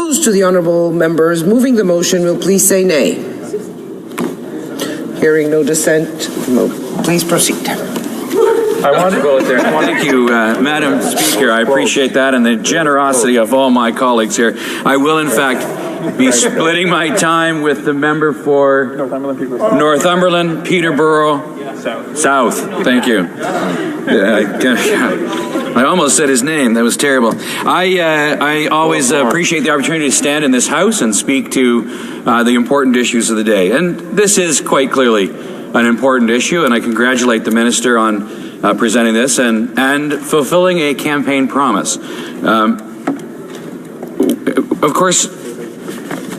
those to the honourable members moving the motion will please say nay. Hearing no dissent, please proceed. I want to go there. Thank you, Madam Speaker. I appreciate that and the generosity of all my colleagues here. I will, in fact, be splitting my time with the member for Northumberland, Peterborough, South. Thank you. I almost said his name. That was terrible. I always appreciate the opportunity to stand in this House and speak to the important issues of the day. And this is quite clearly an important issue, and I congratulate the Minister on presenting this and fulfilling a campaign promise. Of course,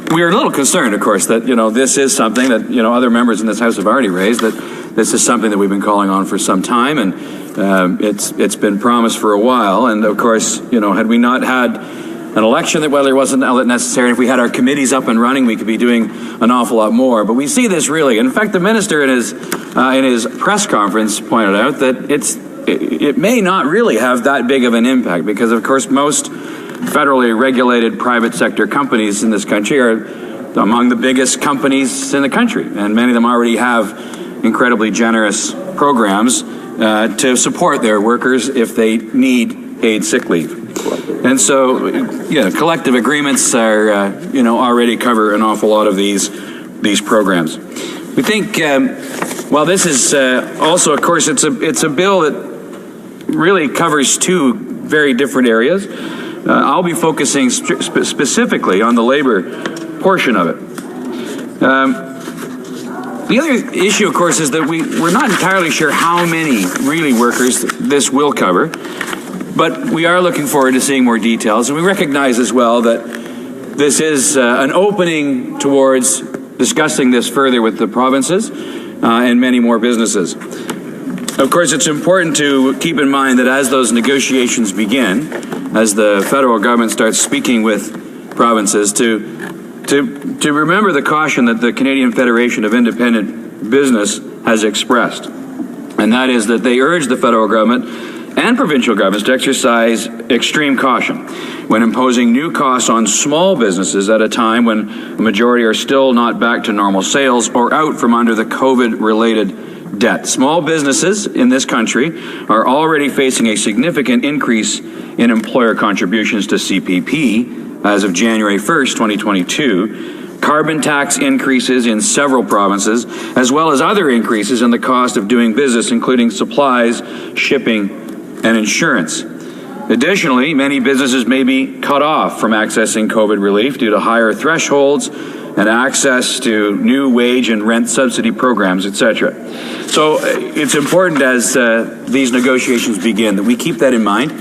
we are a little concerned, of course, that, this is something that, other members in this House have already raised, that this is something that we've been calling on for some time, and it's been promised for a while. And of course, had we not had an election that whether it wasn't necessary, if we had our committees up and running, we could be doing an awful lot more. But we see this really. In fact, the Minister in his press conference pointed out that it may not really have that big of an impact because, of course, most federally regulated private sector companies in this country are among the biggest companies in the country, and many of them already have incredibly generous programs to support their workers if they need paid sick leave. And so, collective agreements are, already cover an awful lot of these programs. We think, while this is also, of course, it's a bill that really covers two very different areas. I'll be focusing specifically on the labor portion of it. The other issue, of course, is that we're not entirely sure how many really workers this will cover, but we are looking forward to seeing more details. And we recognize as well that this is an opening towards discussing this further with the provinces and many more businesses. Of course, it's important to keep in mind that as those negotiations begin, as the federal government starts speaking with provinces, to remember the caution that the Canadian Federation of Independent Business has expressed. And that is that they urge the federal government and provincial governments to exercise extreme caution when imposing new costs on small businesses at a time when the majority are still not back to normal sales or out from under the COVID-related debt. Small businesses in this country are already facing a significant increase in employer contributions to CPP as of January 1st, 2022, carbon tax increases in several provinces, as well as other increases in the cost of doing business, including supplies, shipping, and insurance. Additionally, many businesses may be cut off from accessing COVID relief due to higher thresholds and access to new wage and rent subsidy programs, etc. So it's important as these negotiations begin that we keep that in mind.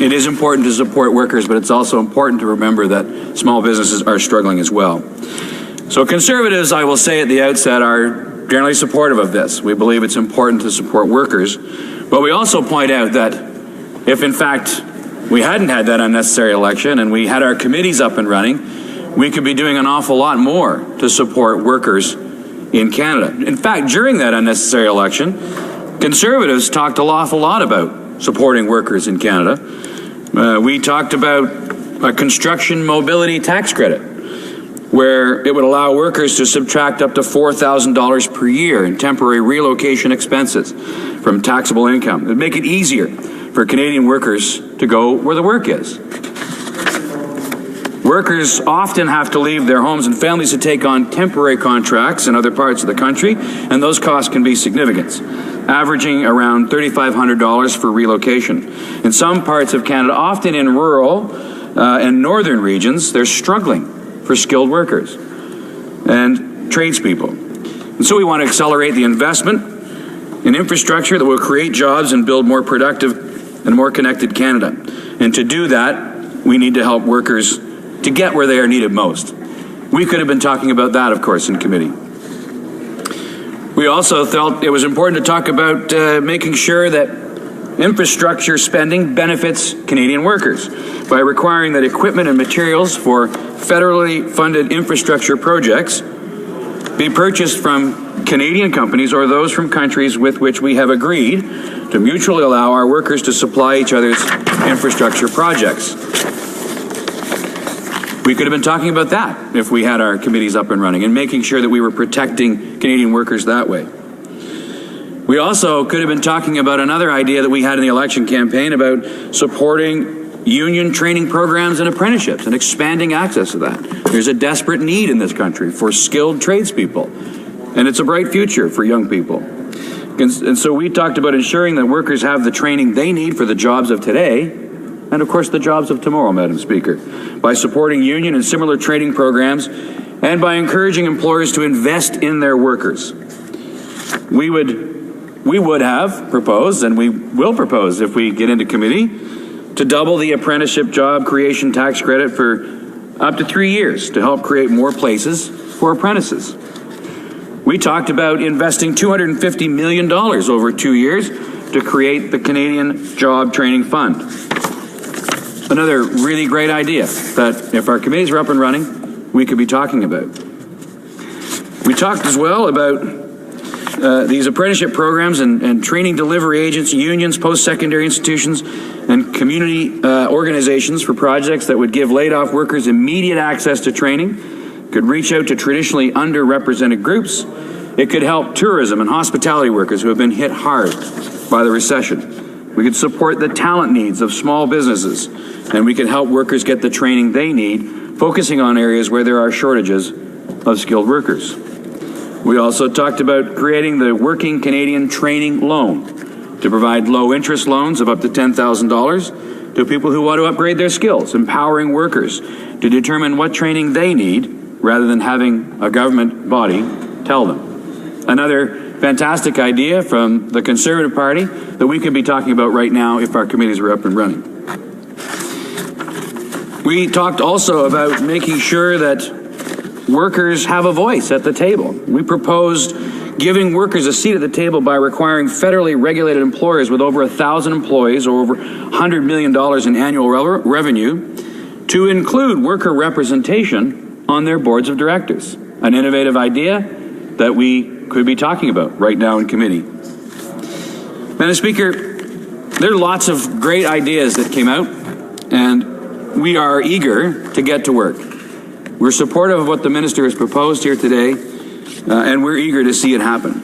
It is important to support workers, but it's also important to remember that small businesses are struggling as well. So Conservatives, I will say at the outset, are generally supportive of this. We believe it's important to support workers, but we also point out that if in fact we hadn't had that unnecessary election and we had our committees up and running, we could be doing an awful lot more to support workers in Canada. In fact, during that unnecessary election, Conservatives talked an awful lot about supporting workers in Canada. We talked about a construction mobility tax credit, where it would allow workers to subtract up to $4,000 per year in temporary relocation expenses from taxable income. It would make it easier for Canadian workers to go where the work is. Workers often have to leave their homes and families to take on temporary contracts in other parts of the country, and those costs can be significant, averaging around $3,500 for relocation. In some parts of Canada, often in rural and northern regions, they're struggling for skilled workers and tradespeople. And so we want to accelerate the investment in infrastructure that will create jobs and build more productive and more connected Canada. And to do that, we need to help workers to get where they are needed most. We could have been talking about that, of course, in committee. We also felt it was important to talk about making sure that infrastructure spending benefits Canadian workers by requiring that equipment and materials for federally funded infrastructure projects be purchased from Canadian companies or those from countries with which we have agreed to mutually allow our workers to supply each other's infrastructure projects. We could have been talking about that if we had our committees up and running and making sure that we were protecting Canadian workers that way. We also could have been talking about another idea that we had in the election campaign about supporting union training programs and apprenticeships and expanding access to that. There's a desperate need in this country for skilled tradespeople, and it's a bright future for young people. And so we talked about ensuring that workers have the training they need for the jobs of today and, of course, the jobs of tomorrow, Madam Speaker, by supporting union and similar training programs and by encouraging employers to invest in their workers. We would have proposed, and we will propose if we get into committee, to double the apprenticeship job creation tax credit for up to 3 years to help create more places for apprentices. We talked about investing $250 million over 2 years to create the Canadian Job Training Fund. Another really great idea that if our committees were up and running, we could be talking about. We talked as well about these apprenticeship programs and training delivery agents, unions, post-secondary institutions, and community organizations for projects that would give laid-off workers immediate access to training, could reach out to traditionally underrepresented groups. It could help tourism and hospitality workers who have been hit hard by the recession. We could support the talent needs of small businesses, and we could help workers get the training they need, focusing on areas where there are shortages of skilled workers. We also talked about creating the Working Canadian Training Loan to provide low-interest loans of up to $10,000 to people who want to upgrade their skills, empowering workers to determine what training they need rather than having a government body tell them. Another fantastic idea from the Conservative Party that we could be talking about right now if our committees were up and running. We talked also about making sure that workers have a voice at the table. We proposed giving workers a seat at the table by requiring federally regulated employers with over 1,000 employees or over $100 million in annual revenue to include worker representation on their boards of directors. An innovative idea that we could be talking about right now in committee. Madam Speaker, there are lots of great ideas that came out, and we are eager to get to work. We're supportive of what the minister has proposed here today, and we're eager to see it happen.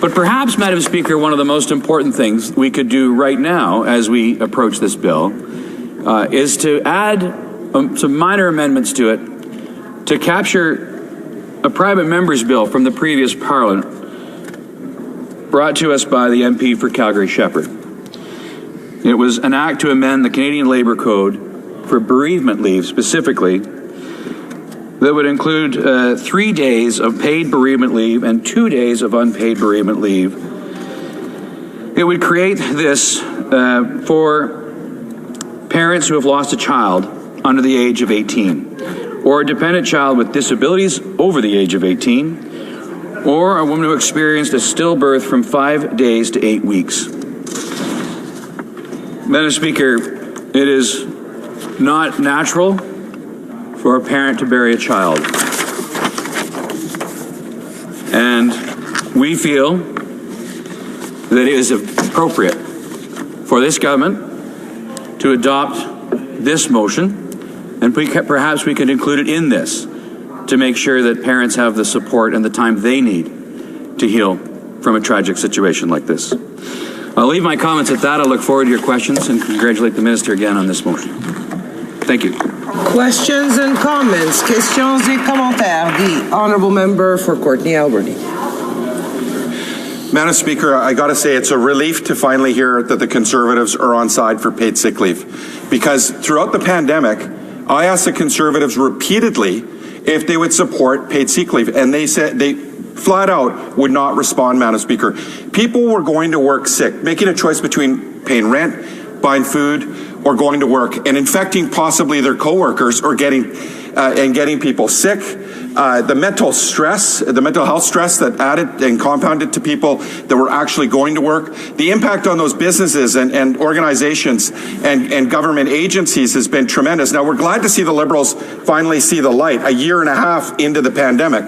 But perhaps, Madam Speaker, one of the most important things we could do right now as we approach this bill is to add some minor amendments to it to capture a private member's bill from the previous Parliament brought to us by the MP for Calgary-Shepherd. It was an act to amend the Canadian Labour Code for bereavement leave specifically that would include 3 days of paid bereavement leave and 2 days of unpaid bereavement leave. It would create this for parents who have lost a child under the age of 18, or a dependent child with disabilities over the age of 18, or a woman who experienced a stillbirth from 5 days to 8 weeks. Madam Speaker, it is not natural for a parent to bury a child. And we feel that it is appropriate for this government to adopt this motion, and perhaps we could include it in this to make sure that parents have the support and the time they need to heal from a tragic situation like this. I'll leave my comments at that. I look forward to your questions and congratulate the minister again on this motion. Thank you. Questions and comments. Questions et commentaires. The honourable member for Courtenay Alberni. Madam Speaker, I got to say it's a relief to finally hear that the Conservatives are on side for paid sick leave, because throughout the pandemic, I asked the Conservatives repeatedly if they would support paid sick leave, and they said they flat out would not respond, Madam Speaker. People were going to work sick, making a choice between paying rent, buying food, or going to work and infecting possibly their coworkers or getting people sick. The mental stress, the mental health stress that added and compounded to people that were actually going to work, the impact on those businesses and organizations and government agencies has been tremendous. Now, we're glad to see the Liberals finally see the light a year and a half into the pandemic.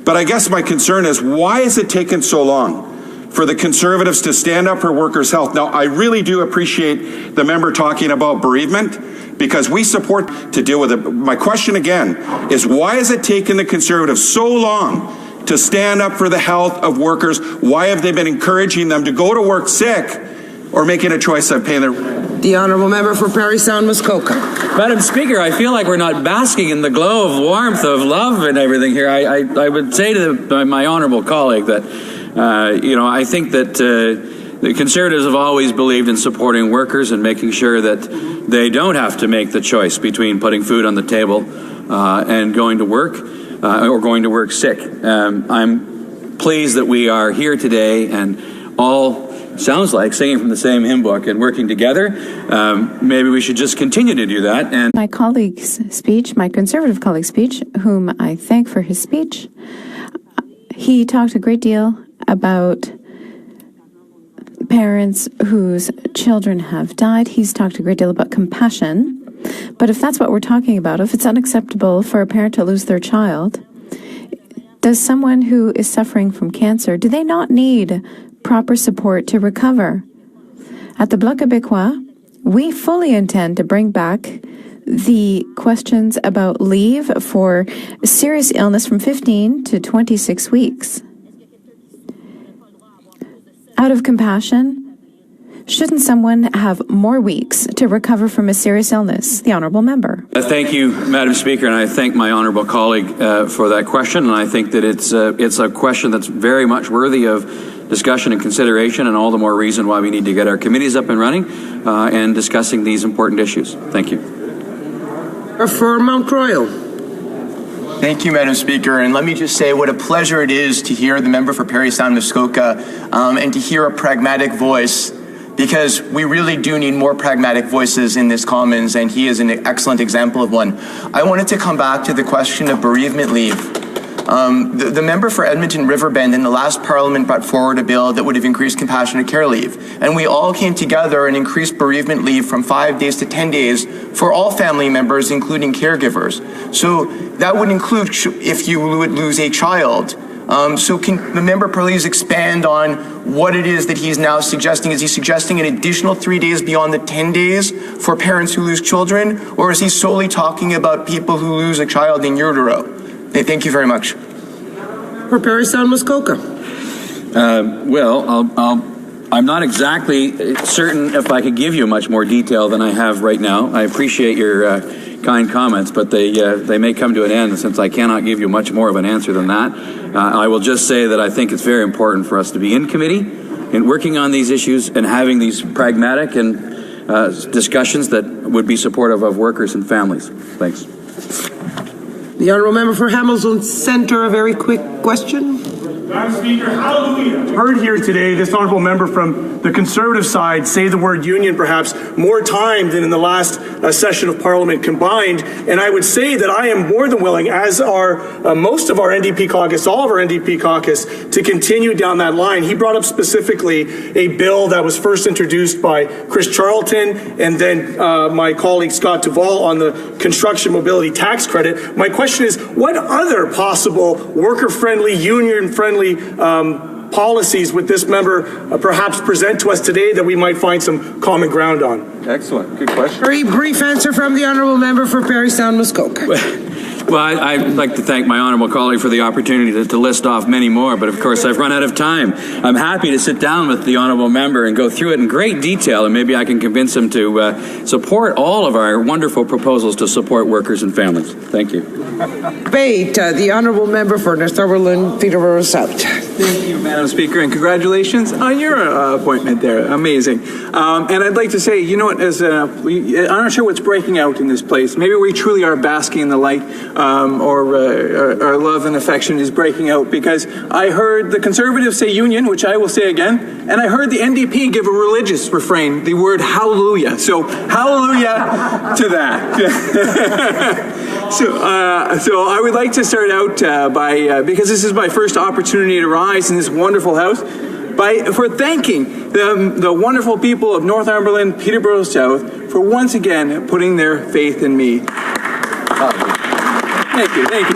But I guess my concern is, why has it taken so long for the Conservatives to stand up for workers' health? Now, I really do appreciate the member talking about bereavement, because we support to deal with it. My question again is, why has it taken the Conservatives so long to stand up for the health of workers? Why have they been encouraging them to go to work sick or making a choice of paying their... The honourable member for Parry Sound Muskoka. Madam Speaker, I feel like we're not basking in the glow of warmth of love and everything here. I would say to my honourable colleague that, I think that the Conservatives have always believed in supporting workers and making sure that they don't have to make the choice between putting food on the table and going to work or going to work sick. I'm pleased that we are here today and all sounds like singing from the same hymn book and working together. Maybe we should just continue to do that. And my colleague's speech, my Conservative colleague's speech, whom I thank for his speech, he talked a great deal about parents whose children have died. He's talked a great deal about compassion. But if that's what we're talking about, if it's unacceptable for a parent to lose their child, does someone who is suffering from cancer, do they not need proper support to recover? At the Bloc Québécois, we fully intend to bring back the questions about leave for serious illness from 15 to 26 weeks. Out of compassion, shouldn't someone have more weeks to recover from a serious illness? The honourable member. Thank you, Madam Speaker, and I thank my honourable colleague for that question. And I think that it's a question that's very much worthy of discussion and consideration, and all the more reason why we need to get our committees up and running and discussing these important issues. Thank you. For Mount Royal. Thank you, Madam Speaker. And let me just say what a pleasure it is to hear the member for Parry Sound Muskoka and to hear a pragmatic voice, because we really do need more pragmatic voices in this Commons, and he is an excellent example of one. I wanted to come back to the question of bereavement leave. The member for Edmonton Riverbend in the last Parliament brought forward a bill that would have increased compassionate care leave. And we all came together and increased bereavement leave from 5 days to 10 days for all family members, including caregivers. So that would include if you would lose a child. So can the member please expand on what it is that he's now suggesting? Is he suggesting an additional 3 days beyond the 10 days for parents who lose children? Or is he solely talking about people who lose a child in utero? Thank you very much. For Parry Sound Muskoka. I'm not exactly certain if I could give you much more detail than I have right now. I appreciate your kind comments, but they may come to an end since I cannot give you much more of an answer than that. I will just say that I think it's very important for us to be in committee and working on these issues and having these pragmatic and discussions that would be supportive of workers and families. Thanks. The honourable member for Hamilton Centre, a very quick question. Madam Speaker, hallelujah. Heard here today this honourable member from the Conservative side say the word union perhaps more time than in the last session of Parliament combined. And I would say that I am more than willing, as are most of our NDP caucus, all of our NDP caucus, to continue down that line. He brought up specifically a bill that was first introduced by Chris Charlton and then my colleague Scott Duvall on the construction mobility tax credit. My question is, what other possible worker-friendly, union-friendly policies would this member perhaps present to us today that we might find some common ground on? Excellent. Good question. Very brief answer from the honourable member for Parry Sound Muskoka. Well, I'd like to thank my honourable colleague for the opportunity to list off many more, but of course I've run out of time. I'm happy to sit down with the honourable member and go through it in great detail, and maybe I can convince him to support all of our wonderful proposals to support workers and families. Thank you. Debate, the honourable member for Northumberland, Peterborough South. Thank you, Madam Speaker, and congratulations on your appointment there. Amazing. And I'd like to say, you know what, I'm not sure what's breaking out in this place. Maybe we truly are basking in the light, or our love and affection is breaking out, because I heard the Conservatives say union, which I will say again, and I heard the NDP give a religious refrain, the word hallelujah. So hallelujah to that. So I would like to start out by, because this is my first opportunity to rise in this wonderful house, for thanking the wonderful people of Northumberland, Peterborough South, for once again putting their faith in me. Thank you, thank you.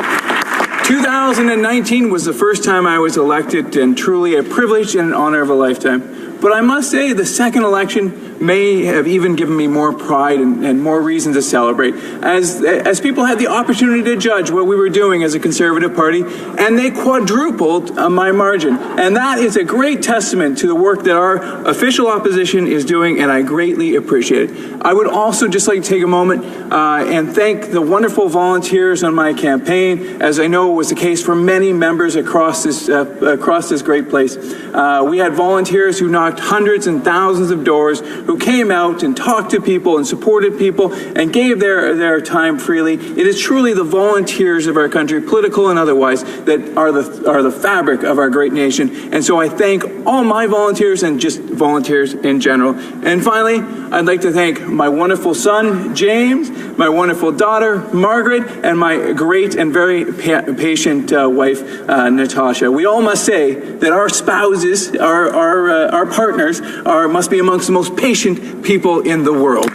2019 was the first time I was elected, and truly a privilege and an honor of a lifetime. But I must say, the second election may have even given me more pride and more reason to celebrate as people had the opportunity to judge what we were doing as a Conservative Party, and they quadrupled my margin. And that is a great testament to the work that our official opposition is doing, and I greatly appreciate it. I would also just like to take a moment and thank the wonderful volunteers on my campaign, as I know was the case for many members across this great place. We had volunteers who knocked hundreds and thousands of doors, who came out and talked to people and supported people and gave their time freely. It is truly the volunteers of our country, political and otherwise, that are the fabric of our great nation. And so I thank all my volunteers and just volunteers in general. And finally, I'd like to thank my wonderful son, James, my wonderful daughter, Margaret, and my great and very patient wife, Natasha. We all must say that our spouses, our partners, must be amongst the most patient people in the world.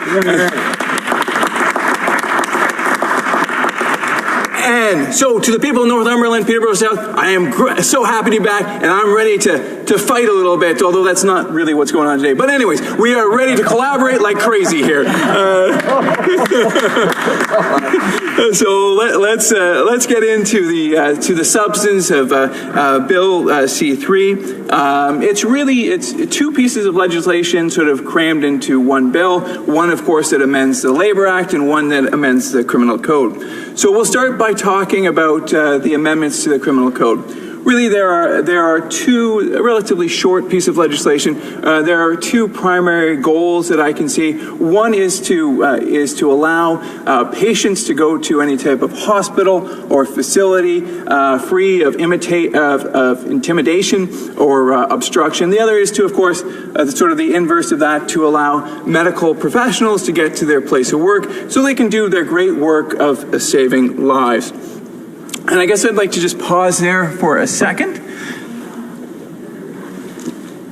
And so, to the people of Northumberland, Peterborough South, I am so happy to be back, and I'm ready to fight a little bit, although that's not really what's going on today. But anyways, we are ready to collaborate like crazy here. So let's get into the substance of Bill C-3. It's two pieces of legislation sort of crammed into one bill. One, of course, that amends the Labor Act, and one that amends the Criminal Code. So we'll start by talking about the amendments to the Criminal Code. Really, there are two relatively short pieces of legislation. There are two primary goals that I can see. One is to allow patients to go to any type of hospital or facility free of intimidation or obstruction. The other is to, of course, sort of the inverse of that, to allow medical professionals to get to their place of work so they can do their great work of saving lives. And I guess I'd like to just pause there for a second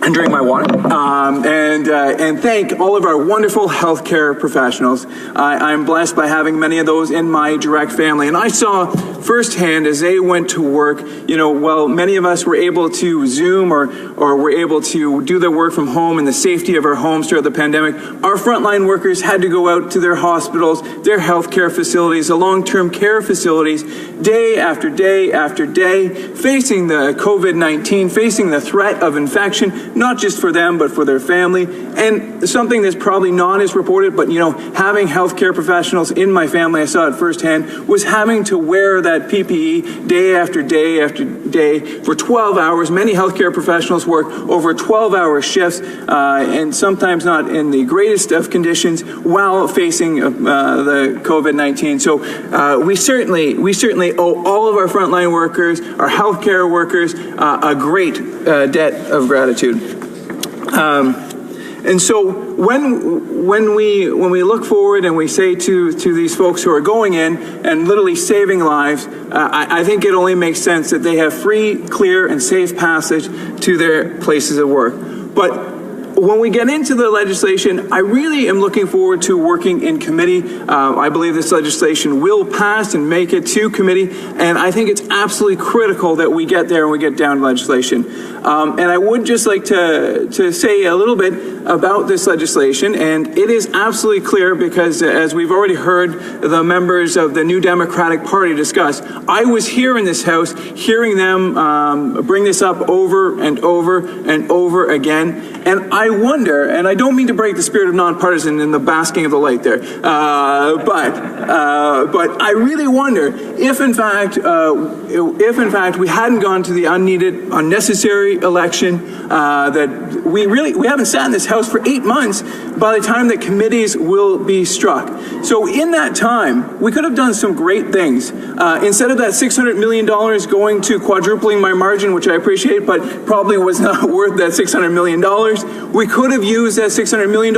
and drink my water, and thank all of our wonderful healthcare professionals. I'm blessed by having many of those in my direct family, and I saw firsthand as they went to work, while many of us were able to Zoom or were able to do their work from home in the safety of our homes throughout the pandemic, our frontline workers had to go out to their hospitals, their healthcare facilities, the long-term care facilities, day after day after day, facing the COVID-19, facing the threat of infection, not just for them, but for their family. And something that's probably not as reported, but having healthcare professionals in my family, I saw it firsthand, was having to wear that PPE day after day after day for 12 hours. Many healthcare professionals work over 12-hour shifts, and sometimes not in the greatest of conditions while facing the COVID-19. So we certainly owe all of our frontline workers, our healthcare workers, a great debt of gratitude. And so when we look forward and we say to these folks who are going in and literally saving lives, I think it only makes sense that they have free, clear, and safe passage to their places of work. But when we get into the legislation, I really am looking forward to working in committee. I believe this legislation will pass and make it to committee, and I think it's absolutely critical that we get there and we get down to legislation. And I would just like to say a little bit about this legislation, and it is absolutely clear because, as we've already heard the members of the New Democratic Party discuss, I was here in this House hearing them bring this up over and over and over again. And I wonder, and I don't mean to break the spirit of nonpartisan in the basking of the light there, but I really wonder if in fact we hadn't gone to the unneeded, unnecessary election, that we haven't sat in this House for 8 months by the time that committees will be struck. So in that time, we could have done some great things. Instead of that $600 million going to quadrupling my margin, which I appreciate, but probably was not worth that $600 million, we could have used that $600 million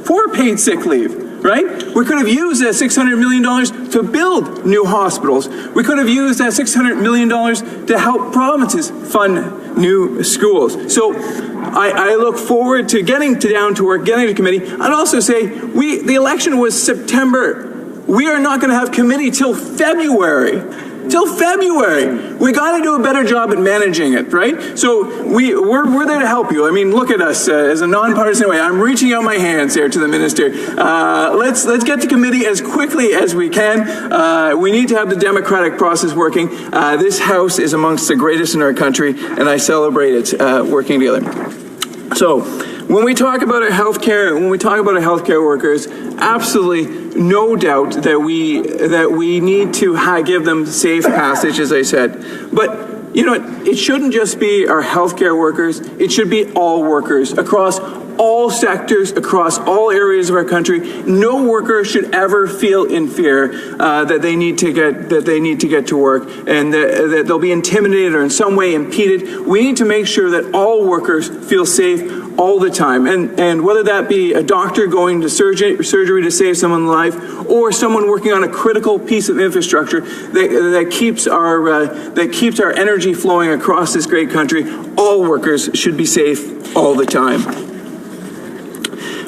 for paid sick leave, right? We could have used that $600 million to build new hospitals. We could have used that $600 million to help provinces fund new schools. So I look forward to getting down to work, getting to committee. I'd also say the election was September. We are not going to have committee till February. till February. We got to do a better job at managing it, right? So we're there to help you. I mean, look at us as a nonpartisan way. I'm reaching out my hands here to the minister. Let's get to committee as quickly as we can. We need to have the democratic process working. This House is amongst the greatest in our country, and I celebrate it working together. So, when we talk about our healthcare, when we talk about our healthcare workers, absolutely no doubt that we need to give them safe passage, as I said. But you know, it shouldn't just be our healthcare workers. It should be all workers across all sectors, across all areas of our country. No worker should ever feel in fear that they need to get to work, and that they'll be intimidated or in some way impeded. We need to make sure that all workers feel safe all the time, and whether that be a doctor going to surgery to save someone's life, or someone working on a critical piece of infrastructure that keeps our energy flowing across this great country, all workers should be safe all the time.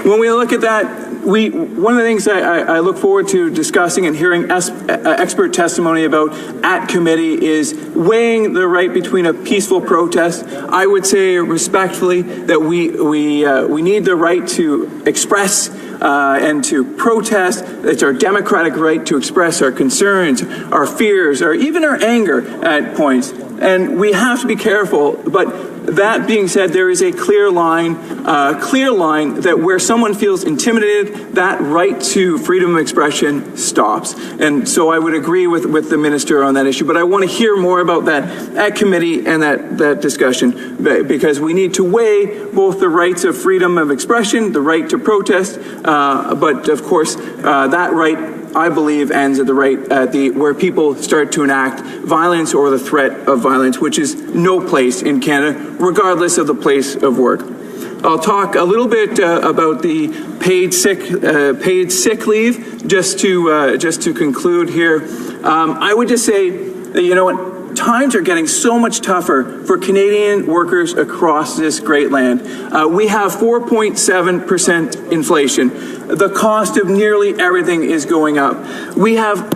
When we look at that, one of the things I look forward to discussing and hearing expert testimony about at committee is weighing the right between a peaceful protest. I would say respectfully that we need the right to express and to protest. It's our democratic right to express our concerns, our fears, or even our anger at points. And we have to be careful, but that being said, there is a clear line that where someone feels intimidated, that right to freedom of expression stops. And so I would agree with the minister on that issue, but I want to hear more about that at committee and that discussion, because we need to weigh both the rights of freedom of expression, the right to protest, but of course that right, I believe, ends at where people start to enact violence or the threat of violence, which is no place in Canada, regardless of the place of work. I'll talk a little bit about the paid sick leave, just to conclude here. I would just say that, you know what, times are getting so much tougher for Canadian workers across this great land. We have 4.7% inflation. The cost of nearly everything is going up. We have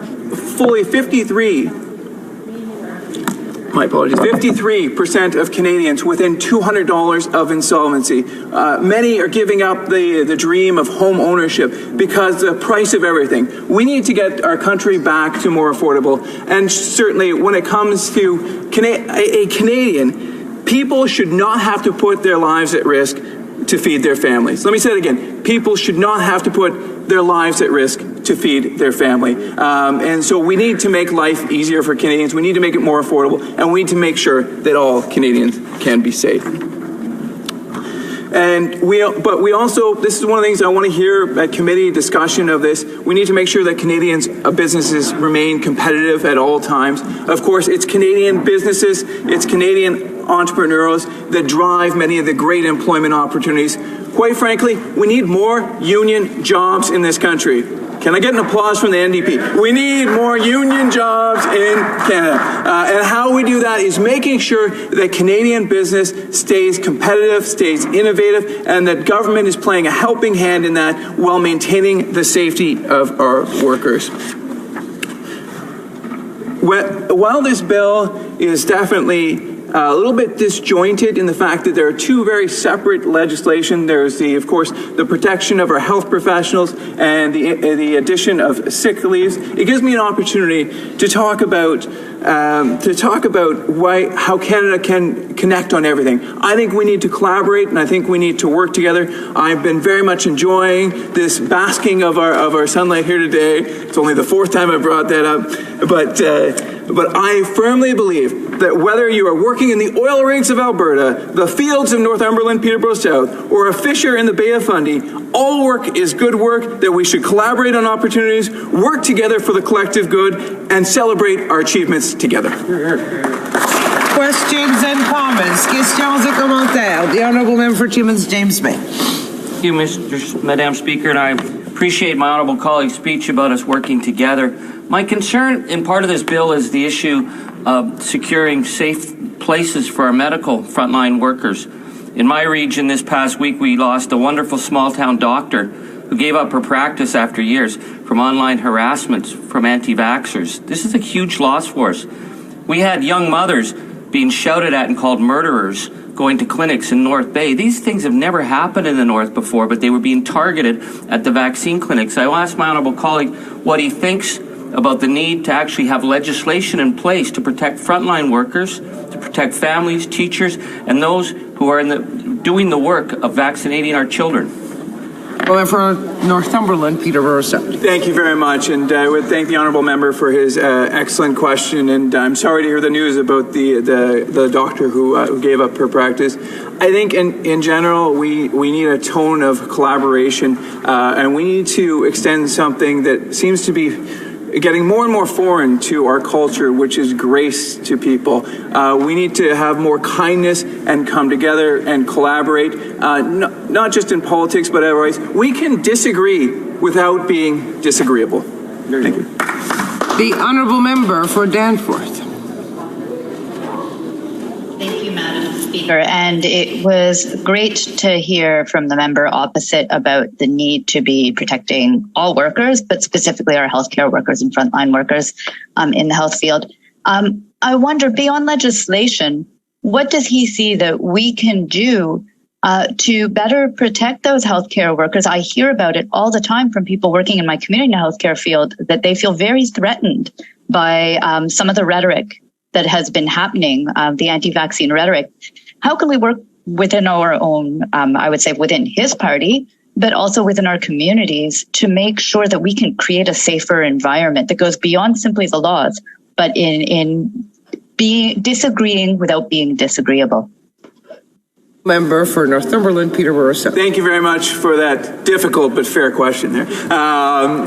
fully 53% of Canadians within $200 of insolvency. Many are giving up the dream of home ownership because the price of everything. We need to get our country back to more affordable. And certainly when it comes to a Canadian, people should not have to put their lives at risk to feed their families. Let me say it again. People should not have to put their lives at risk to feed their family. And so we need to make life easier for Canadians. We need to make it more affordable, and we need to make sure that all Canadians can be safe. And we also, this is one of the things I want to hear at committee discussion of this. We need to make sure that Canadians' businesses remain competitive at all times. Of course, it's Canadian businesses, it's Canadian entrepreneurs that drive many of the great employment opportunities. Quite frankly, we need more union jobs in this country. Can I get an applause from the NDP? We need more union jobs in Canada. And how we do that is making sure that Canadian business stays competitive, stays innovative, and that government is playing a helping hand in that while maintaining the safety of our workers. While this bill is definitely a little bit disjointed in the fact that there are two very separate legislation. There's of course, the protection of our health professionals and the addition of sick leaves. It gives me an opportunity to talk about how Canada can connect on everything. I think we need to collaborate, and I think we need to work together. I've been very much enjoying this basking of our sunlight here today. It's only the fourth time I brought that up, but I firmly believe that whether you are working in the oil rigs of Alberta, the fields of Northumberland, Peterborough South, or a fisher in the Bay of Fundy, all work is good work, that we should collaborate on opportunities, work together for the collective good, and celebrate our achievements together. Questions and comments? Questions et commentaires. The Honourable Member for Timmins, James Bay. Thank you, Madam Speaker, and I appreciate my honourable colleague's speech about us working together. My concern in part of this bill is the issue of securing safe places for our medical frontline workers. In my region this past week, we lost a wonderful small-town doctor who gave up her practice after years from online harassment from anti-vaxxers. This is a huge loss for us. We had young mothers being shouted at and called murderers going to clinics in North Bay. These things have never happened in the North before, but they were being targeted at the vaccine clinics. I will ask my honourable colleague what he thinks about the need to actually have legislation in place to protect frontline workers, to protect families, teachers, and those who are doing the work of vaccinating our children. Well, for Northumberland, Peterborough South. Thank you very much, and I would thank the honourable member for his excellent question. And I'm sorry to hear the news about the doctor who gave up her practice. I think in general we need a tone of collaboration, and we need to extend something that seems to be getting more and more foreign to our culture, which is grace to people. We need to have more kindness and come together and collaborate, not just in politics, but otherwise. We can disagree without being disagreeable. Thank you. The honourable member for Danforth. Thank you, Madam Speaker. And it was great to hear from the member opposite about the need to be protecting all workers, but specifically our healthcare workers and frontline workers in the health field. I wonder, beyond legislation, what does he see that we can do to better protect those healthcare workers? I hear about it all the time from people working in my community in the healthcare field, that they feel very threatened by some of the rhetoric that has been happening, the anti-vaccine rhetoric. How can we work within our own, I would say within his party, but also within our communities to make sure that we can create a safer environment that goes beyond simply the laws, but in being disagreeing without being disagreeable? Member for Northumberland, Peterborough South. Thank you very much for that difficult but fair question there. I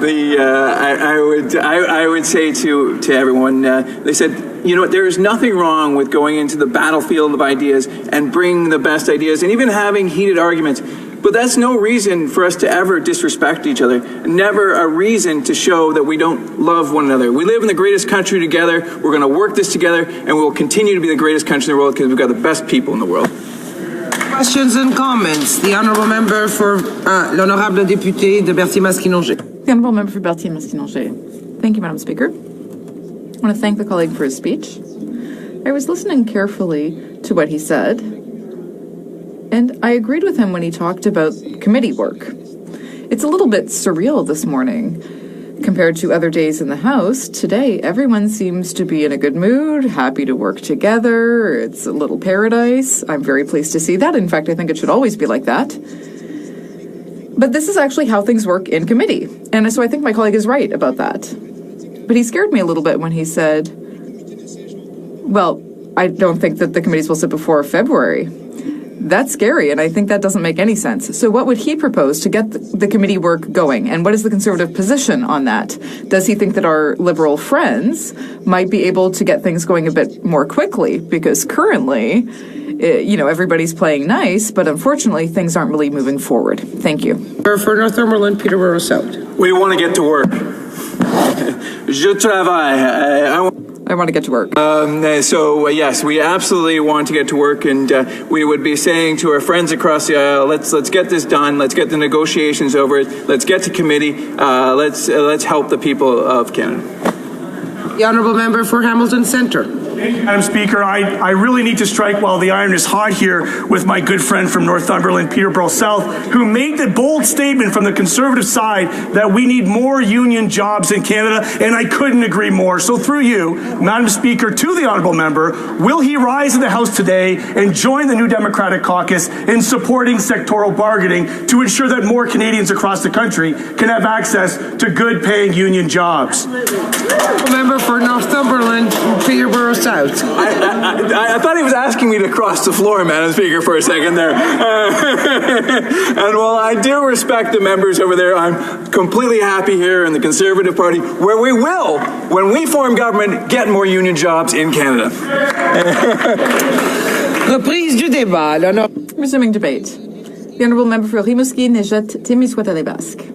would say to everyone, they said, you know what, there is nothing wrong with going into the battlefield of ideas and bringing the best ideas and even having heated arguments. But that's no reason for us to ever disrespect each other. Never a reason to show that we don't love one another. We live in the greatest country together. We're going to work this together, and we'll continue to be the greatest country in the world because we've got the best people in the world. Questions and comments. The honourable member for l'honorable député de Berthier-Masquinongé. The honourable member for Berthier-Masquinongé. Thank you, Madam Speaker. I want to thank the colleague for his speech. I was listening carefully to what he said, and I agreed with him when he talked about committee work. It's a little bit surreal this morning. Compared to other days in the House, today everyone seems to be in a good mood, happy to work together. It's a little paradise. I'm very pleased to see that. In fact, I think it should always be like that. But this is actually how things work in committee. And so I think my colleague is right about that. But he scared me a little bit when he said, well, I don't think that the committees will sit before February. That's scary, and I think that doesn't make any sense. So what would he propose to get the committee work going? And what is the Conservative position on that? Does he think that our Liberal friends might be able to get things going a bit more quickly? Because currently, everybody's playing nice, but unfortunately, things aren't really moving forward. Thank you. For Northumberland, Peterborough South. We want to get to work. Je travaille. I want to get to work. Yes, we absolutely want to get to work, and we would be saying to our friends across the aisle, let's get this done. Let's get the negotiations over. Let's get to committee. Let's help the people of Canada. The honourable member for Hamilton Centre. Thank you, Madam Speaker. I really need to strike while the iron is hot here with my good friend from Northumberland, Peterborough South, who made the bold statement from the Conservative side that we need more union jobs in Canada, and I couldn't agree more. So through you, Madam Speaker, to the honourable member, will he rise in the House today and join the New Democratic Caucus in supporting sectoral bargaining to ensure that more Canadians across the country can have access to good-paying union jobs? Member for Northumberland, Peterborough South. I thought he was asking me to cross the floor, Madam Speaker, for a second there. And while I do respect the members over there, I'm completely happy here in the Conservative Party, where we will, when we form government, get more union jobs in Canada. Reprise du débat. Resuming debate. The honourable member for Rimouski, Nejet, Témiscouata-les-Basques.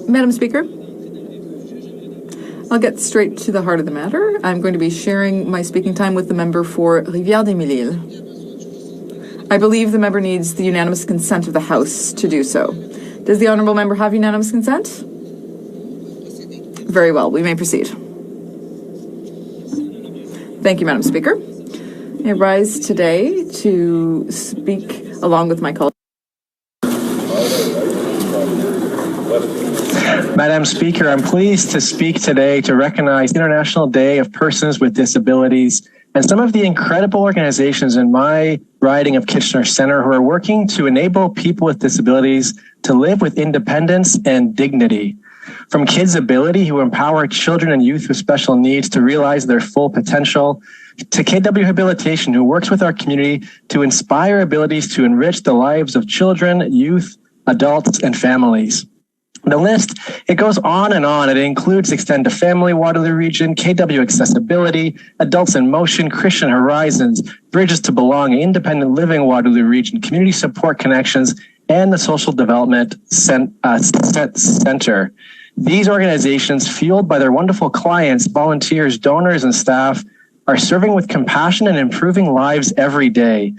Madam Speaker, I'll get straight to the heart of the matter. I'm going to be sharing my speaking time with the member for Rivière-des-Mille-Îles. I believe the member needs the unanimous consent of the House to do so. Does the honourable member have unanimous consent? Very well, we may proceed. Thank you, Madam Speaker. I rise today to speak along with my colleagues. Madam Speaker, I'm pleased to speak today to recognize the International Day of Persons with Disabilities and some of the incredible organizations in my riding of Kitchener Centre who are working to enable people with disabilities to live with independence and dignity. From Kids Ability, who empower children and youth with special needs to realize their full potential, to KW Rehabilitation, who works with our community to inspire abilities to enrich the lives of children, youth, adults, and families. The list, it goes on and on. It includes Extend to Family Waterloo Region, KW Accessibility, Adults in Motion, Christian Horizons, Bridges to Belong, Independent Living Waterloo Region, Community Support Connections, and the Social Development Center. These organizations, fueled by their wonderful clients, volunteers, donors, and staff, are serving with compassion and improving lives every day.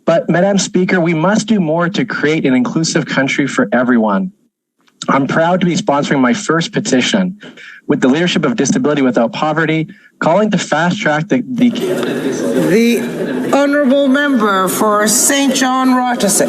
But, Madam Speaker, we must do more to create an inclusive country for everyone. I'm proud to be sponsoring my first petition with the leadership of Disability Without Poverty, calling to fast track the honourable member for St. John Rothesay.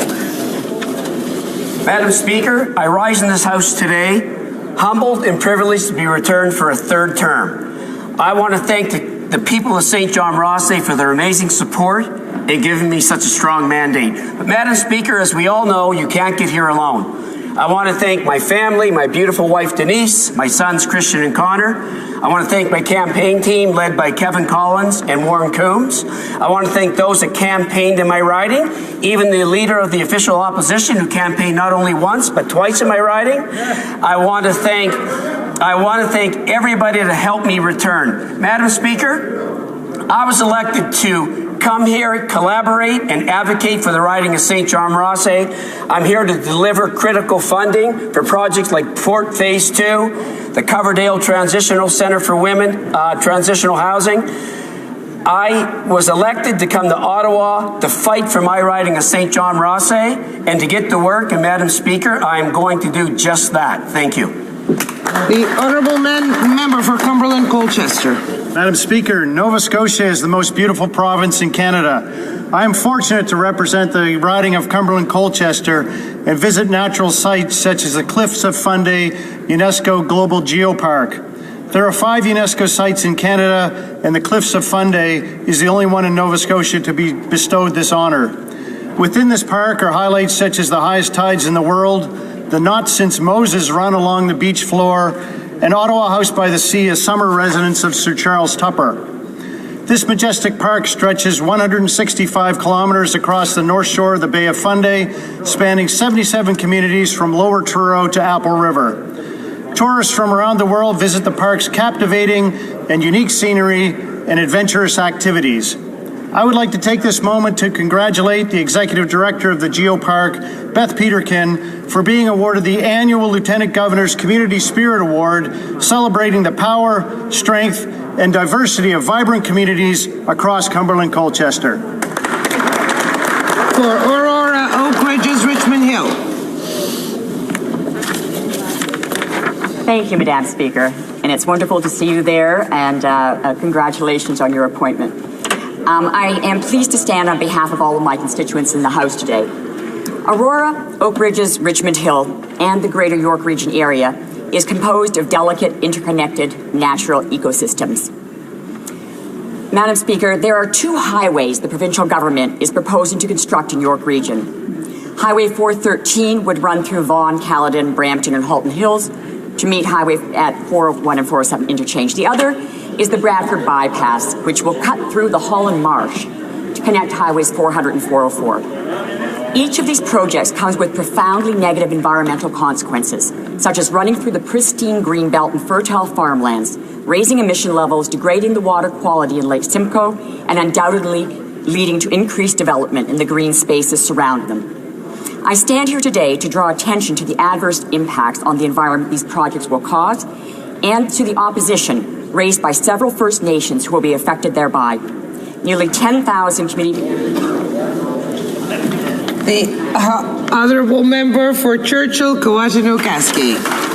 Madam Speaker, I rise in this House today, humbled and privileged to be returned for a third term. I want to thank the people of St. John Rothesay for their amazing support in giving me such a strong mandate. But Madam Speaker, as we all know, you can't get here alone. I want to thank my family, my beautiful wife Denise, my sons Christian and Connor. I want to thank my campaign team led by Kevin Collins and Warren Coombs. I want to thank those that campaigned in my riding, even the leader of the official opposition who campaigned not only once but twice in my riding. I want to thank everybody that helped me return. Madam Speaker, I was elected to come here, collaborate, and advocate for the riding of St. John Rothesay. I'm here to deliver critical funding for projects like Port Phase 2, the Coverdale Transitional Center for Women, Transitional Housing. I was elected to come to Ottawa to fight for my riding of St. John Rothesay and to get to work, and Madam Speaker, I am going to do just that. Thank you. The honourable member for Cumberland Colchester. Madam Speaker, Nova Scotia is the most beautiful province in Canada. I am fortunate to represent the riding of Cumberland Colchester and visit natural sites such as the Cliffs of Fundy UNESCO Global Geopark. There are 5 UNESCO sites in Canada, and the Cliffs of Fundy is the only one in Nova Scotia to be bestowed this honour. Within this park are highlights such as the highest tides in the world, the Not Since Moses run along the beach floor, and Ottawa House by the Sea, a summer residence of Sir Charles Tupper. This majestic park stretches 165 kilometres across the north shore of the Bay of Fundy, spanning 77 communities from Lower Truro to Apple River. Tourists from around the world visit the park's captivating and unique scenery and adventurous activities. I would like to take this moment to congratulate the Executive Director of the Geopark, Beth Peterkin, for being awarded the annual Lieutenant Governor's Community Spirit Award, celebrating the power, strength, and diversity of vibrant communities across Cumberland Colchester. For Aurora, Oak Ridges, Richmond Hill. Thank you, Madam Speaker, and it's wonderful to see you there, and congratulations on your appointment. I am pleased to stand on behalf of all of my constituents in the House today. Aurora, Oak Ridges, Richmond Hill, and the Greater York Region area is composed of delicate, interconnected natural ecosystems. Madam Speaker, there are 2 highways the provincial government is proposing to construct in York Region. Highway 413 would run through Vaughan, Caledon, Brampton, and Halton Hills to meet highway at 401 and 407 interchange. The other is the Bradford Bypass, which will cut through the Holland Marsh to connect highways 400 and 404. Each of these projects comes with profoundly negative environmental consequences, such as running through the pristine greenbelt and fertile farmlands, raising emission levels, degrading the water quality in Lake Simcoe, and undoubtedly leading to increased development in the green spaces surrounding them. I stand here today to draw attention to the adverse impacts on the environment these projects will cause and to the opposition raised by several First Nations who will be affected thereby. Nearly 10,000 community... The honourable member for Churchill, Kawachino-Kaski.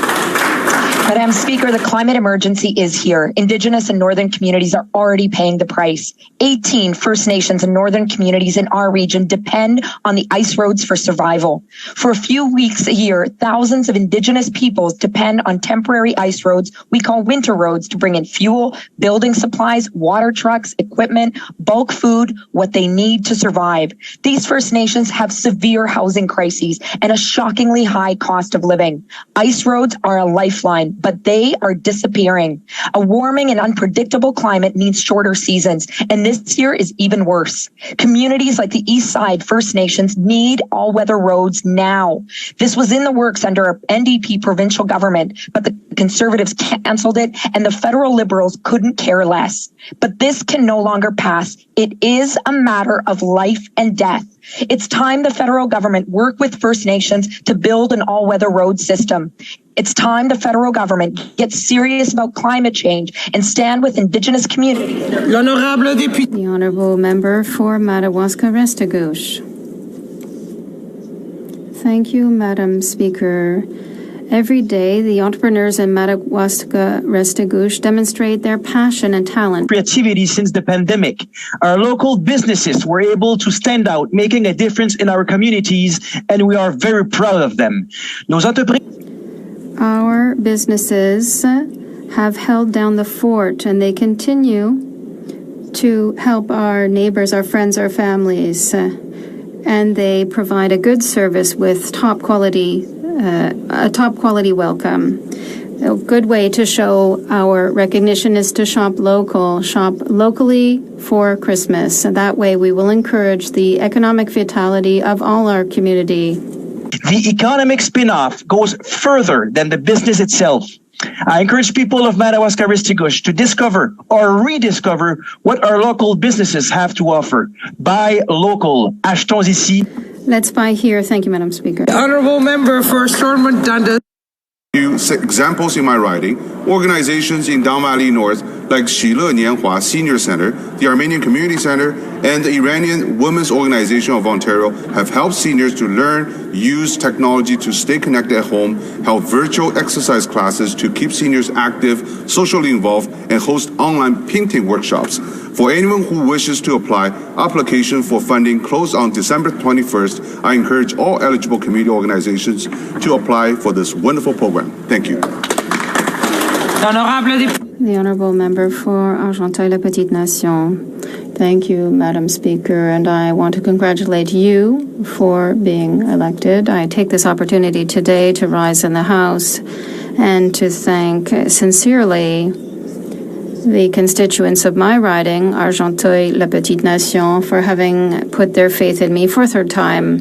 Madam Speaker, the climate emergency is here. Indigenous and Northern communities are already paying the price. 18 First Nations and Northern communities in our region depend on the ice roads for survival. For a few weeks a year, thousands of Indigenous peoples depend on temporary ice roads we call winter roads to bring in fuel, building supplies, water trucks, equipment, bulk food, what they need to survive. These First Nations have severe housing crises and a shockingly high cost of living. Ice roads are a lifeline, but they are disappearing. A warming and unpredictable climate means shorter seasons, and this year is even worse. Communities like the East Side First Nations need all-weather roads now. This was in the works under our NDP provincial government, but the Conservatives canceled it, and the federal Liberals couldn't care less. But this can no longer pass. It is a matter of life and death. It's time the federal government work with First Nations to build an all-weather road system. It's time the federal government gets serious about climate change and stand with Indigenous communities. The Honourable Member for Madawaska-Restigouche. Thank you, Madam Speaker. Every day, the entrepreneurs in Madawaska-Restigouche demonstrate their passion and talent. Creativity since the pandemic. Our local businesses were able to stand out, making a difference in our communities, and we are very proud of them. Our businesses have held down the fort, and they continue to help our neighbors, our friends, our families, and they provide a good service with a top quality welcome. A good way to show our recognition is to shop locally for Christmas. And that way we will encourage the economic vitality of all our community. The economic spin-off goes further than the business itself. I encourage people of Madawaska-Restigouche to discover or rediscover what our local businesses have to offer. Buy local. Achetons ici. Let's buy here. Thank you, Madam Speaker. The Honourable Member for Stormont Dundas. Few examples in my riding, organizations in Down Valley North like Shile Nianhua Senior Center, the Armenian Community Center, and the Iranian Women's Organization of Ontario have helped seniors to learn, use technology to stay connected at home, held virtual exercise classes to keep seniors active, socially involved, and host online painting workshops. For anyone who wishes to apply, application for funding closed on December 21st. I encourage all eligible community organizations to apply for this wonderful program. Thank you. The Honourable Member for Argenteuil-La-Petite-Nation. Thank you, Madam Speaker, and I want to congratulate you for being elected. I take this opportunity today to rise in the House and to thank sincerely the constituents of my riding, Argenteuil-La-Petite-Nation, for having put their faith in me for a third time.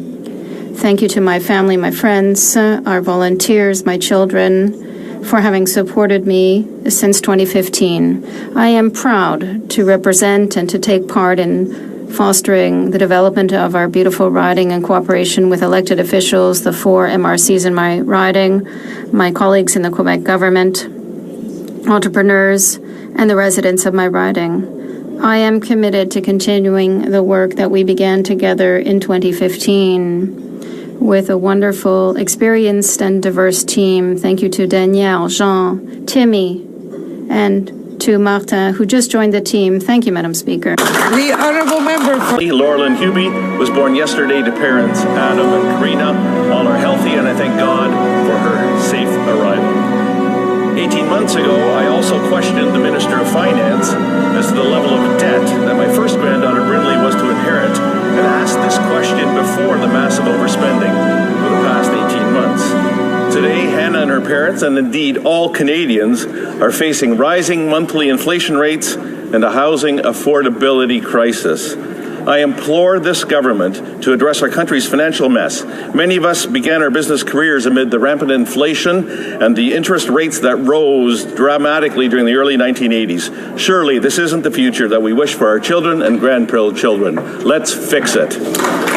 Thank you to my family, my friends, our volunteers, my children, for having supported me since 2015. I am proud to represent and to take part in fostering the development of our beautiful riding in cooperation with elected officials, the 4 MRCs in my riding, my colleagues in the Quebec government, entrepreneurs, and the residents of my riding. I am committed to continuing the work that we began together in 2015 with a wonderful, experienced, and diverse team. Thank you to Danielle, Jean, Timmy, and to Martin, who just joined the team. Thank you, Madam Speaker. The Honourable Member for Laurelyn Hubie was born yesterday to parents Adam and Karina. All are healthy, and I thank God for her safe arrival. 18 months ago, I also questioned the Minister of Finance as to the level of debt that my first granddaughter Brindley was to inherit, and asked this question before the massive overspending for the past 18 months. Today, Hannah and her parents, and indeed all Canadians, are facing rising monthly inflation rates and a housing affordability crisis. I implore this government to address our country's financial mess. Many of us began our business careers amid the rampant inflation and the interest rates that rose dramatically during the early 1980s. Surely this isn't the future that we wish for our children and grandchildren. Let's fix it.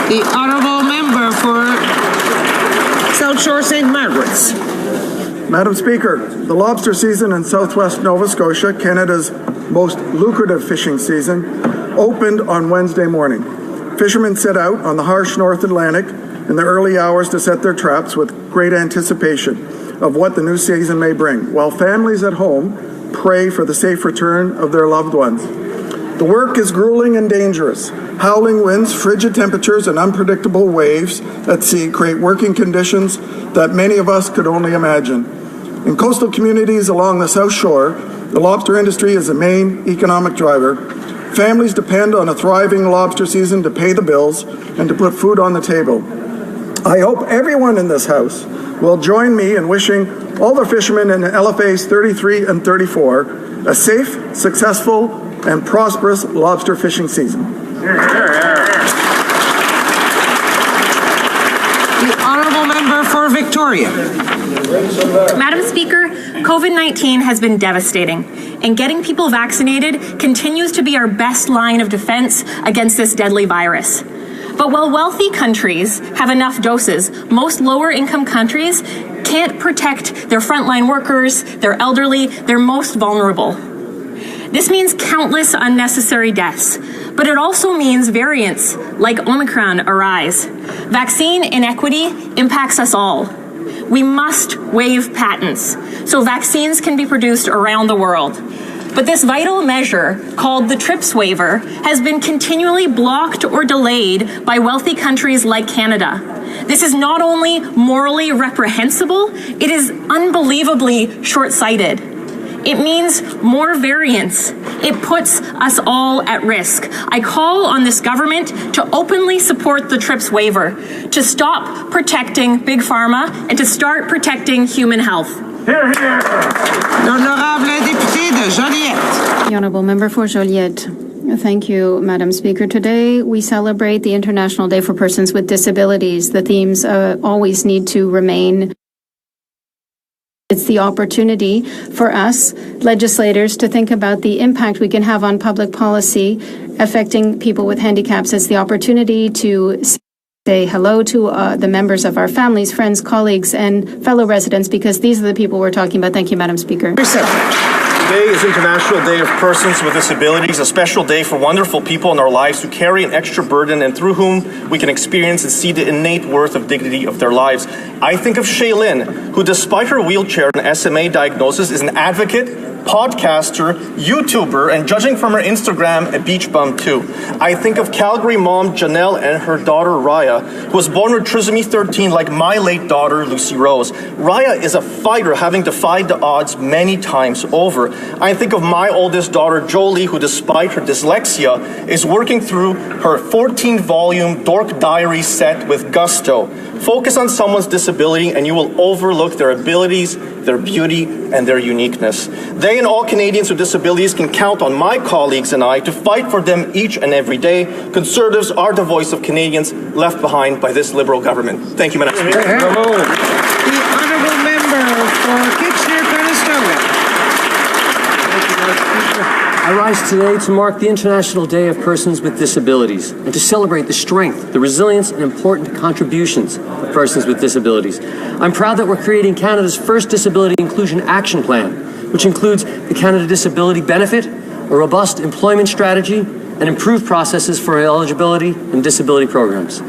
the Honourable Member for South Shore St. Margaret's. Madam Speaker, the lobster season in southwest Nova Scotia, Canada's most lucrative fishing season, opened on Wednesday morning. fishermen set out on the harsh North Atlantic in the early hours to set their traps with great anticipation of what the new season may bring, while families at home pray for the safe return of their loved ones. The work is grueling and dangerous. Howling winds, frigid temperatures, and unpredictable waves at sea create working conditions that many of us could only imagine. In coastal communities along the South Shore, the lobster industry is the main economic driver. Families depend on a thriving lobster season to pay the bills and to put food on the table. I hope everyone in this House will join me in wishing all the fishermen in LFAs 33 and 34 a safe, successful, and prosperous lobster fishing season. The honourable member for Victoria. Madam Speaker, COVID-19 has been devastating, and getting people vaccinated continues to be our best line of defense against this deadly virus. But while wealthy countries have enough doses, most lower-income countries can't protect their frontline workers, their elderly, their most vulnerable. This means countless unnecessary deaths, but it also means variants like Omicron arise. Vaccine inequity impacts us all. We must waive patents so vaccines can be produced around the world. But this vital measure, called the TRIPS waiver, has been continually blocked or delayed by wealthy countries like Canada. This is not only morally reprehensible, it is unbelievably short-sighted. It means more variants. It puts us all at risk. I call on this government to openly support the TRIPS waiver, to stop protecting Big Pharma, and to start protecting human health. Hear, hear. L'honorable député de Joliette. The Honourable Member for Joliette. Thank you, Madam Speaker. Today, we celebrate the International Day for Persons with Disabilities. The themes always need to remain. It's the opportunity for us, legislators, to think about the impact we can have on public policy affecting people with handicaps. It's the opportunity to say hello to the members of our families, friends, colleagues, and fellow residents, because these are the people we're talking about. Thank you, Madam Speaker. Today is International Day of Persons with Disabilities, a special day for wonderful people in our lives who carry an extra burden and through whom we can experience and see the innate worth of dignity of their lives. I think of Shaylin, who despite her wheelchair and SMA diagnosis is an advocate, podcaster, YouTuber, and judging from her Instagram, a beach bum too. I think of Calgary mom Janelle and her daughter Raya, who was born with trisomy 13 like my late daughter Lucy Rose. Raya is a fighter, having defied the odds many times over. I think of my oldest daughter Jolie, who despite her dyslexia is working through her 14-volume Dork Diary set with gusto. Focus on someone's disability and you will overlook their abilities, their beauty, and their uniqueness. They and all Canadians with disabilities can count on my colleagues and I to fight for them each and every day. Conservatives are the voice of Canadians left behind by this Liberal government. Thank you, Madam Speaker. The honourable member for Kitchener-Conestoga. I rise today to mark the International Day of Persons with Disabilities and to celebrate the strength, the resilience, and important contributions of persons with disabilities. I'm proud that we're creating Canada's first Disability Inclusion Action Plan, which includes the Canada Disability Benefit, a robust employment strategy, and improved processes for eligibility and disability programs.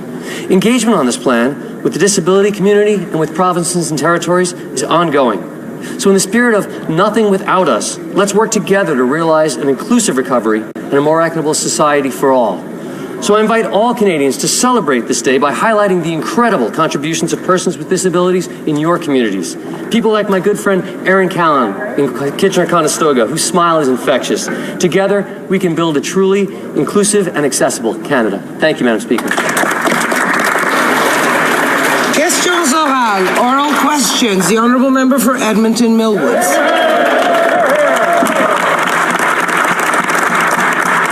Engagement on this plan with the disability community and with provinces and territories is ongoing. So in the spirit of nothing without us, let's work together to realize an inclusive recovery and a more equitable society for all. So I invite all Canadians to celebrate this day by highlighting the incredible contributions of persons with disabilities in your communities. People like my good friend Erin Callan in Kitchener-Conestoga, whose smile is infectious. Together, we can build a truly inclusive and accessible Canada. Thank you, Madam Speaker. Questions orales, oral questions. The honourable member for Edmonton-Millwoods.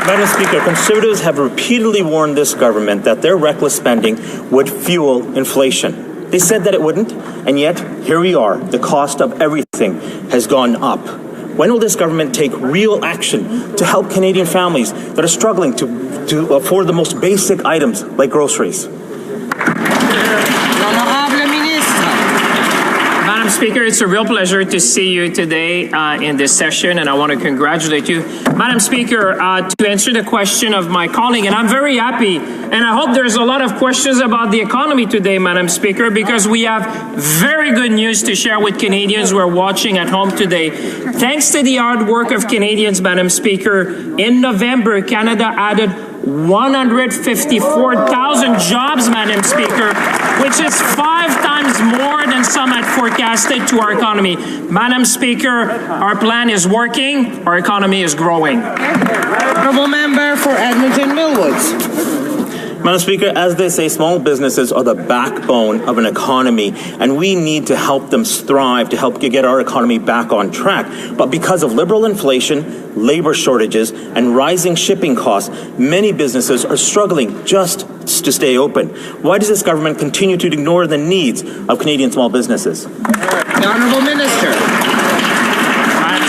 Madam Speaker, Conservatives have repeatedly warned this government that their reckless spending would fuel inflation. They said that it wouldn't, and yet here we are. The cost of everything has gone up. When will this government take real action to help Canadian families that are struggling to afford the most basic items like groceries? L'honorable ministre. Madam Speaker, it's a real pleasure to see you today in this session, and I want to congratulate you. Madam Speaker, to answer the question of my colleague, and I'm very happy, and I hope there's a lot of questions about the economy today, Madam Speaker, because we have very good news to share with Canadians who are watching at home today. Thanks to the hard work of Canadians, Madam Speaker, in November, Canada added 154,000 jobs, Madam Speaker, which is 5 times more than some had forecasted to our economy. Madam Speaker, our plan is working, our economy is growing. Honourable member for Edmonton Millwoods. Madam Speaker, as they say, small businesses are the backbone of an economy, and we need to help them thrive to help get our economy back on track. But because of liberal inflation, labor shortages, and rising shipping costs, many businesses are struggling just to stay open. Why does this government continue to ignore the needs of Canadian small businesses? The Honourable Minister.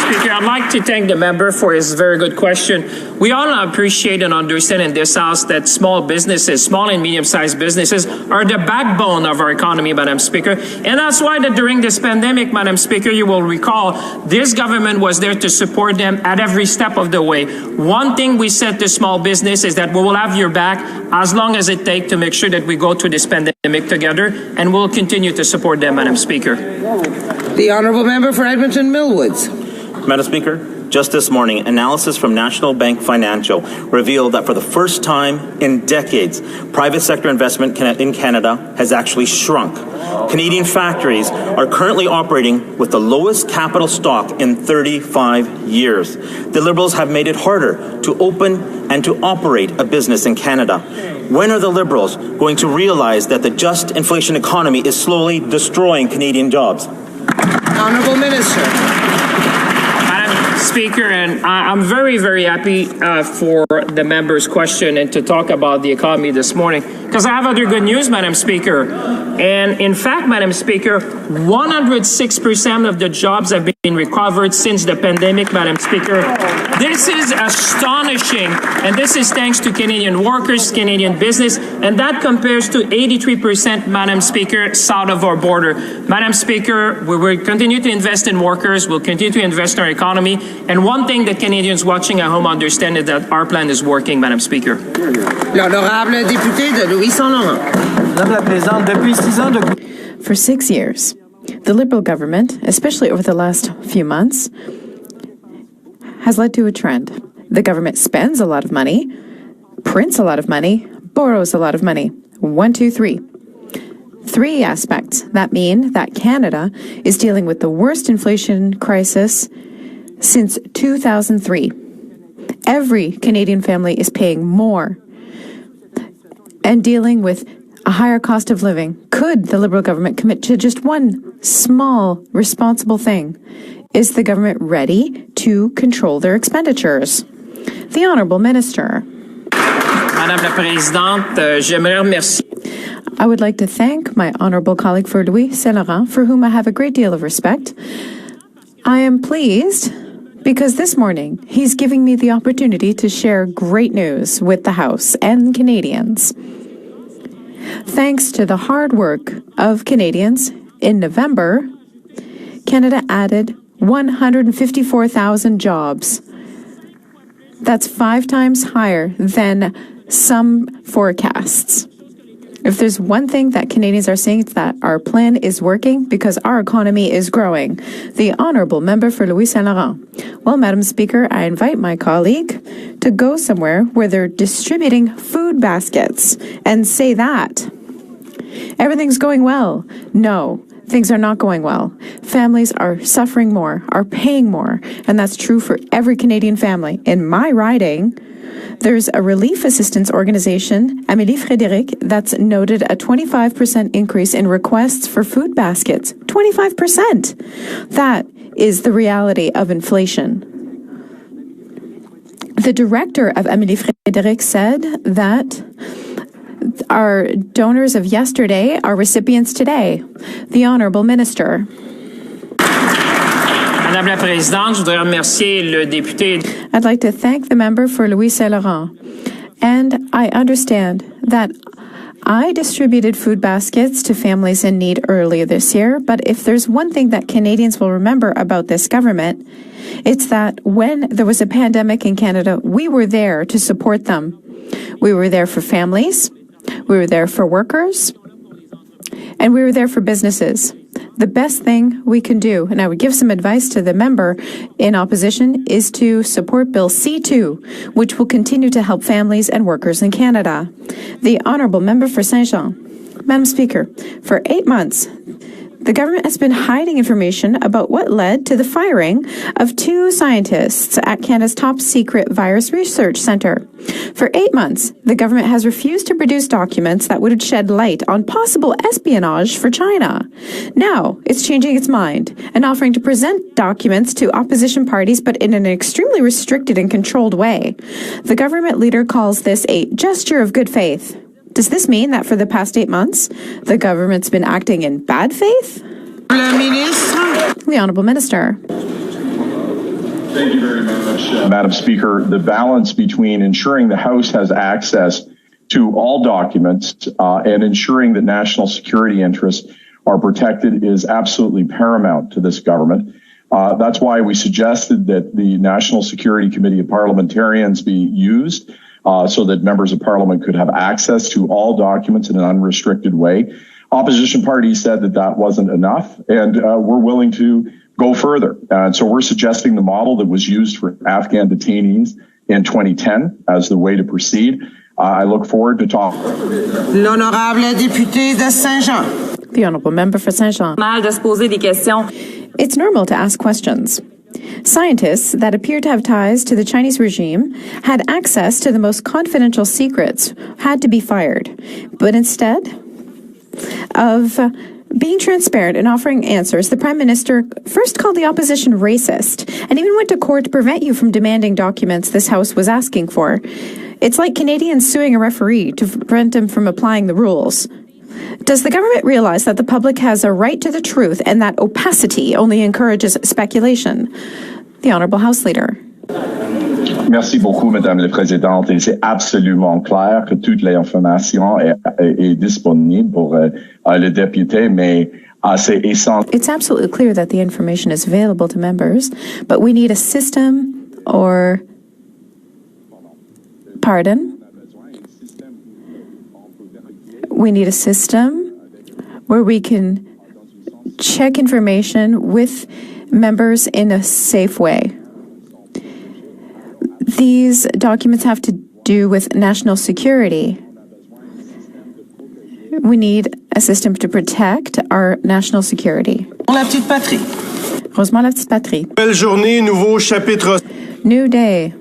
Speaker, I'd like to thank the member for his very good question. We all appreciate and understand in this House that small businesses, small and medium-sized businesses, are the backbone of our economy, Madam Speaker. And that's why that during this pandemic, Madam Speaker, you will recall, this government was there to support them at every step of the way. One thing we said to small business is that we will have your back as long as it takes to make sure that we go through this pandemic together, and we'll continue to support them, Madam Speaker. The Honourable Member for Edmonton Millwoods. Madam Speaker, just this morning, analysis from National Bank Financial revealed that for the first time in decades, private sector investment in Canada has actually shrunk. Canadian factories are currently operating with the lowest capital stock in 35 years. The Liberals have made it harder to open and to operate a business in Canada. When are the Liberals going to realize that the just inflation economy is slowly destroying Canadian jobs? Honourable Minister. Speaker, and I'm very, very happy for the member's question and to talk about the economy this morning, because I have other good news, Madam Speaker. And in fact, Madam Speaker, 106% of the jobs have been recovered since the pandemic, Madam Speaker. This is astonishing, and this is thanks to Canadian workers, Canadian business, and that compares to 83%, Madam Speaker, south of our border. Madam Speaker, we will continue to invest in workers, we'll continue to invest in our economy, and one thing that Canadians watching at home understand is that our plan is working, Madam Speaker. L'honorable député de Louis-Saint-Laurent. For 6 years, the Liberal government, especially over the last few months, has led to a trend. The government spends a lot of money, prints a lot of money, borrows a lot of money. 1, 2, 3. 3 aspects that mean that Canada is dealing with the worst inflation crisis since 2003. Every Canadian family is paying more and dealing with a higher cost of living. Could the Liberal government commit to just one small, responsible thing? Is the government ready to control their expenditures? The Honourable Minister. Madame la Présidente, j'aimerais remercier. I would like to thank my honourable colleague for Louis Saint-Laurent, for whom I have a great deal of respect. I am pleased because this morning he's giving me the opportunity to share great news with the House and Canadians. Thanks to the hard work of Canadians, in November, Canada added 154,000 jobs. That's 5 times higher than some forecasts. If there's one thing that Canadians are saying, it's that our plan is working because our economy is growing. The Honourable Member for Louis Saint-Laurent. Well, Madam Speaker, I invite my colleague to go somewhere where they're distributing food baskets and say that everything's going well. No, things are not going well. Families are suffering more, are paying more, and that's true for every Canadian family. In my riding, there's a relief assistance organization, Amélie Frédéric, that's noted a 25% increase in requests for food baskets. 25%! That is the reality of inflation. The director of Amélie Frédéric said that our donors of yesterday are recipients today. The Honourable Minister. Madame la Présidente, je voudrais remercier le député. I'd like to thank the member for Louis Saint-Laurent. And I understand that I distributed food baskets to families in need earlier this year, but if there's one thing that Canadians will remember about this government, it's that when there was a pandemic in Canada, we were there to support them. We were there for families, we were there for workers, and we were there for businesses. The best thing we can do, and I would give some advice to the member in opposition, is to support Bill C-2, which will continue to help families and workers in Canada. The Honourable Member for Saint-Jean. Madam Speaker, for 8 months, the government has been hiding information about what led to the firing of 2 scientists at Canada's top secret virus research centre. For 8 months, the government has refused to produce documents that would shed light on possible espionage for China. Now, it's changing its mind and offering to present documents to opposition parties, but in an extremely restricted and controlled way. The government leader calls this a gesture of good faith. Does this mean that for the past 8 months, the government's been acting in bad faith? The Honourable Minister. Thank you very much, Madam Speaker. The balance between ensuring the House has access to all documents and ensuring that national security interests are protected is absolutely paramount to this government. That's why we suggested that the National Security Committee of Parliamentarians be used so that members of Parliament could have access to all documents in an unrestricted way. Opposition parties said that that wasn't enough, and we're willing to go further. And so we're suggesting the model that was used for Afghan detainees in 2010 as the way to proceed. I look forward to talking. L'honorable député de Saint-Jean. The Honourable Member for Saint-Jean. It's normal to ask questions. Scientists that appear to have ties to the Chinese regime had access to the most confidential secrets, had to be fired. But instead of being transparent and offering answers, the Prime Minister first called the opposition racist and even went to court to prevent you from demanding documents this House was asking for. It's like Canadians suing a referee to prevent him from applying the rules. Does the government realize that the public has a right to the truth and that opacity only encourages speculation? The Honourable House Leader. Merci beaucoup, Madame la Présidente. Et c'est absolument clair que toute l'information est disponible pour le député, mais c'est essentiel. It's absolutely clear that the information is available to members, but we need a system or... Pardon? We need a system where we can check information with members in a safe way. These documents have to do with national security. We need a system to protect our national security. La petite patrie. Rosemont la petite patrie. Belle journée, nouveau chapitre. New day.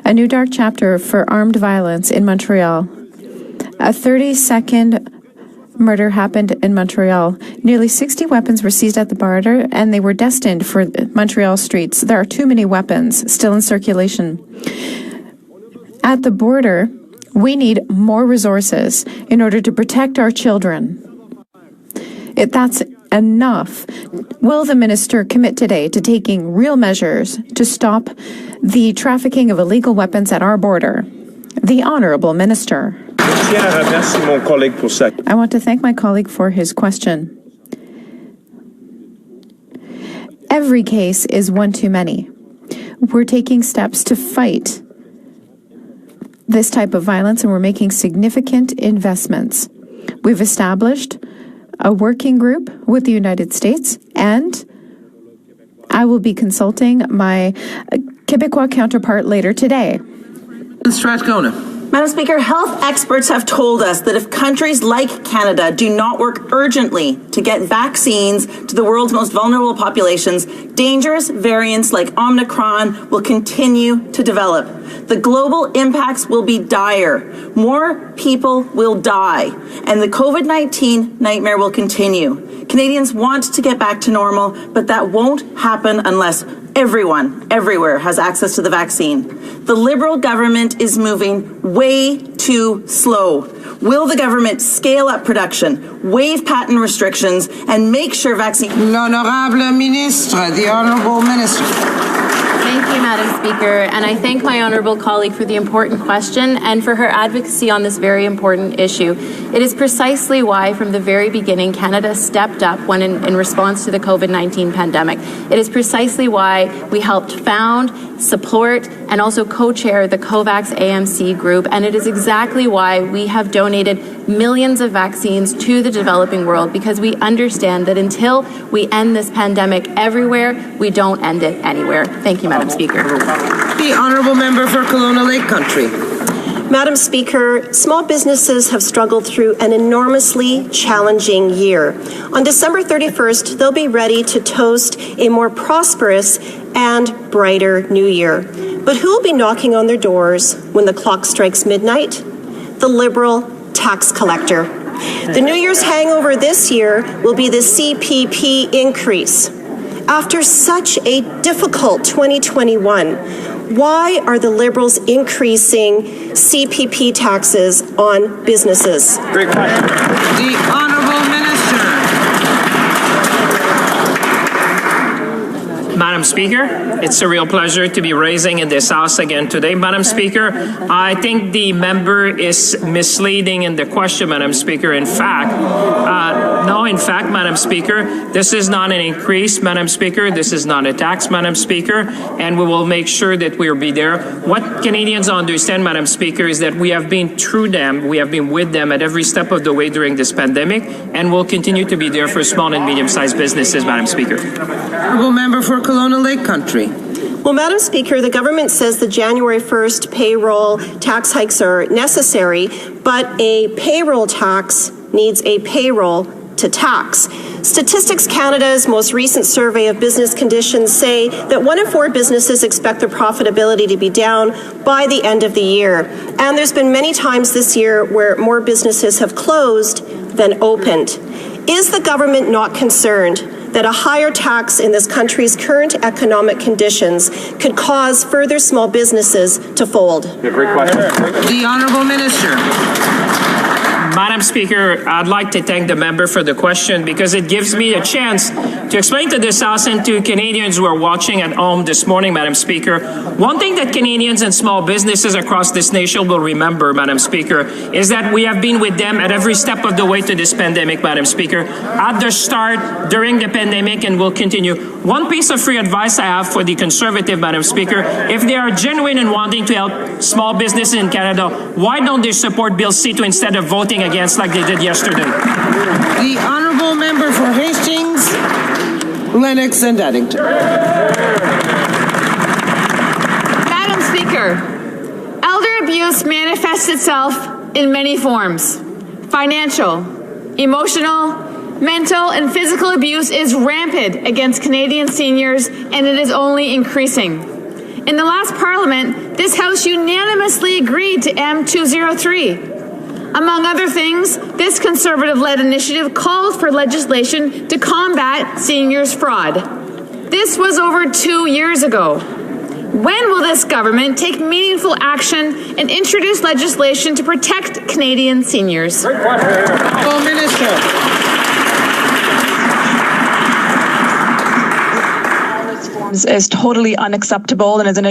A new dark chapter for armed violence in Montreal. A 30-second murder happened in Montreal. Nearly 60 weapons were seized at the border, and they were destined for Montreal streets. There are too many weapons still in circulation. At the border, we need more resources in order to protect our children. That's enough. Will the minister commit today to taking real measures to stop the trafficking of illegal weapons at our border? The Honourable Minister. I want to thank my colleague for his question. Every case is one too many. We're taking steps to fight this type of violence, and we're making significant investments. We've established a working group with the United States, and I will be consulting my Quebecois counterpart later today. Strathcona. Madam Speaker, health experts have told us that if countries like Canada do not work urgently to get vaccines to the world's most vulnerable populations, dangerous variants like Omicron will continue to develop. The global impacts will be dire. More people will die, and the COVID-19 nightmare will continue. Canadians want to get back to normal, but that won't happen unless everyone, everywhere, has access to the vaccine. The Liberal government is moving way too slow. Will the government scale up production, waive patent restrictions, and make sure vaccine... L'honorable ministre, the Honourable Minister. Thank you, Madam Speaker, and I thank my honourable colleague for the important question and for her advocacy on this very important issue. It is precisely why, from the very beginning, Canada stepped up when in response to the COVID-19 pandemic. It is precisely why we helped found, support, and also co-chair the COVAX AMC group, and it is exactly why we have donated millions of vaccines to the developing world, because we understand that until we end this pandemic everywhere, we don't end it anywhere. Thank you, Madam Speaker. The honourable member for Kelowna Lake Country. Madam Speaker, small businesses have struggled through an enormously challenging year. On December 31st, they'll be ready to toast a more prosperous and brighter new year. But who will be knocking on their doors when the clock strikes midnight? The Liberal tax collector. The New Year's hangover this year will be the CPP increase. After such a difficult 2021, why are the Liberals increasing CPP taxes on businesses? Great question. The Honourable Minister. Madam Speaker, it's a real pleasure to be raising in this House again today. Madam Speaker, I think the member is misleading in the question, Madam Speaker. In fact, Madam Speaker, this is not an increase, Madam Speaker. This is not a tax, Madam Speaker, and we will make sure that we'll be there. What Canadians understand, Madam Speaker, is that we have been through them, we have been with them at every step of the way during this pandemic, and we'll continue to be there for small and medium-sized businesses, Madam Speaker. Honourable member for Kelowna Lake Country. Well, Madam Speaker, the government says the January 1st payroll tax hikes are necessary, but a payroll tax needs a payroll to tax. Statistics Canada's most recent survey of business conditions say that 1 in 4 businesses expect their profitability to be down by the end of the year. And there's been many times this year where more businesses have closed than opened. Is the government not concerned that a higher tax in this country's current economic conditions could cause further small businesses to fold? Great question. The Honourable Minister. Madam Speaker, I'd like to thank the member for the question because it gives me a chance to explain to this House and to Canadians who are watching at home this morning, Madam Speaker. One thing that Canadians and small businesses across this nation will remember, Madam Speaker, is that we have been with them at every step of the way to this pandemic, Madam Speaker, at the start, during the pandemic, and will continue. One piece of free advice I have for the Conservative, Madam Speaker, if they are genuine and wanting to help small businesses in Canada, why don't they support Bill C-3 instead of voting against like they did yesterday? The honourable member for Hastings, Lennox and Addington. Madam Speaker, elder abuse manifests itself in many forms. Financial, emotional, mental and physical abuse is rampant against Canadian seniors, and it is only increasing. In the last Parliament, this House unanimously agreed to M203. Among other things, this Conservative-led initiative called for legislation to combat seniors' fraud. This was over 2 years ago. When will this government take meaningful action and introduce legislation to protect Canadian seniors? Home Minister. Is totally unacceptable and is an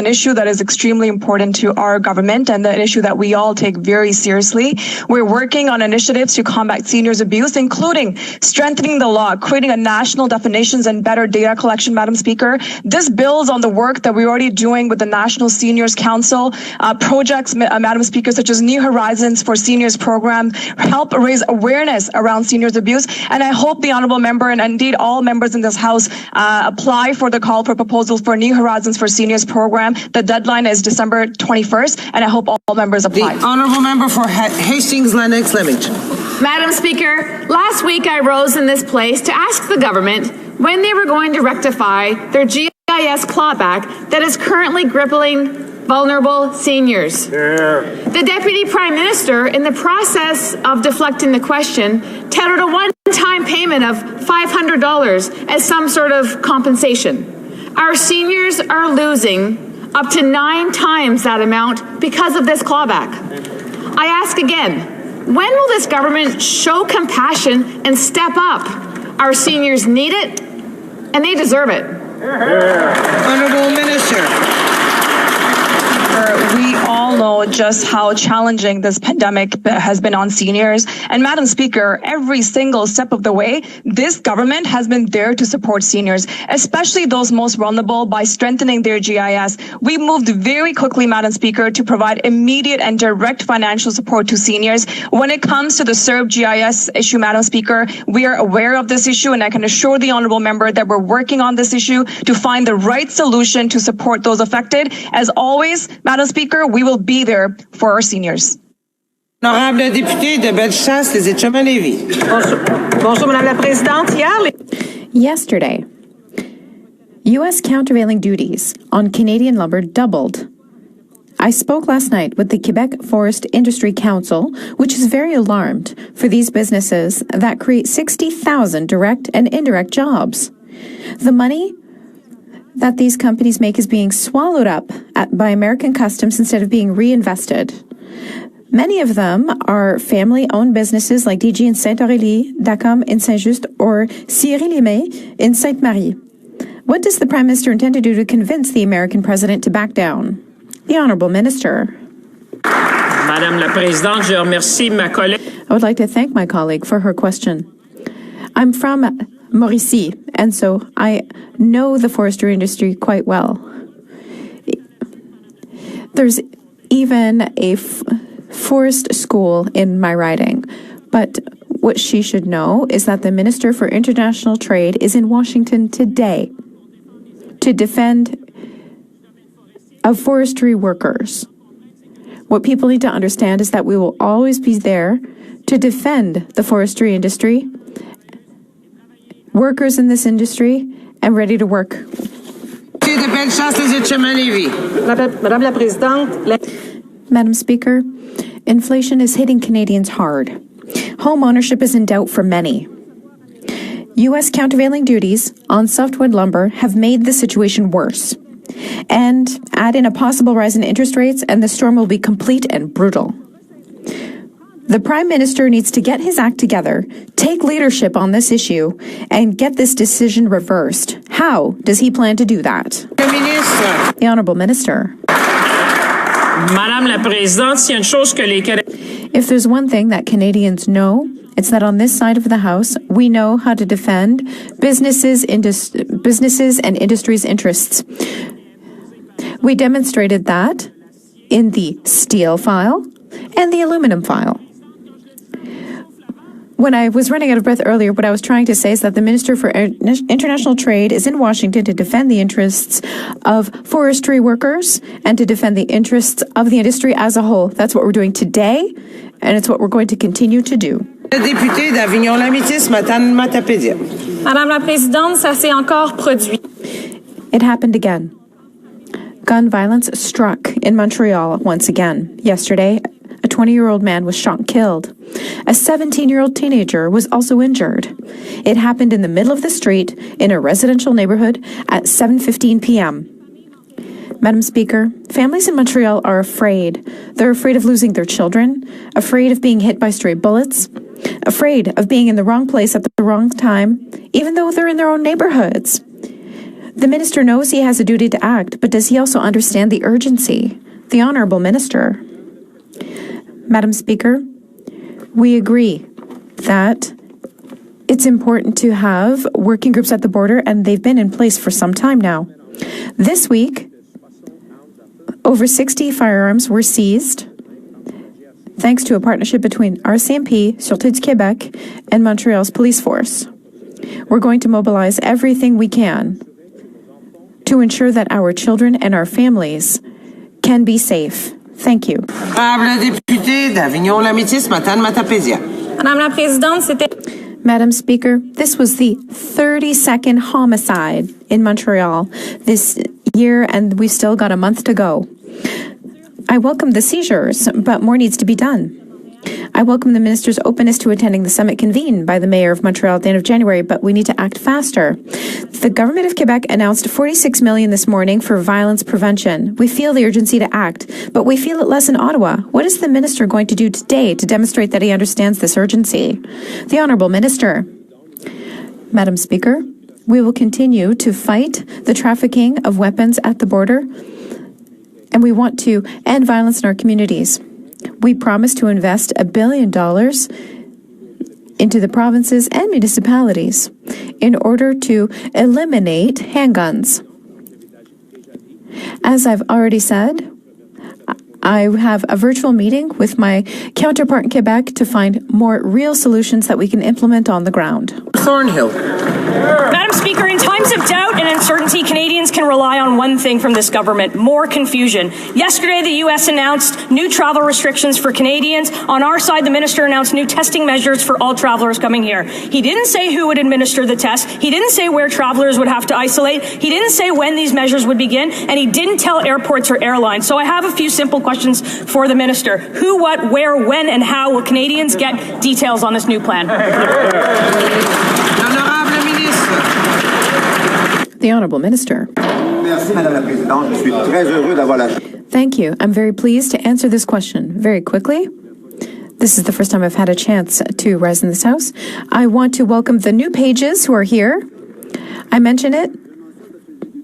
issue that is extremely important to our government and an issue that we all take very seriously. We're working on initiatives to combat seniors abuse, including strengthening the law, creating a national definitions and better data collection, Madam Speaker. This builds on the work that we're already doing with the National Seniors Council projects, Madam Speaker, such as New Horizons for Seniors program, help raise awareness around seniors abuse. And I hope the honourable member and indeed all members in this House apply for the call for proposals for New Horizons for Seniors program. The deadline is December 21st, and I hope all members apply. The honourable member for Hastings, Lennox, Leamington. Madam Speaker, last week I rose in this place to ask the government when they were going to rectify their GIS clawback that is currently crippling vulnerable seniors. The Deputy Prime Minister, in the process of deflecting the question, touted a one-time payment of $500 as some sort of compensation. Our seniors are losing up to 9 times that amount because of this clawback. I ask again, when will this government show compassion and step up? Our seniors need it, and they deserve it. Honorable Minister. We all know just how challenging this pandemic has been on seniors. And Madam Speaker, every single step of the way, this government has been there to support seniors, especially those most vulnerable, by strengthening their GIS. We moved very quickly, Madam Speaker, to provide immediate and direct financial support to seniors. When it comes to the CERB GIS issue, Madam Speaker, we are aware of this issue, and I can assure the honourable member that we're working on this issue to find the right solution to support those affected. As always, Madam Speaker, we will be there for our seniors. Honorable député de Bellechasse, les Etchemin-Lévis. Bonjour, Madame la Présidente. Yesterday, U.S. countervailing duties on Canadian lumber doubled. I spoke last night with the Quebec Forest Industry Council, which is very alarmed for these businesses that create 60,000 direct and indirect jobs. The money that these companies make is being swallowed up by American customs instead of being reinvested. Many of them are family-owned businesses like DG in Saint-Aurélie, Dacom in Saint-Just, or Sierry-les-Mets in Sainte-Marie. What does the Prime Minister intend to do to convince the American president to back down? The Honourable Minister. Madame la Présidente, je remercie ma collègue. I would like to thank my colleague for her question. I'm from Mauricie, and so I know the forestry industry quite well. There's even a forest school in my riding, but what she should know is that the Minister for International Trade is in Washington today to defend forestry workers. What people need to understand is that we will always be there to defend the forestry industry, workers in this industry, and ready to work. Madam Speaker, inflation is hitting Canadians hard. Home ownership is in doubt for many. U.S. countervailing duties on softwood lumber have made the situation worse. And add in a possible rise in interest rates, and the storm will be complete and brutal. The Prime Minister needs to get his act together, take leadership on this issue, and get this decision reversed. How does he plan to do that? The Honourable Minister. Madame la Présidente, s'il y a une chose que les If there's one thing that Canadians know, it's that on this side of the House, we know how to defend businesses and industry's interests. We demonstrated that in the steel file and the aluminum file. When I was running out of breath earlier, what I was trying to say is that the Minister for International Trade is in Washington to defend the interests of forestry workers and to defend the interests of the industry as a whole. That's what we're doing today, and it's what we're going to continue to do. Député d'Avignon-Lamitis, Madame Matapédia. Madame la Présidente, ça s'est encore produit. It happened again. Gun violence struck in Montreal once again. Yesterday, a 20-year-old man was shot and killed. A 17-year-old teenager was also injured. It happened in the middle of the street in a residential neighborhood at 7:15 p.m. Madam Speaker, families in Montreal are afraid. They're afraid of losing their children, afraid of being hit by stray bullets, afraid of being in the wrong place at the wrong time, even though they're in their own neighborhoods. The Minister knows he has a duty to act, but does he also understand the urgency? The Honourable Minister. Madam Speaker, we agree that it's important to have working groups at the border, and they've been in place for some time now. This week, over 60 firearms were seized, thanks to a partnership between RCMP, Sûreté du Québec, and Montreal's police force. We're going to mobilize everything we can to ensure that our children and our families can be safe. Thank you. Madame la Présidente, c'était... Madam Speaker, this was the 32nd homicide in Montreal this year, and we've still got a month to go. I welcome the seizures, but more needs to be done. I welcome the Minister's openness to attending the summit convened by the Mayor of Montreal at the end of January, but we need to act faster. The Government of Quebec announced $46 million this morning for violence prevention. We feel the urgency to act, but we feel it less in Ottawa. What is the Minister going to do today to demonstrate that he understands this urgency? The Honourable Minister. Madam Speaker, We will continue to fight the trafficking of weapons at the border, and we want to end violence in our communities. We promise to invest $1 billion into the provinces and municipalities in order to eliminate handguns. As I've already said, I have a virtual meeting with my counterpart in Quebec to find more real solutions that we can implement on the ground. Thornhill. Madam Speaker, in times of doubt and uncertainty, Canadians can rely on one thing from this government: more confusion. Yesterday, the U.S. announced new travel restrictions for Canadians. On our side, the minister announced new testing measures for all travelers coming here. He didn't say who would administer the test. He didn't say where travelers would have to isolate. He didn't say when these measures would begin, and he didn't tell airports or airlines. So I have a few simple questions for the minister. Who, what, where, when, and how will Canadians get details on this new plan? The Honourable Minister. Thank you. I'm very pleased to answer this question very quickly. This is the first time I've had a chance to rise in this House. I want to welcome the new pages who are here. I mention it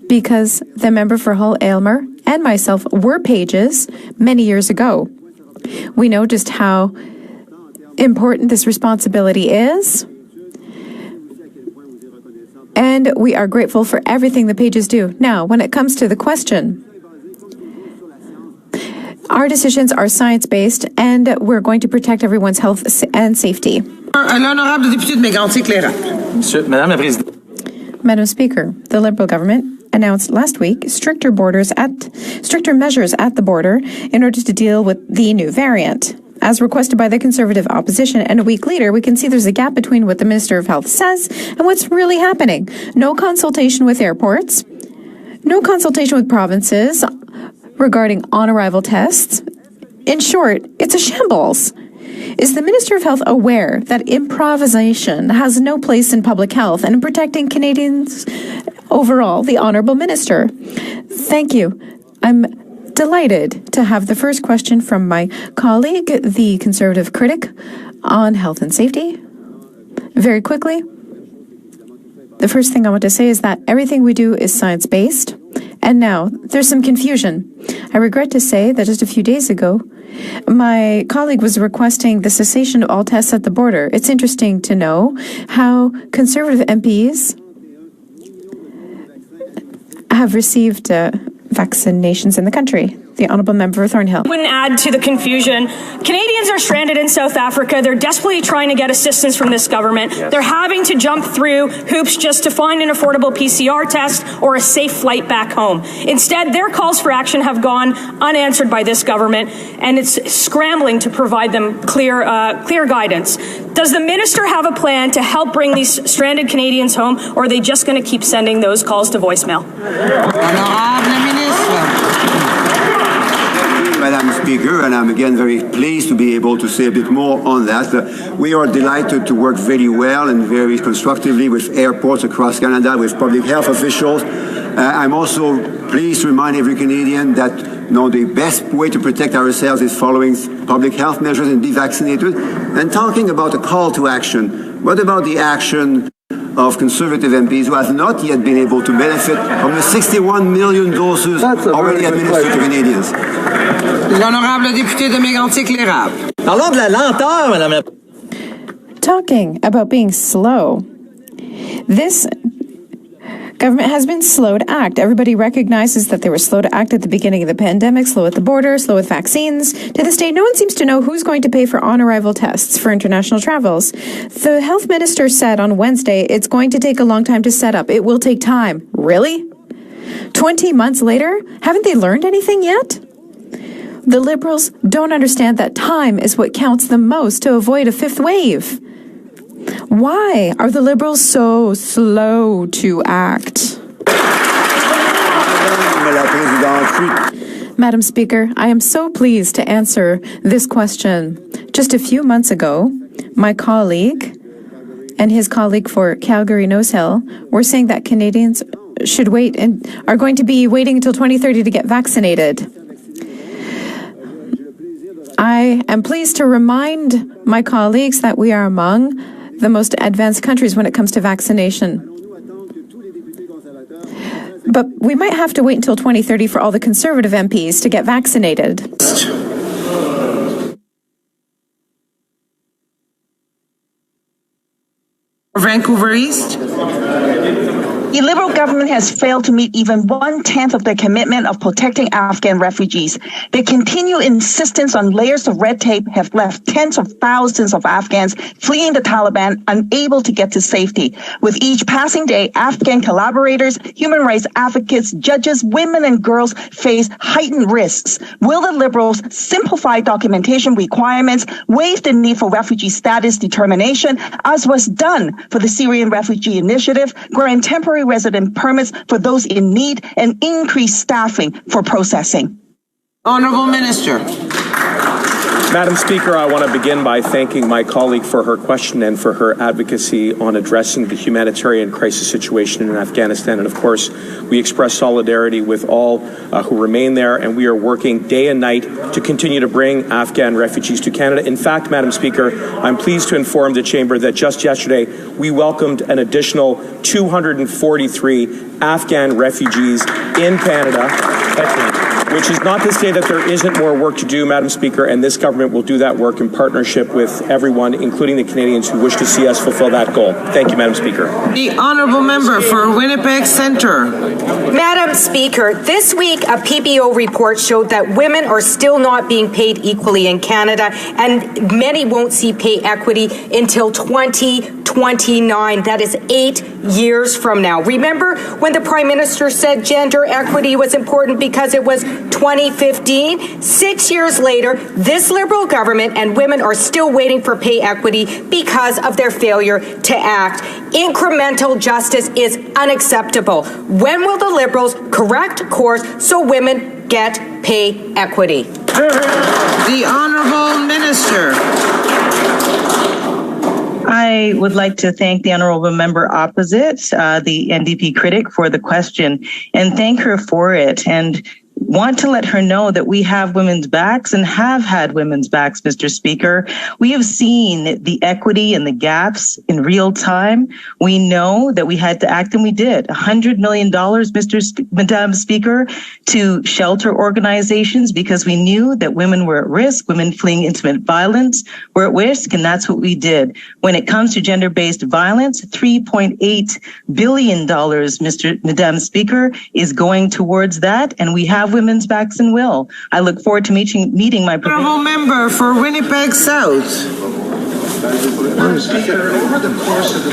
because the member for Hull-Aylmer and myself were pages many years ago. We know just how important this responsibility is, and we are grateful for everything the pages do. Now, when it comes to the question, our decisions are science-based, and we're going to protect everyone's health and safety. Madam Speaker, the Liberal government announced last week stricter measures at the border in order to deal with the new variant, as requested by the Conservative opposition. And a week later, we can see there's a gap between what the Minister of Health says and what's really happening. No consultation with airports, no consultation with provinces regarding on-arrival tests. In short, it's a shambles. Is the Minister of Health aware that improvisation has no place in public health and in protecting Canadians overall? The Honourable Minister. Thank you. I'm delighted to have the first question from my colleague, the Conservative critic on health and safety. Very quickly, the first thing I want to say is that everything we do is science-based, and now there's some confusion. I regret to say that just a few days ago, my colleague was requesting the cessation of all tests at the border. It's interesting to know how Conservative MPs have received vaccinations in the country. The Honourable Member for Thornhill. Wouldn't add to the confusion. Canadians are stranded in South Africa. They're desperately trying to get assistance from this government. Yes. They're having to jump through hoops just to find an affordable PCR test or a safe flight back home. Instead, their calls for action have gone unanswered by this government, and it's scrambling to provide them clear guidance. Does the minister have a plan to help bring these stranded Canadians home, or are they just going to keep sending those calls to voicemail? Madam Speaker, and I'm again very pleased to be able to say a bit more on that. We are delighted to work very well and very constructively with airports across Canada, with public health officials. I'm also pleased to remind every Canadian that the best way to protect ourselves is following public health measures and be vaccinated. And talking about a call to action, what about the action of Conservative MPs who have not yet been able to benefit from the 61 million doses already administered to Canadians? L'honorable député de Mégantic-L'Érable. Parlons de la lenteur, Madame la... Talking about being slow, this government has been slow to act. Everybody recognizes that they were slow to act at the beginning of the pandemic, slow at the border, slow with vaccines. To this day, no one seems to know who's going to pay for on-arrival tests for international travels. The health minister said on Wednesday it's going to take a long time to set up. It will take time. Really? 20 months later? Haven't they learned anything yet? The Liberals don't understand that time is what counts the most to avoid a fifth wave. Why are the Liberals so slow to act? Madam Speaker, I am so pleased to answer this question. Just a few months ago, my colleague and his colleague for Calgary Nose Hill were saying that Canadians should wait and are going to be waiting until 2030 to get vaccinated. I am pleased to remind my colleagues that we are among the most advanced countries when it comes to vaccination. But we might have to wait until 2030 for all the Conservative MPs to get vaccinated. Vancouver East. The Liberal government has failed to meet even 1/10 of their commitment of protecting Afghan refugees. Their continued insistence on layers of red tape have left tens of thousands of Afghans fleeing the Taliban unable to get to safety. With each passing day, Afghan collaborators, human rights advocates, judges, women and girls face heightened risks. Will the Liberals simplify documentation requirements, waive the need for refugee status determination, as was done for the Syrian Refugee Initiative, grant temporary resident permits for those in need, and increase staffing for processing? Honourable Minister. Madam Speaker, I want to begin by thanking my colleague for her question and for her advocacy on addressing the humanitarian crisis situation in Afghanistan. And of course, we express solidarity with all who remain there, and we are working day and night to continue to bring Afghan refugees to Canada. In fact, Madam Speaker, I'm pleased to inform the Chamber that just yesterday we welcomed an additional 243 Afghan refugees in Canada. Which is not to say that there isn't more work to do, Madam Speaker, and this government will do that work in partnership with everyone, including the Canadians who wish to see us fulfill that goal. Thank you, Madam Speaker. The Honourable Member for Winnipeg Centre. Madam Speaker, this week a PBO report showed that women are still not being paid equally in Canada, and many won't see pay equity until 2029. That is 8 years from now. Remember when the Prime Minister said gender equity was important because it was 2015? 6 years later, this Liberal government and women are still waiting for pay equity because of their failure to act. Incremental justice is unacceptable. When will the Liberals correct course so women get pay equity? The Honourable Minister. I would like to thank the honourable member opposite, the NDP critic, for the question and thank her for it, and want to let her know that we have women's backs and have had women's backs, Mr. Speaker. We have seen the equity and the gaps in real time. We know that we had to act, and we did. $100 million, Madam Speaker, to shelter organizations because we knew that women were at risk, women fleeing intimate violence were at risk, and that's what we did. When it comes to gender-based violence, $3.8 billion, Madam Speaker, is going towards that, and we have women's backs and will. I look forward to meeting my Honourable Member for Winnipeg South.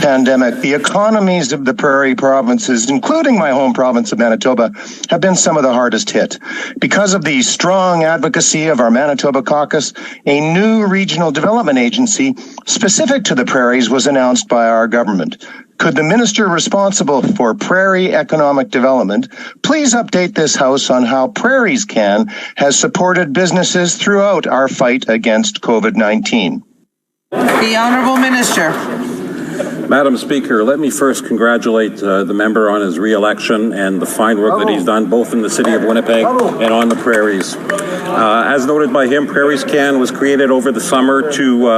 Pandemic, the economies of the prairie provinces, including my home province of Manitoba, have been some of the hardest hit. Because of the strong advocacy of our Manitoba caucus, a new regional development agency specific to the prairies was announced by our government. Could the minister responsible for prairie economic development please update this House on how Prairies Can has supported businesses throughout our fight against COVID-19? The Honourable Minister. Madam Speaker, let me first congratulate the member on his re-election and the fine work that he's done both in the city of Winnipeg and on the prairies. As noted by him, Prairies Can was created over the summer to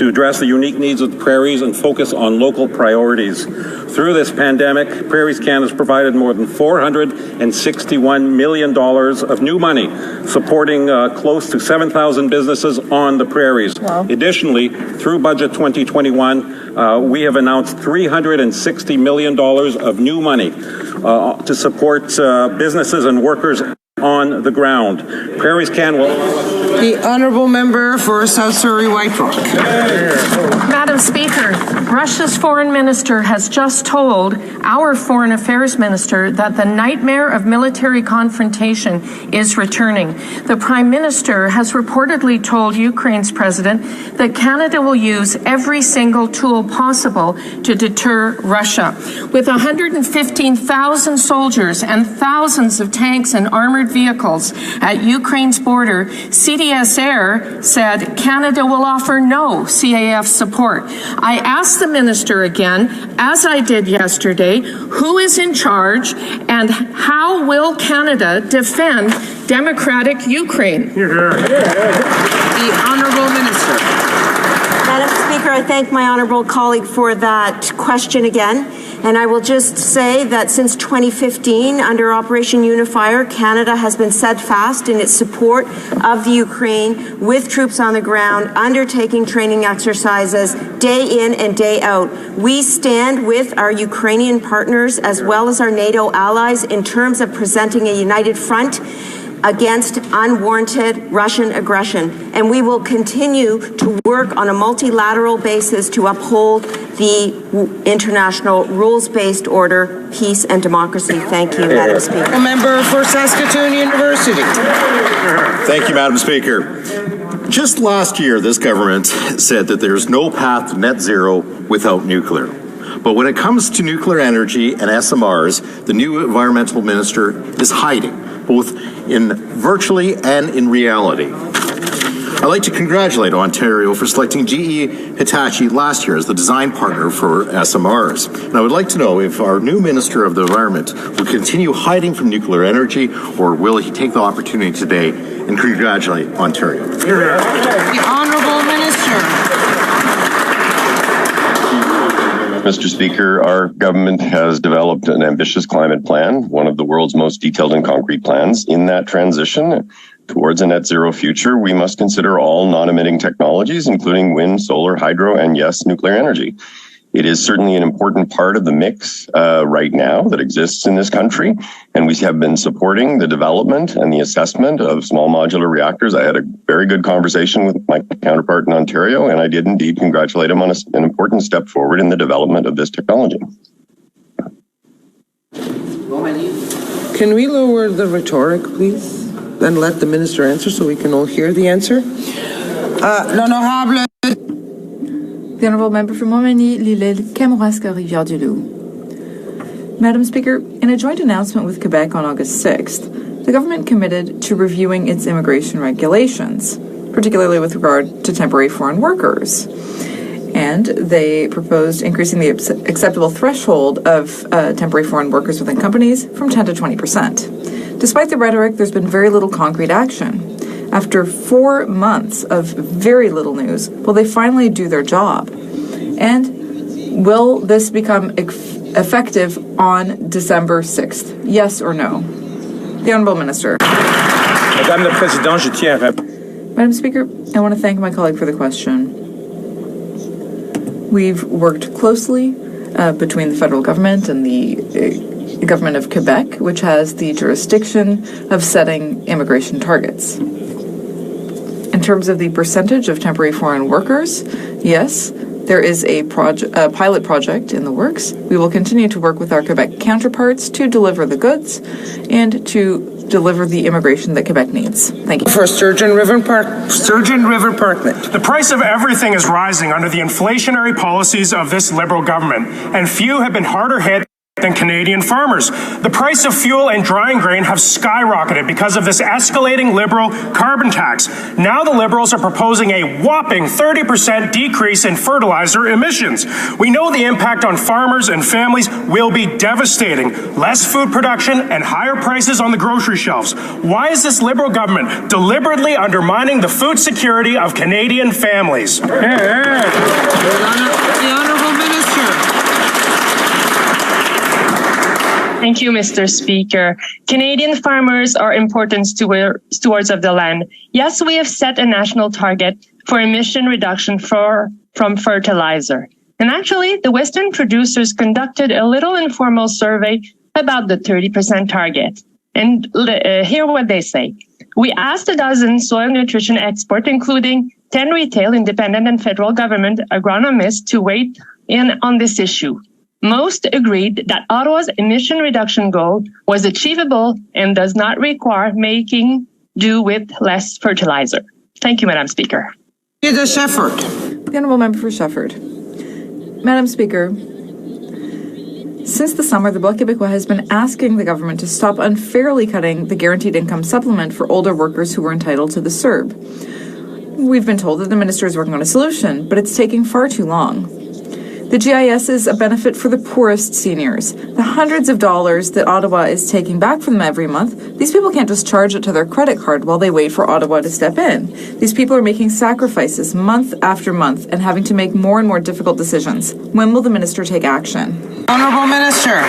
address the unique needs of the prairies and focus on local priorities. Through this pandemic, Prairies Can has provided more than $461 million of new money, supporting close to 7,000 businesses on the prairies. Wow. Additionally, through Budget 2021, we have announced $360 million of new money to support businesses and workers on the ground. Prairies Can will... The Honourable Member for South Surrey White Rock. Madam Speaker, Russia's foreign minister has just told our foreign affairs minister that the nightmare of military confrontation is returning. The Prime Minister has reportedly told Ukraine's president that Canada will use every single tool possible to deter Russia. With 115,000 soldiers and thousands of tanks and armored vehicles at Ukraine's border, CDSR said Canada will offer no CAF support. I asked the minister again, as I did yesterday, who is in charge and how will Canada defend democratic Ukraine? The Honourable Minister. Madam Speaker, I thank my honourable colleague for that question again. And I will just say that since 2015, under Operation Unifier, Canada has been steadfast in its support of the Ukraine with troops on the ground, undertaking training exercises day in and day out. We stand with our Ukrainian partners as well as our NATO allies in terms of presenting a united front against unwarranted Russian aggression. And we will continue to work on a multilateral basis to uphold the international rules-based order, peace and democracy. Thank you, Madam Speaker. Member for Saskatoon University. Thank you, Madam Speaker. Just last year, this government said that there's no path to net zero without nuclear. But when it comes to nuclear energy and SMRs, the new environmental minister is hiding, both in virtually and in reality. I'd like to congratulate Ontario for selecting GE Hitachi last year as the design partner for SMRs. And I would like to know if our new Minister of the Environment will continue hiding from nuclear energy, or will he take the opportunity today and congratulate Ontario? The Honourable Minister. Mr. Speaker, our government has developed an ambitious climate plan, one of the world's most detailed and concrete plans. In that transition towards a net zero future, we must consider all non-emitting technologies, including wind, solar, hydro, and yes, nuclear energy. It is certainly an important part of the mix right now that exists in this country, and we have been supporting the development and the assessment of small modular reactors. I had a very good conversation with my counterpart in Ontario, and I did indeed congratulate him on an important step forward in the development of this technology. Can we lower the rhetoric, please, and let the minister answer so we can all hear the answer? L'honorable. The Honourable Member for Montmagny, Lille, Kamouraska, Rivière-du-Loup. Madam Speaker, in a joint announcement with Quebec on August 6th, the government committed to reviewing its immigration regulations, particularly with regard to temporary foreign workers. And they proposed increasing the acceptable threshold of temporary foreign workers within companies from 10 to 20%. Despite the rhetoric, there's been very little concrete action. After 4 months of very little news, will they finally do their job? And will this become effective on December 6th? Yes or no? The Honourable Minister. Madame la Présidente, je tiens à Madam Speaker, I want to thank my colleague for the question. We've worked closely between the federal government and the government of Quebec, which has the jurisdiction of setting immigration targets. In terms of the percentage of temporary foreign workers, yes, there is a pilot project in the works. We will continue to work with our Quebec counterparts to deliver the goods and to deliver the immigration that Quebec needs. Thank you. For Sturgeon River Parkland. The price of everything is rising under the inflationary policies of this Liberal government, and few have been harder hit than Canadian farmers. The price of fuel and drying grain have skyrocketed because of this escalating Liberal carbon tax. Now the Liberals are proposing a whopping 30% decrease in fertilizer emissions. We know the impact on farmers and families will be devastating. Less food production and higher prices on the grocery shelves. Why is this Liberal government deliberately undermining the food security of Canadian families? The Honourable Minister. Thank you, Mr. Speaker. Canadian farmers are important stewards of the land. Yes, we have set a national target for emission reduction from fertilizer. And actually, the Western producers conducted a little informal survey about the 30% target. And hear what they say. We asked a dozen soil nutrition experts, including 10 retail, independent, and federal government agronomists, to weigh in on this issue. Most agreed that Ottawa's emission reduction goal was achievable and does not require making do with less fertilizer. Thank you, Madam Speaker. The Honourable Member for Shefford. Madam Speaker, since the summer, the Bloc Québécois has been asking the government to stop unfairly cutting the guaranteed income supplement for older workers who were entitled to the CERB. We've been told that the minister is working on a solution, but it's taking far too long. The GIS is a benefit for the poorest seniors. The hundreds of dollars that Ottawa is taking back from them every month, these people can't just charge it to their credit card while they wait for Ottawa to step in. These people are making sacrifices month after month and having to make more and more difficult decisions. When will the minister take action? Honourable Minister.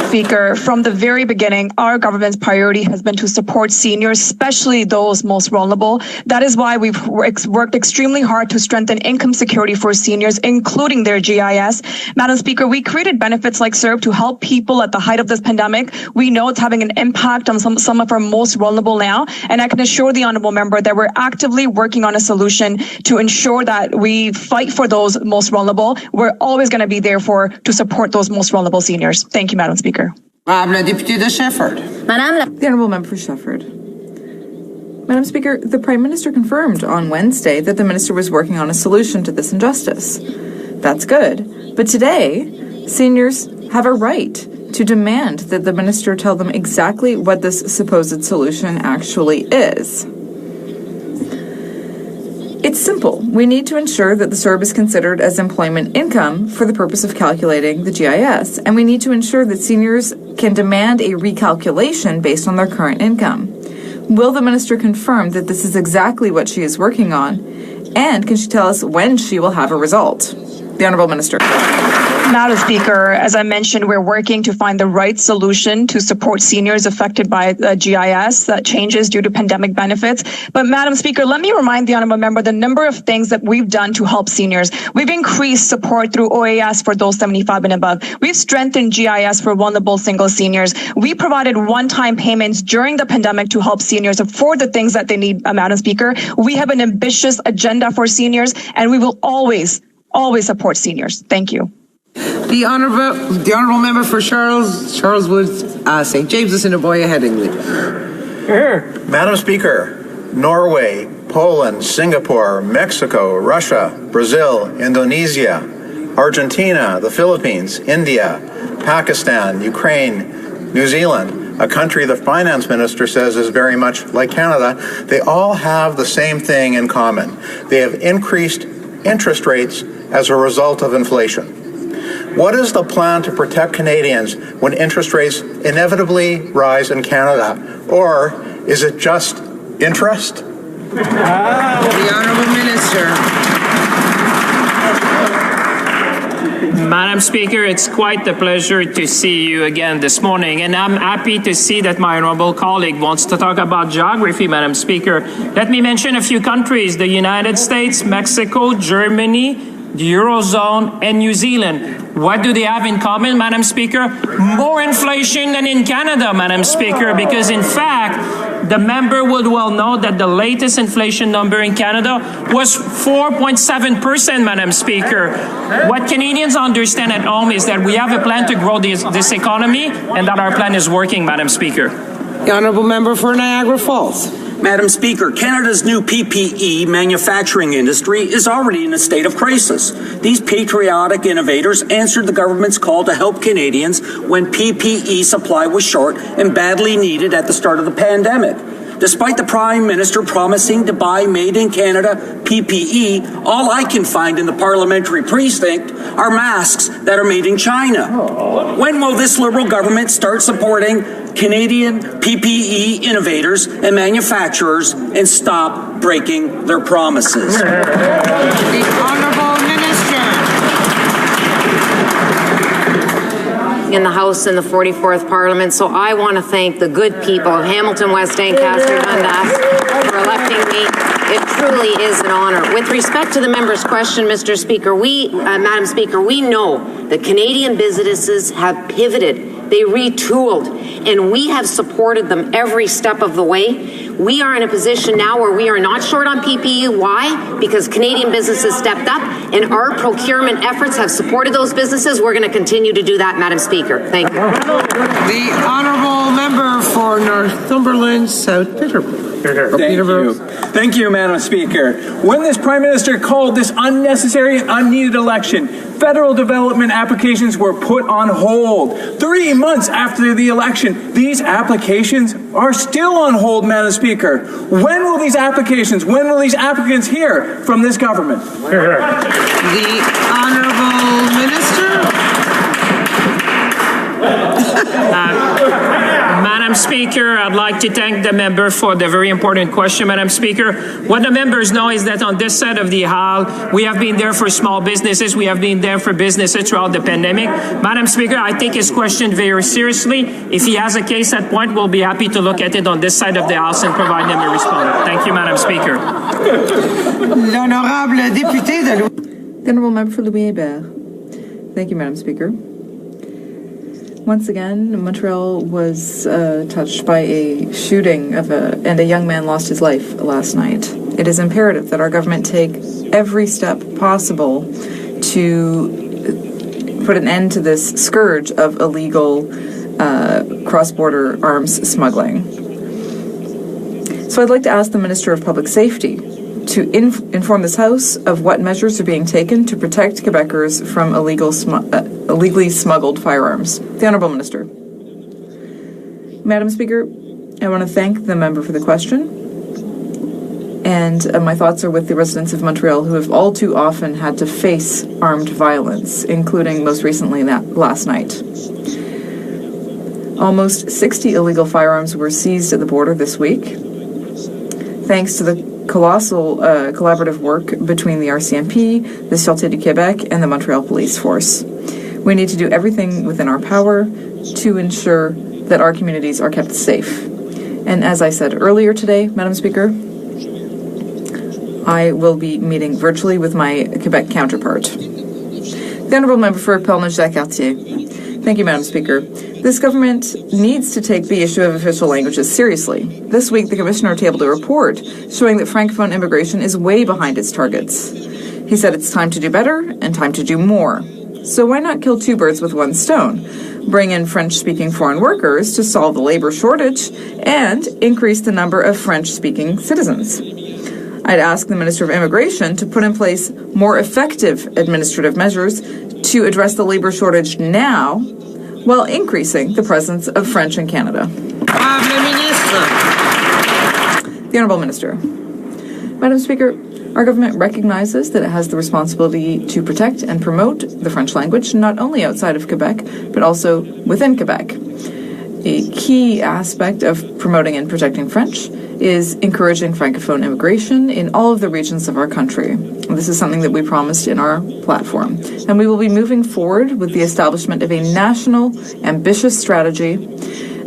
Speaker, from the very beginning, our government's priority has been to support seniors, especially those most vulnerable. That is why we've worked extremely hard to strengthen income security for seniors, including their GIS. Madam Speaker, we created benefits like CERB to help people at the height of this pandemic. We know it's having an impact on some of our most vulnerable now, and I can assure the honourable member that we're actively working on a solution to ensure that we fight for those most vulnerable. We're always going to be there to support those most vulnerable seniors. Thank you, Madam Speaker. Madame la députée de Shefford. The Honourable Member for Shefford. Madam Speaker, the Prime Minister confirmed on Wednesday that the Minister was working on a solution to this injustice. That's good. But today, seniors have a right to demand that the Minister tell them exactly what this supposed solution actually is. It's simple. We need to ensure that the CERB is considered as employment income for the purpose of calculating the GIS, and we need to ensure that seniors can demand a recalculation based on their current income. Will the Minister confirm that this is exactly what she is working on, and can she tell us when she will have a result? The Honourable Minister. Madam Speaker, as I mentioned, we're working to find the right solution to support seniors affected by GIS changes due to pandemic benefits. But Madam Speaker, let me remind the honourable member the number of things that we've done to help seniors. We've increased support through OAS for those 75 and above. We've strengthened GIS for vulnerable single seniors. We provided one-time payments during the pandemic to help seniors afford the things that they need, Madam Speaker. We have an ambitious agenda for seniors, and we will always support seniors. Thank you. The honourable member for Charles Woods, St. James's and Avoya Headingley. Madam Speaker, Norway, Poland, Singapore, Mexico, Russia, Brazil, Indonesia, Argentina, the Philippines, India, Pakistan, Ukraine, New Zealand, a country the finance minister says is very much like Canada, they all have the same thing in common. They have increased interest rates as a result of inflation. What is the plan to protect Canadians when interest rates inevitably rise in Canada? Or is it just interest? The Honourable Minister. Madam Speaker, it's quite a pleasure to see you again this morning, and I'm happy to see that my honourable colleague wants to talk about geography, Madam Speaker. Let me mention a few countries: the United States, Mexico, Germany, the Eurozone, and New Zealand. What do they have in common, Madam Speaker? More inflation than in Canada, Madam Speaker, because in fact, the member would well know that the latest inflation number in Canada was 4.7%, Madam Speaker. What Canadians understand at home is that we have a plan to grow this economy, and that our plan is working, Madam Speaker. The Honourable Member for Niagara Falls. Madam Speaker, Canada's new PPE manufacturing industry is already in a state of crisis. These patriotic innovators answered the government's call to help Canadians when PPE supply was short and badly needed at the start of the pandemic. Despite the Prime Minister promising to buy made in Canada PPE, all I can find in the parliamentary precinct are masks that are made in China. When will this Liberal government start supporting Canadian PPE innovators and manufacturers and stop breaking their promises? The Honourable Minister. In the House in the 44th Parliament, so I want to thank the good people of Hamilton, West Ancaster, Dundas for electing me. It truly is an honour. With respect to the member's question, Mr. Speaker, Madam Speaker, we know that Canadian businesses have pivoted. They retooled, and we have supported them every step of the way. We are in a position now where we are not short on PPE. Why? Because Canadian businesses stepped up, and our procurement efforts have supported those businesses. We're going to continue to do that, Madam Speaker. Thank you. The Honourable Member for Northumberland South Peterborough. Thank you, Madam Speaker. When this Prime Minister called this unnecessary and unneeded election, federal development applications were put on hold. 3 months after the election, these applications are still on hold, Madam Speaker. When will these applicants hear from this government? The Honourable Minister. Madam Speaker, I'd like to thank the member for the very important question, Madam Speaker. What the members know is that on this side of the aisle, we have been there for small businesses. We have been there for businesses throughout the pandemic. Madam Speaker, I take his question very seriously. If he has a case at point, we'll be happy to look at it on this side of the House and provide him a response. Thank you, Madam Speaker. L'honorable député de The Honourable Member for Louis-Hébert. Thank you, Madam Speaker. Once again, Montreal was touched by a shooting and a young man lost his life last night. It is imperative that our government take every step possible to put an end to this scourge of illegal cross-border arms smuggling. So I'd like to ask the Minister of Public Safety to inform this House of what measures are being taken to protect Quebecers from illegally smuggled firearms. The Honourable Minister. Madam Speaker, I want to thank the member for the question. And my thoughts are with the residents of Montreal who have all too often had to face armed violence, including most recently last night. Almost 60 illegal firearms were seized at the border this week, thanks to the colossal collaborative work between the RCMP, the Sûreté du Québec, and the Montreal Police Force. We need to do everything within our power to ensure that our communities are kept safe. And as I said earlier today, Madam Speaker, I will be meeting virtually with my Quebec counterpart. The Honourable Member for Pelnage-Jacques-Cartier. Thank you, Madam Speaker. This government needs to take the issue of official languages seriously. This week, the Commissioner tabled a report showing that Francophone immigration is way behind its targets. He said it's time to do better and time to do more. So why not kill two birds with one stone? Bring in French-speaking foreign workers to solve the labor shortage and increase the number of French-speaking citizens. I'd ask the Minister of Immigration to put in place more effective administrative measures to address the labor shortage now, while increasing the presence of French in Canada. The Honourable Minister. Madam Speaker, our government recognizes that it has the responsibility to protect and promote the French language, not only outside of Quebec, but also within Quebec. A key aspect of promoting and protecting French is encouraging Francophone immigration in all of the regions of our country. This is something that we promised in our platform. And we will be moving forward with the establishment of a national, ambitious strategy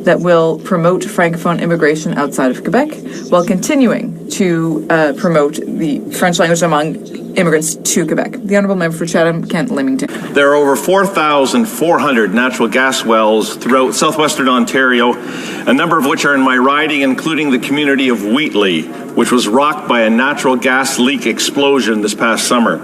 that will promote Francophone immigration outside of Quebec while continuing to promote the French language among immigrants to Quebec. The Honourable Member for Chatham-Kent-Leamington. There are over 4,400 natural gas wells throughout southwestern Ontario, a number of which are in my riding, including the community of Wheatley, which was rocked by a natural gas leak explosion this past summer.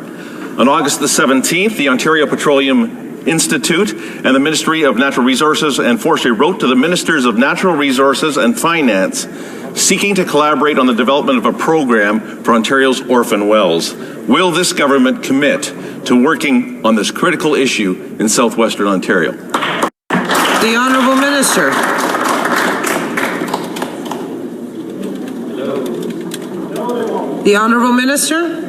On August the 17th, the Ontario Petroleum Institute and the Ministry of Natural Resources and Forestry wrote to the Ministers of Natural Resources and Finance seeking to collaborate on the development of a program for Ontario's orphan wells. Will this government commit to working on this critical issue in southwestern Ontario? The Honourable Minister. The Honourable Minister.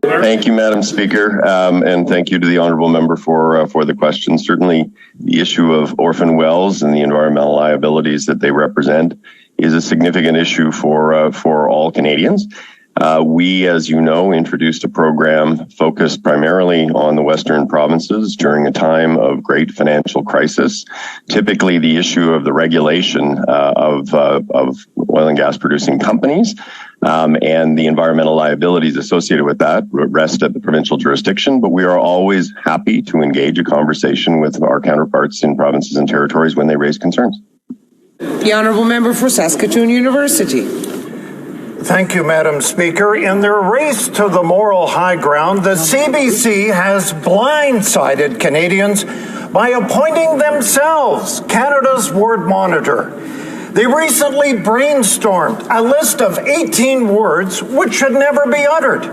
Thank you, Madam Speaker, and thank you to the honourable member for the question. Certainly, the issue of orphan wells and the environmental liabilities that they represent is a significant issue for all Canadians. We, as you know, introduced a program focused primarily on the Western provinces during a time of great financial crisis. Typically, the issue of the regulation of oil and gas producing companies and the environmental liabilities associated with that rest at the provincial jurisdiction, but we are always happy to engage a conversation with our counterparts in provinces and territories when they raise concerns. The Honourable Member for Saskatoon University. Thank you, Madam Speaker. In their race to the moral high ground, the CBC has blindsided Canadians by appointing themselves Canada's word monitor. They recently brainstormed a list of 18 words which should never be uttered.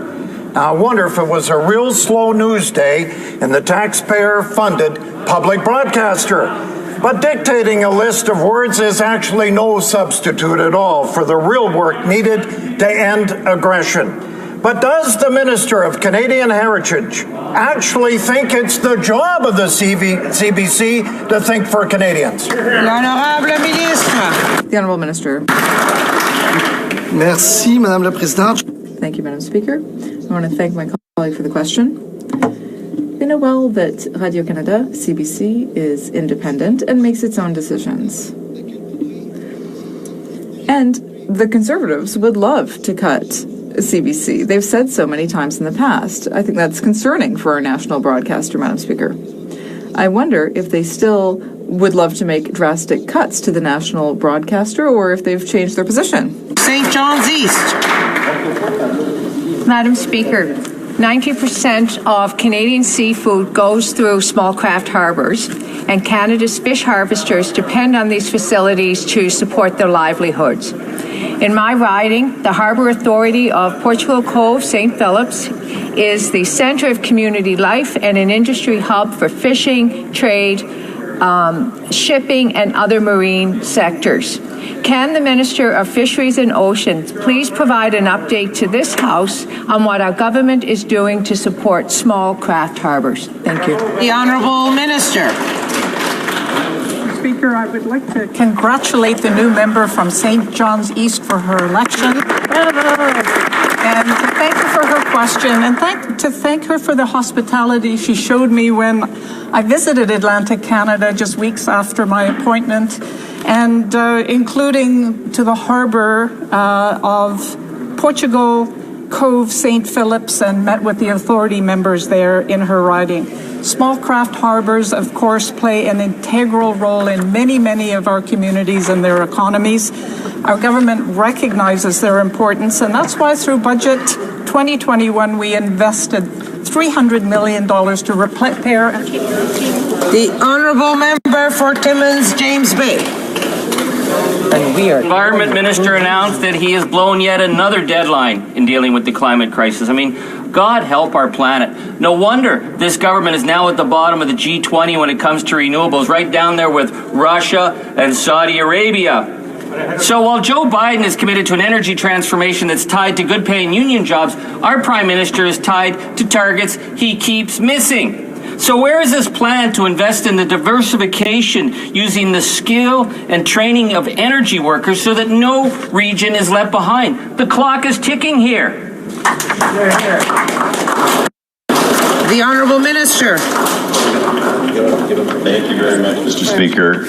Now, I wonder if it was a real slow news day in the taxpayer-funded public broadcaster. But dictating a list of words is actually no substitute at all for the real work needed to end aggression. But does the Minister of Canadian Heritage actually think it's the job of the CBC to think for Canadians? L'honorable ministre. The Honourable Minister. Merci, Madame la Présidente. Thank you, Madam Speaker. I want to thank my colleague for the question. We know well that Radio-Canada, CBC, is independent and makes its own decisions. And the Conservatives would love to cut CBC. They've said so many times in the past. I think that's concerning for our national broadcaster, Madam Speaker. I wonder if they still would love to make drastic cuts to the national broadcaster or if they've changed their position. St. John's East. Madam Speaker, 90% of Canadian seafood goes through small craft harbours, and Canada's fish harvesters depend on these facilities to support their livelihoods. In my riding, the Harbour Authority of Portugal Cove, St. Phillips, is the centre of community life and an industry hub for fishing, trade, shipping, and other marine sectors. Can the Minister of Fisheries and Oceans please provide an update to this House on what our government is doing to support small craft harbours? Thank you. The Honourable Minister. Speaker, I would like to congratulate the new member from St. John's East for her election, and to thank her for her question, and to thank her for the hospitality she showed me when I visited Atlantic Canada just weeks after my appointment, and including to the harbour of Portugal Cove, St. Phillips, and met with the authority members there in her riding. Small craft harbours, of course, play an integral role in many of our communities and their economies. Our government recognizes their importance, and that's why through Budget 2021 we invested $300 million to repair. The Honourable Member for Timmins, James Bay. Environment Minister announced that he has blown yet another deadline in dealing with the climate crisis. I mean, God help our planet. No wonder this government is now at the bottom of the G20 when it comes to renewables, right down there with Russia and Saudi Arabia. So while Joe Biden is committed to an energy transformation that's tied to good-paying union jobs, our Prime Minister is tied to targets he keeps missing. So where is this plan to invest in the diversification using the skill and training of energy workers so that no region is left behind? The clock is ticking here. The Honourable Minister. Thank you very much, Mr. Speaker.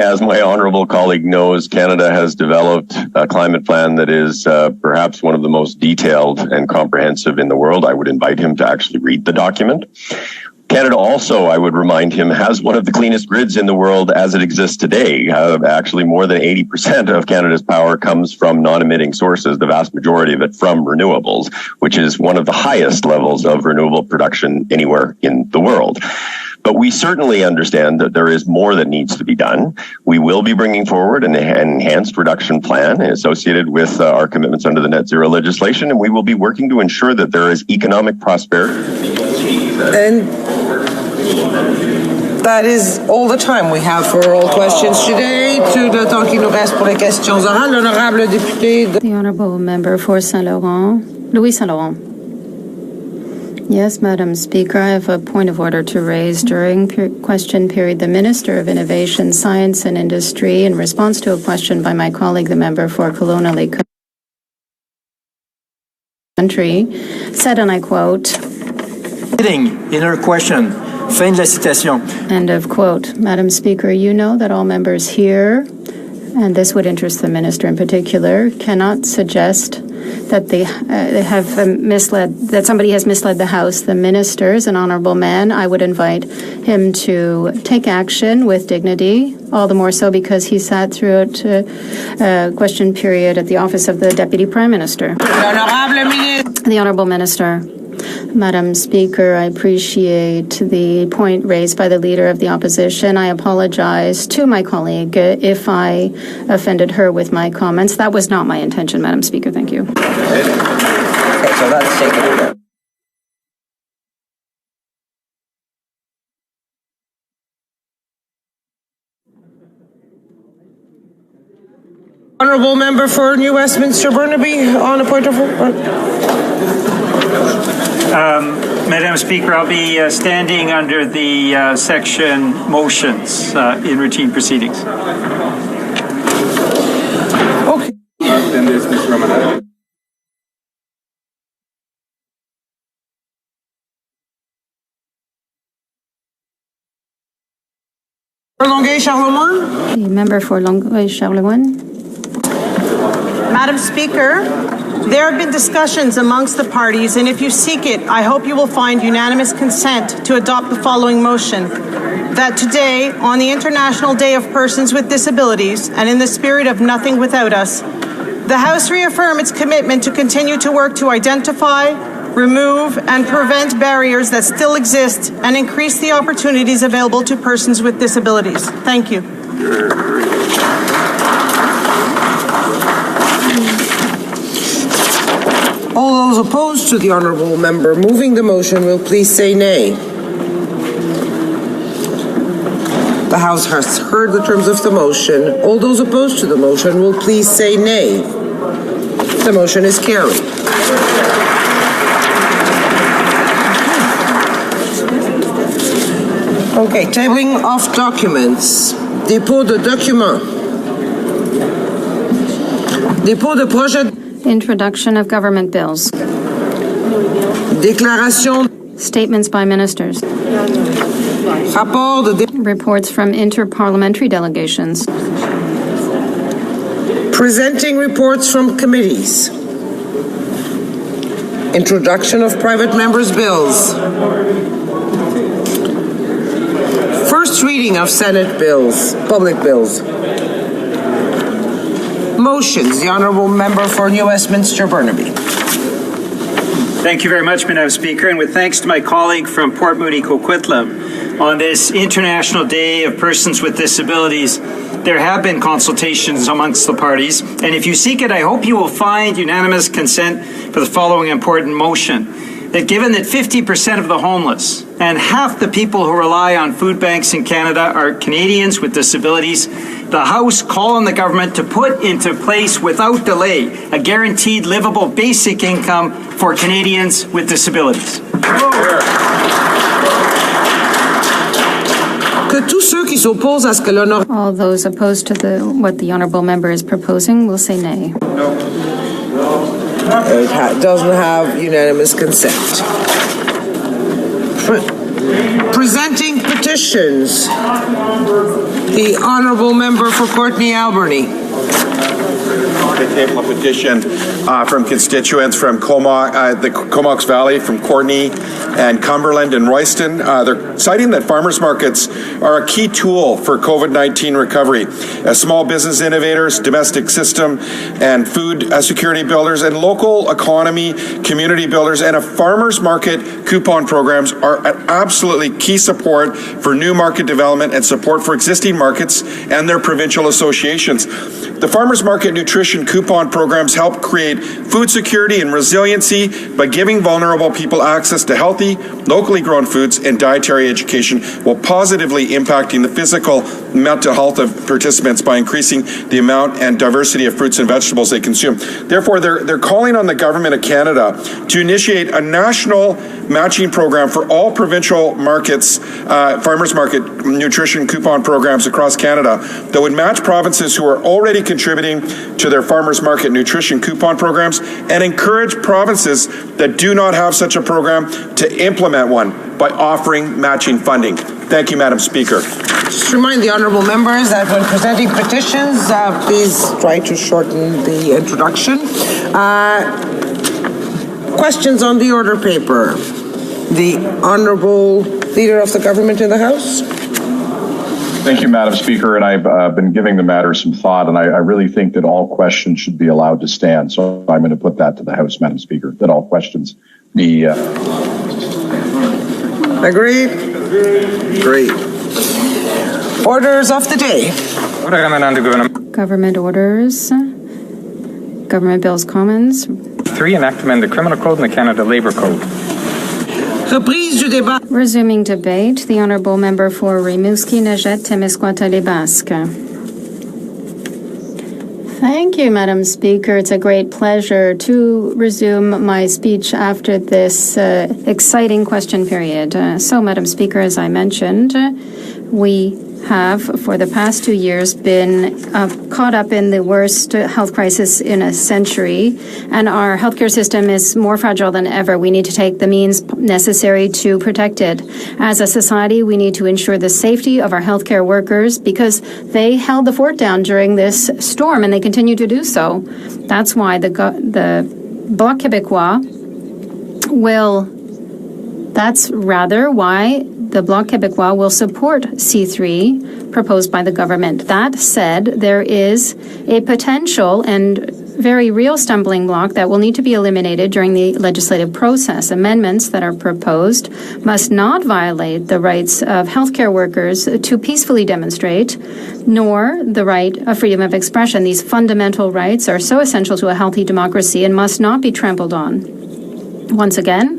As my honourable colleague knows, Canada has developed a climate plan that is perhaps one of the most detailed and comprehensive in the world. I would invite him to actually read the document. Canada also, I would remind him, has one of the cleanest grids in the world as it exists today. Actually, more than 80% of Canada's power comes from non-emitting sources, the vast majority of it from renewables, which is one of the highest levels of renewable production anywhere in the world. But we certainly understand that there is more that needs to be done. We will be bringing forward an enhanced reduction plan associated with our commitments under the net zero legislation, and we will be working to ensure that there is economic prosperity. And that is all the time we have for oral questions today. Tout le temps qui nous reste pour les questions orales, l'honorable député. The Honourable Member for Saint-Laurent, Louis Saint-Laurent. Yes, Madam Speaker, I have a point of order to raise. During question period, the Minister of Innovation, Science and Industry, in response to a question by my colleague, the member for Kelowna-Lake Country, said, and I quote, in her question, fin de la citation. End of quote. Madam Speaker, you know that all members here, and this would interest the Minister in particular, cannot suggest that they have misled, that somebody has misled the House. The Minister is an honourable man. I would invite him to take action with dignity, all the more so because he sat throughout question period at the office of the Deputy Prime Minister. The Honourable Minister. Madam Speaker, I appreciate the point raised by the Leader of the Opposition. I apologize to my colleague if I offended her with my comments. That was not my intention, Madam Speaker. Thank you. Okay, so that's taken. Honourable Member for New Westminster Burnaby on a point of order. Madam Speaker, I'll be standing under the section motions in routine proceedings. Okay. Then there's Ms. Romano. Longueuil-Charlemagne. The member for Longueuil-Charlemagne. Madam Speaker, there have been discussions amongst the parties, and if you seek it, I hope you will find unanimous consent to adopt the following motion. That today, on the International Day of Persons with Disabilities, and in the spirit of Nothing Without Us, the House reaffirm its commitment to continue to work to identify, remove, and prevent barriers that still exist and increase the opportunities available to persons with disabilities. Thank you. All those opposed to the honourable member moving the motion will please say nay. The House has heard the terms of the motion. All those opposed to the motion will please say nay. The motion is carried. Okay, tabling of documents. Dépôt de documents. Dépôt de projet. Introduction of government bills. Déclaration. Statements by ministers. Rapport de reports from interparliamentary delegations. Presenting reports from committees. Introduction of private members' bills. First reading of Senate bills, public bills. Motions. The honourable member for New Westminster Burnaby. Thank you very much, Madam Speaker, and with thanks to my colleague from Port Moody Coquitlam, on this International Day of Persons with Disabilities, there have been consultations amongst the parties, and if you seek it, I hope you will find unanimous consent for the following important motion. That given that 50% of the homeless and half the people who rely on food banks in Canada are Canadians with disabilities, the House call on the government to put into place without delay a guaranteed livable basic income for Canadians with disabilities. All those opposed to what the honourable member is proposing will say nay. It doesn't have unanimous consent. Presenting petitions. The honourable member for Courtenay Alberni. To table a petition from constituents from the Comox Valley, from Courtenay and Cumberland and Royston. They're citing that farmers markets are a key tool for COVID-19 recovery. As small business innovators, domestic system and food security builders, and local economy community builders, and a farmers market coupon programs are an absolutely key support for new market development and support for existing markets and their provincial associations. The farmers market nutrition coupon programs help create food security and resiliency by giving vulnerable people access to healthy, locally grown foods and dietary education, while positively impacting the physical and mental health of participants by increasing the amount and diversity of fruits and vegetables they consume. Therefore, they're calling on the Government of Canada to initiate a national matching program for all provincial markets, farmers market nutrition coupon programs across Canada that would match provinces who are already contributing to their farmers market nutrition coupon programs and encourage provinces that do not have such a program to implement one by offering matching funding. Thank you, Madam Speaker. Just remind the honourable members that when presenting petitions, please try to shorten the introduction. Questions on the order paper. The Honourable Leader of the Government in the House. Thank you, Madam Speaker, and I've been giving the matter some thought, and I really think that all questions should be allowed to stand. So I'm going to put that to the House, Madam Speaker, that all questions be... Agreed? Great. Orders of the day. Government orders. Government bills commons. 3, enactment of the Criminal Code and the Canada Labour Code. Resuming debate, the Honourable Member for Rimouski, Nejet, Témiscouata, Les Basques. Thank you, Madam Speaker. It's a great pleasure to resume my speech after this exciting question period. So, Madam Speaker, as I mentioned, we have, for the past 2 years, been caught up in the worst health crisis in a century, and our healthcare system is more fragile than ever. We need to take the means necessary to protect it. As a society, we need to ensure the safety of our healthcare workers because they held the fort down during this storm, and they continue to do so. That's why the Bloc Québécois the Bloc Québécois will support C-3 proposed by the government. That said, there is a potential and very real stumbling block that will need to be eliminated during the legislative process. Amendments that are proposed must not violate the rights of healthcare workers to peacefully demonstrate, nor the right of freedom of expression. These fundamental rights are so essential to a healthy democracy and must not be trampled on. Once again,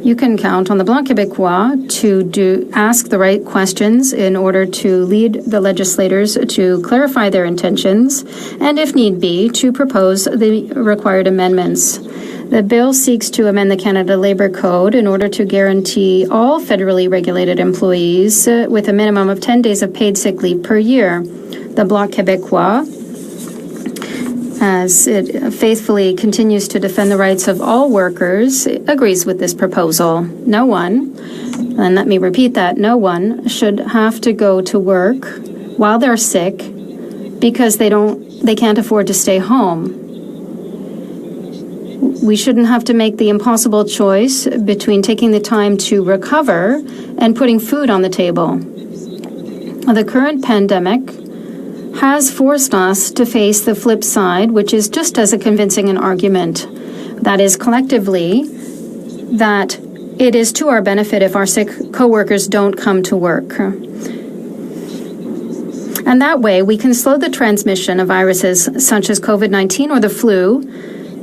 you can count on the Bloc Québécois to ask the right questions in order to lead the legislators to clarify their intentions and, if need be, to propose the required amendments. The bill seeks to amend the Canada Labour Code in order to guarantee all federally regulated employees with a minimum of 10 days of paid sick leave per year. The Bloc Québécois, as it faithfully continues to defend the rights of all workers, agrees with this proposal. No one, and let me repeat that, no one should have to go to work while they're sick because they can't afford to stay home. We shouldn't have to make the impossible choice between taking the time to recover and putting food on the table. The current pandemic has forced us to face the flip side, which is just as a convincing an argument. That is, collectively, that it is to our benefit if our sick coworkers don't come to work. And that way, we can slow the transmission of viruses such as COVID-19 or the flu,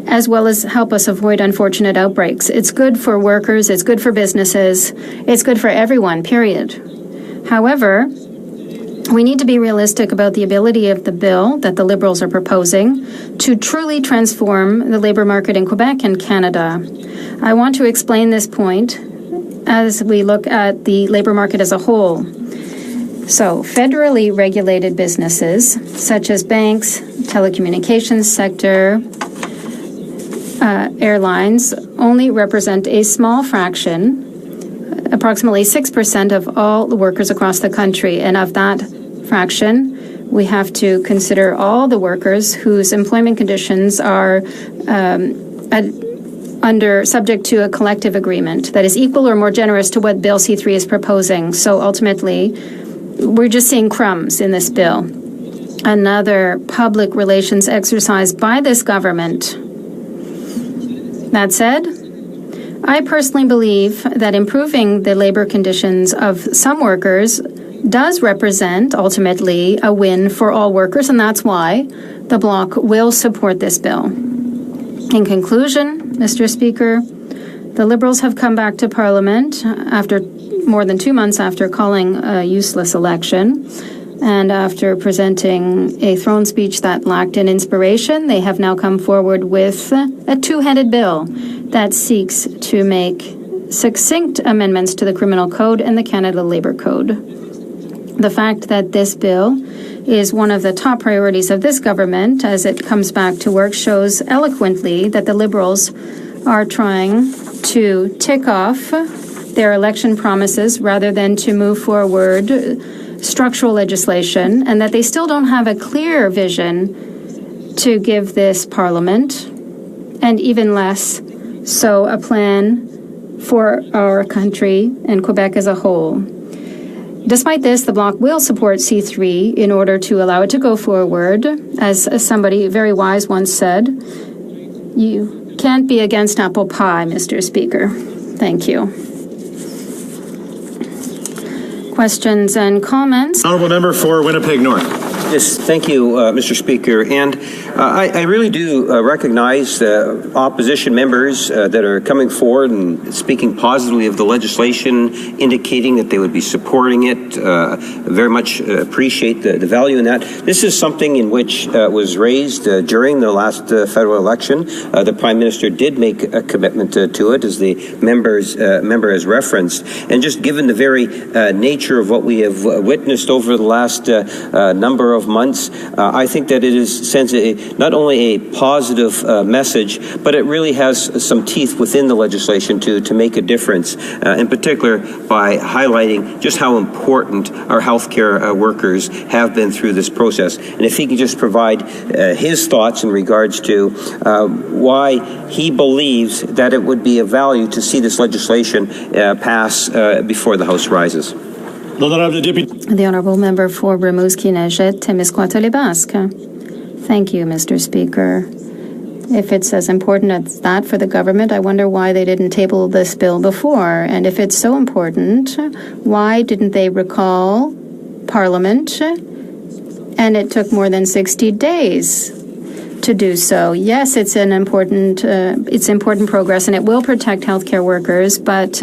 as well as help us avoid unfortunate outbreaks. It's good for workers, it's good for businesses, it's good for everyone, period. However, we need to be realistic about the ability of the bill that the Liberals are proposing to truly transform the labour market in Quebec and Canada. I want to explain this point as we look at the labour market as a whole. So, federally regulated businesses, such as banks, telecommunications sector, airlines, only represent a small fraction, approximately 6% of all the workers across the country. And of that fraction, we have to consider all the workers whose employment conditions are subject to a collective agreement that is equal or more generous to what Bill C-3 is proposing. So ultimately, we're just seeing crumbs in this bill. Another public relations exercise by this government. That said, I personally believe that improving the labor conditions of some workers does represent, ultimately, a win for all workers, and that's why the Bloc will support this bill. In conclusion, Mr. Speaker, the Liberals have come back to Parliament after more than 2 months after calling a useless election, and after presenting a throne speech that lacked in inspiration, they have now come forward with a two-headed bill that seeks to make succinct amendments to the Criminal Code and the Canada Labour Code. The fact that this bill is one of the top priorities of this government as it comes back to work shows eloquently that the Liberals are trying to tick off their election promises rather than to move forward structural legislation, and that they still don't have a clear vision to give this Parliament, and even less so a plan for our country and Quebec as a whole. Despite this, the Bloc will support C-3 in order to allow it to go forward. As somebody very wise once said, you can't be against apple pie, Mr. Speaker. Thank you. Questions and comments? Honourable member for Winnipeg North. Yes, thank you, Mr. Speaker. And I really do recognize opposition members that are coming forward and speaking positively of the legislation, indicating that they would be supporting it. Very much appreciate the value in that. This is something in which was raised during the last federal election. The Prime Minister did make a commitment to it, as the member has referenced. And just given the very nature of what we have witnessed over the last number of months, I think that it sends not only a positive message, but it really has some teeth within the legislation to make a difference, in particular by highlighting just how important our healthcare workers have been through this process. And if he can just provide his thoughts in regards to why he believes that it would be of value to see this legislation pass before the House rises. The Honourable Member for Rimouski-Neigette-Témiscouata-Les-Basques. Thank you, Mr. Speaker. If it's as important as that for the government, I wonder why they didn't table this bill before. And if it's so important, why didn't they recall Parliament? And it took more than 60 days to do so. Yes, it's an important progress, and it will protect healthcare workers, but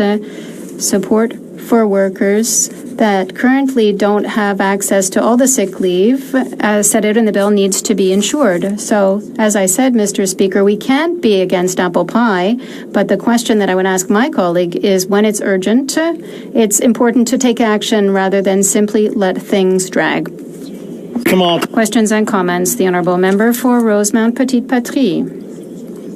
support for workers that currently don't have access to all the sick leave, as set out in the bill, needs to be ensured. So, as I said, Mr. Speaker, we can't be against apple pie, but the question that I would ask my colleague is, when it's urgent, it's important to take action rather than simply let things drag. Come on. Questions and comments. The Honourable Member for Rosemount Petite Patrie.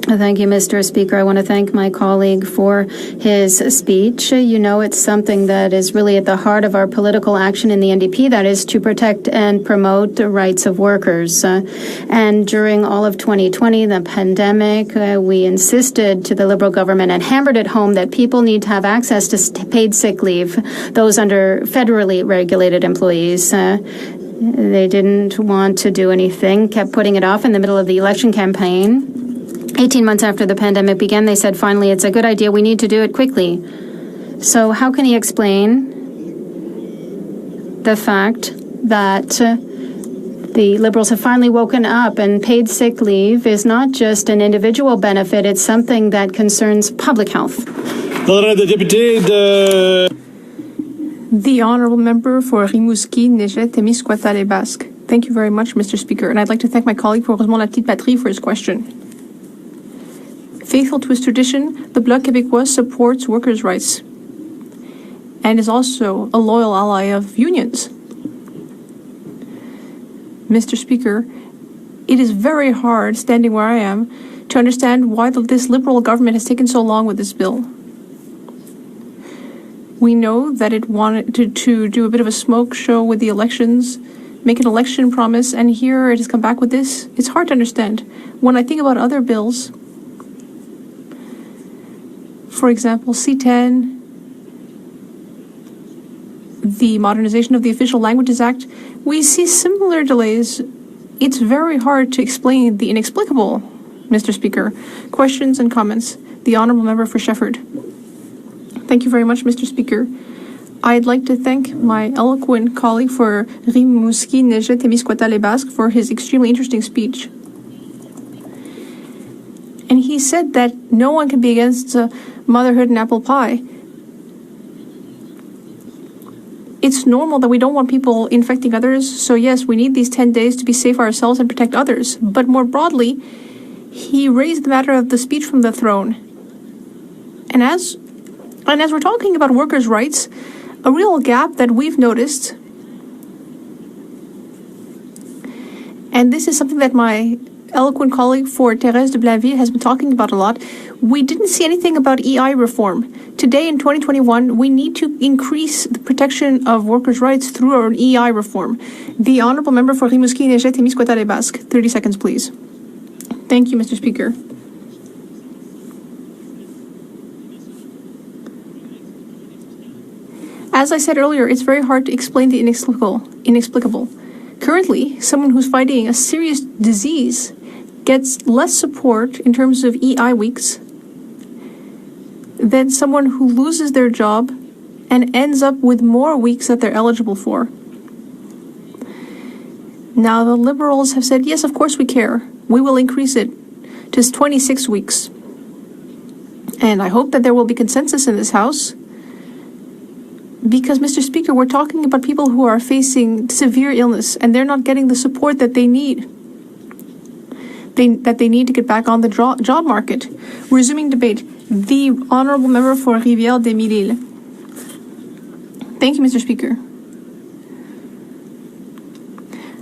Thank you, Mr. Speaker. I want to thank my colleague for his speech. You know, it's something that is really at the heart of our political action in the NDP, that is to protect and promote the rights of workers. And during all of 2020, the pandemic, we insisted to the Liberal government and hammered it home that people need to have access to paid sick leave, those under federally regulated employees. They didn't want to do anything, kept putting it off in the middle of the election campaign. 18 months after the pandemic began, they said, finally, it's a good idea. We need to do it quickly. So how can he explain the fact that the Liberals have finally woken up and paid sick leave is not just an individual benefit, it's something that concerns public health? The Honourable Member for Rimouski-Neigette-Témiscouata-Les-Basques. Thank you very much, Mr. Speaker, and I'd like to thank my colleague for Rosemont-la-Petite-Patrie for his question. Faithful to his tradition, the Bloc Québécois supports workers' rights and is also a loyal ally of unions. Mr. Speaker, it is very hard, standing where I am, to understand why this Liberal government has taken so long with this bill. We know that it wanted to do a bit of a smoke show with the elections, make an election promise, and here it has come back with this. It's hard to understand. When I think about other bills, for example, C-10, the modernization of the Official Languages Act, we see similar delays. It's very hard to explain the inexplicable, Mr. Speaker. Questions and comments. The Honourable Member for Shefford. Thank you very much, Mr. Speaker. I'd like to thank my eloquent colleague for Rimouski-Neigette-Témiscouata-Les-Basques for his extremely interesting speech. And he said that no one can be against motherhood and apple pie. It's normal that we don't want people infecting others, so yes, we need these 10 days to be safe ourselves and protect others. But more broadly, he raised the matter of the speech from the throne. And as we're talking about workers' rights, a real gap that we've noticed, and this is something that my eloquent colleague for Thérèse de Blainville has been talking about a lot, we didn't see anything about EI reform. Today in 2021, we need to increase the protection of workers' rights through our EI reform. The Honourable Member for Rimouski-Neigette-Témiscouata-Les-Basques. 30 seconds, please. Thank you, Mr. Speaker. As I said earlier, it's very hard to explain the inexplicable. Currently, someone who's fighting a serious disease gets less support in terms of EI weeks than someone who loses their job and ends up with more weeks that they're eligible for. Now, the Liberals have said, yes, of course we care. We will increase it to 26 weeks. And I hope that there will be consensus in this House because, Mr. Speaker, we're talking about people who are facing severe illness and they're not getting the support that they need. That they need to get back on the job market. Resuming debate. The Honourable Member for Rivière-des-Mille-Îles. Thank you, Mr. Speaker.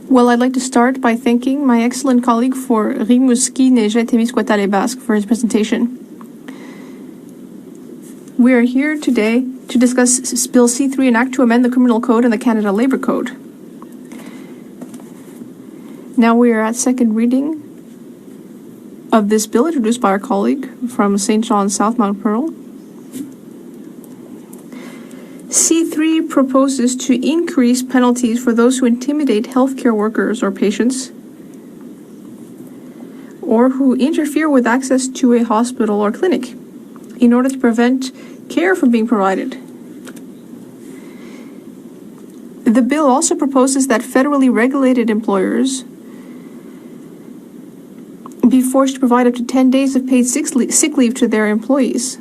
Well, I'd like to start by thanking my excellent colleague for Rimouski, Neigette, Témiscouata, et Basque for his presentation. We are here today to discuss Bill C-3, an act to amend the Criminal Code and the Canada Labour Code. Now we are at second reading of this bill introduced by our colleague from St. John's, South Mount Pearl. C-3 proposes to increase penalties for those who intimidate healthcare workers or patients or who interfere with access to a hospital or clinic in order to prevent care from being provided. The bill also proposes that federally regulated employers be forced to provide up to 10 days of paid sick leave to their employees.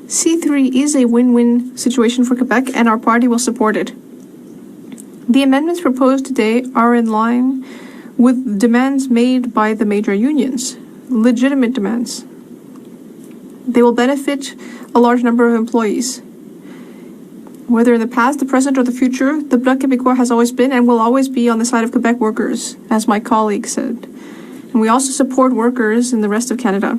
C-3 is a win-win situation for Quebec, and our party will support it. The amendments proposed today are in line with demands made by the major unions, legitimate demands. They will benefit a large number of employees. Whether in the past, the present, or the future, the Bloc Québécois has always been and will always be on the side of Quebec workers, as my colleague said. And we also support workers in the rest of Canada.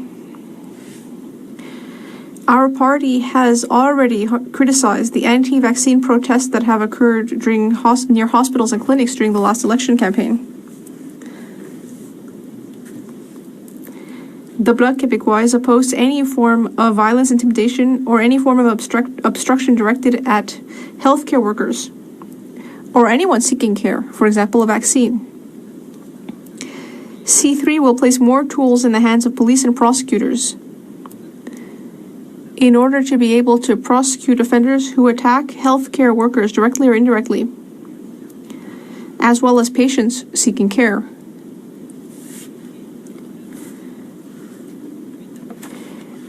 Our party has already criticized the anti-vaccine protests that have occurred near hospitals and clinics during the last election campaign. The Bloc Québécois is opposed to any form of violence, intimidation, or any form of obstruction directed at healthcare workers or anyone seeking care, for example, a vaccine. C-3 will place more tools in the hands of police and prosecutors in order to be able to prosecute offenders who attack healthcare workers directly or indirectly, as well as patients seeking care.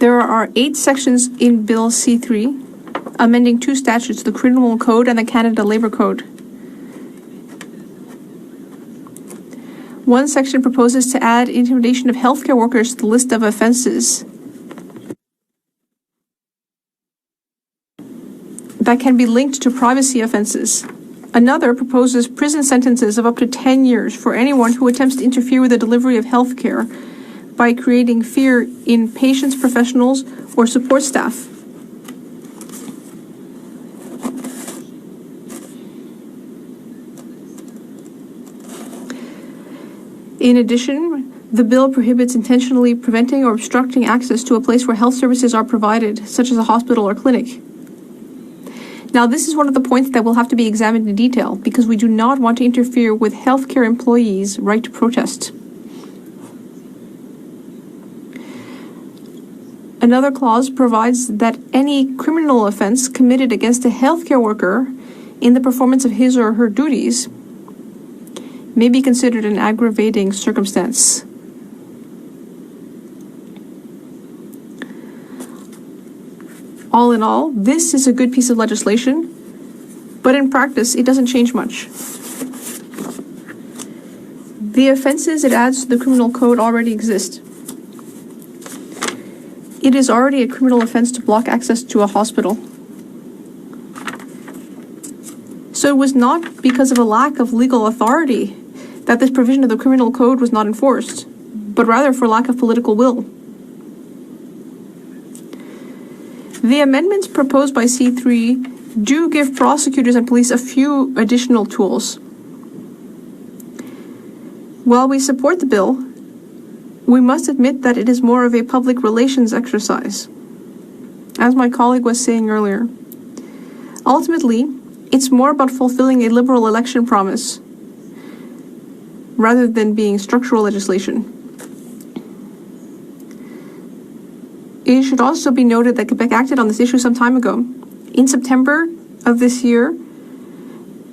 There are 8 sections in Bill C-3, amending 2 statutes, the Criminal Code and the Canada Labour Code. One section proposes to add intimidation of healthcare workers to the list of offenses that can be linked to privacy offenses. Another proposes prison sentences of up to 10 years for anyone who attempts to interfere with the delivery of health care by creating fear in patients, professionals, or support staff. In addition, the bill prohibits intentionally preventing or obstructing access to a place where health services are provided, such as a hospital or clinic. Now, this is one of the points that will have to be examined in detail because we do not want to interfere with healthcare employees' right to protest. Another clause provides that any criminal offense committed against a healthcare worker in the performance of his or her duties may be considered an aggravating circumstance. All in all, this is a good piece of legislation, but in practice, it doesn't change much. The offenses it adds to the criminal code already exist. It is already a criminal offense to block access to a hospital. So it was not because of a lack of legal authority that this provision of the criminal code was not enforced, but rather for lack of political will. The amendments proposed by C-3 do give prosecutors and police a few additional tools. While we support the bill, we must admit that it is more of a public relations exercise, as my colleague was saying earlier. Ultimately, it's more about fulfilling a liberal election promise rather than being structural legislation. It should also be noted that Quebec acted on this issue some time ago In September of this year,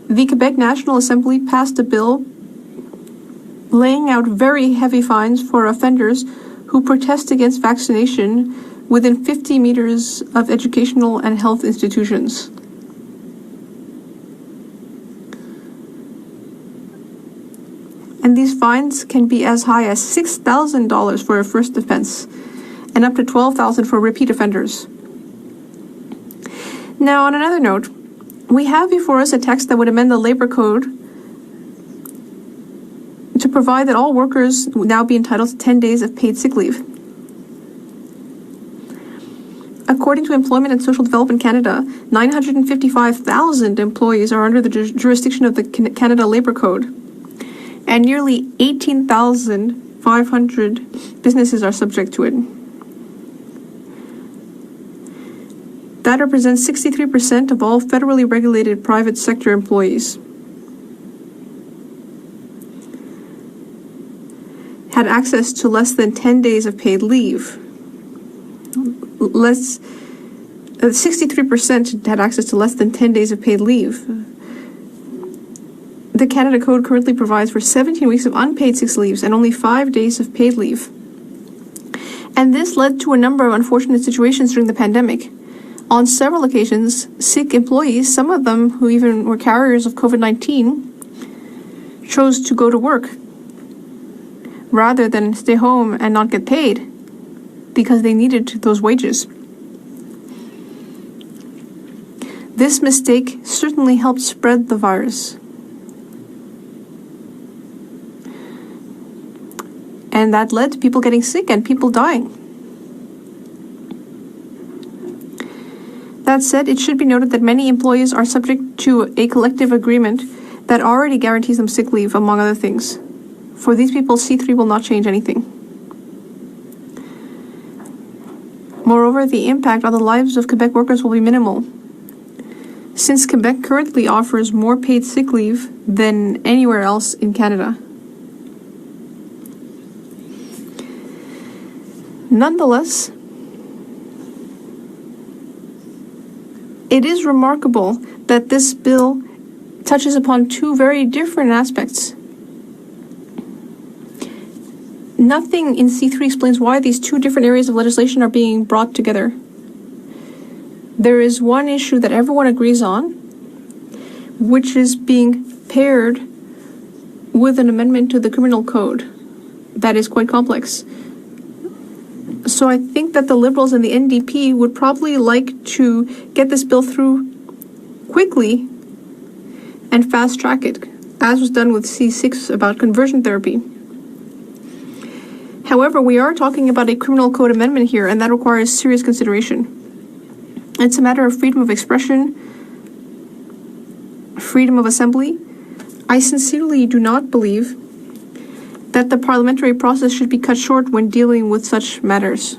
the Quebec National Assembly passed a bill laying out very heavy fines for offenders who protest against vaccination within 50 meters of educational and health institutions. And these fines can be as high as $6,000 for a first offense and up to $12,000 for repeat offenders. Now, on another note, we have before us a text that would amend the labor code to provide that all workers would now be entitled to 10 days of paid sick leave. According to Employment and Social Development Canada, 955,000 employees are under the jurisdiction of the Canada Labor Code, and nearly 18,500 businesses are subject to it. That represents 63% of all federally regulated private sector employees. Had access to less than 10 days of paid leave. 63% had access to less than 10 days of paid leave. The Canada Code currently provides for 17 weeks of unpaid sick leaves and only 5 days of paid leave. And this led to a number of unfortunate situations during the pandemic. On several occasions, sick employees, some of them who even were carriers of COVID-19, chose to go to work rather than stay home and not get paid because they needed those wages. This mistake certainly helped spread the virus. And that led to people getting sick and people dying. That said, it should be noted that many employees are subject to a collective agreement that already guarantees them sick leave, among other things. For these people, C-3 will not change anything. Moreover, the impact on the lives of Quebec workers will be minimal, since Quebec currently offers more paid sick leave than anywhere else in Canada. Nonetheless, it is remarkable that this bill touches upon two very different aspects. Nothing in C-3 explains why these two different areas of legislation are being brought together. There is one issue that everyone agrees on, which is being paired with an amendment to the criminal code that is quite complex. So I think that the Liberals and the NDP would probably like to get this bill through quickly and fast track it, as was done with C6 about conversion therapy. However, we are talking about a criminal code amendment here, and that requires serious consideration. It's a matter of freedom of expression, freedom of assembly. I sincerely do not believe that the parliamentary process should be cut short when dealing with such matters.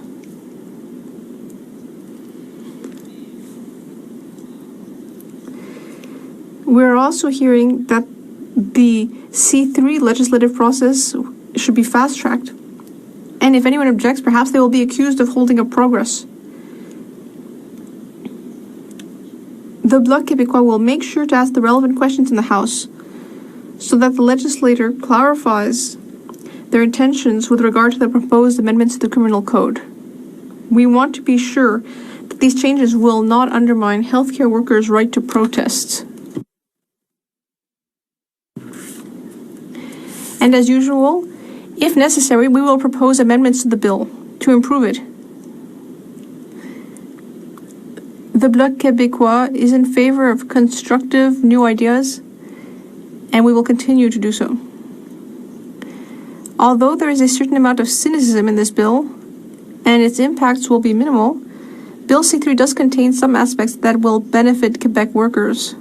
We're also hearing that the C-3 legislative process should be fast-tracked. And if anyone objects, perhaps they will be accused of holding up progress. The Bloc Québécois will make sure to ask the relevant questions in the House so that the legislator clarifies their intentions with regard to the proposed amendments to the criminal code. We want to be sure that these changes will not undermine healthcare workers' right to protest. And as usual, if necessary, we will propose amendments to the bill to improve it. The Bloc Québécois is in favor of constructive new ideas, and we will continue to do so. Although there is a certain amount of cynicism in this bill, and its impacts will be minimal, Bill C-3 does contain some aspects that will benefit Quebec workers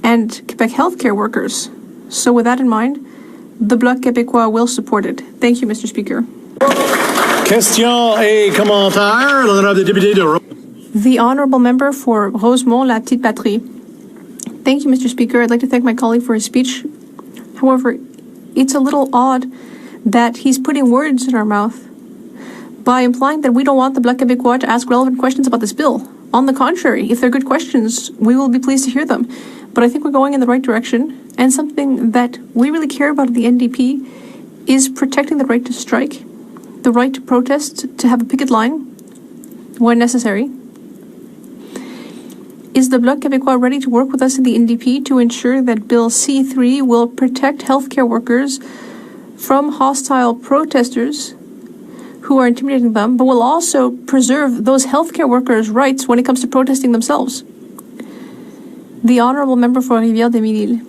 and Quebec healthcare workers. So with that in mind, the Bloc Québécois will support it. Thank you, Mr. Speaker. Questions et commentaires. L'honorable député de The Honourable Member for Rosemont, La Petite Patrie. Thank you, Mr. Speaker. I'd like to thank my colleague for his speech. However, it's a little odd that he's putting words in our mouth by implying that we don't want the Bloc Québécois to ask relevant questions about this bill. On the contrary, if they're good questions, we will be pleased to hear them. But I think we're going in the right direction, and something that we really care about at the NDP is protecting the right to strike, the right to protest, to have a picket line when necessary. Is the Bloc Québécois ready to work with us in the NDP to ensure that Bill C-3 will protect healthcare workers from hostile protesters who are intimidating them, but will also preserve those healthcare workers' rights when it comes to protesting themselves? The Honourable Member for Rivière-des-Mille-Îles.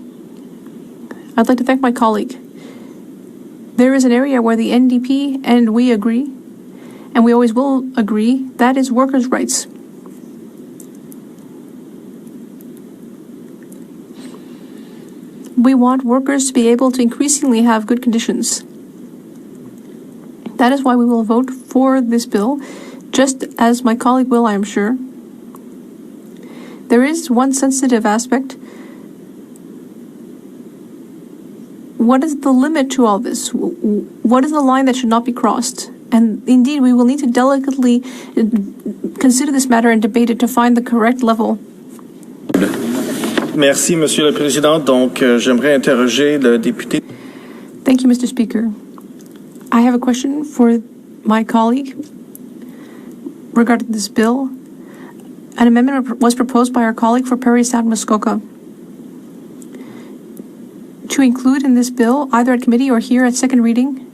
I'd like to thank my colleague. There is an area where the NDP and we agree, and we always will agree, that is workers' rights. We want workers to be able to increasingly have good conditions. That is why we will vote for this bill, just as my colleague will, I am sure. There is one sensitive aspect. What is the limit to all this? What is the line that should not be crossed? And indeed, we will need to delicately consider this matter and debate it to find the correct level. Merci, Monsieur le Président. Donc, j'aimerais interroger le député. Thank you, Mr. Speaker. I have a question for my colleague regarding this bill. An amendment was proposed by our colleague for Prairie Sound, Muskoka, to include in this bill, either at committee or here at second reading,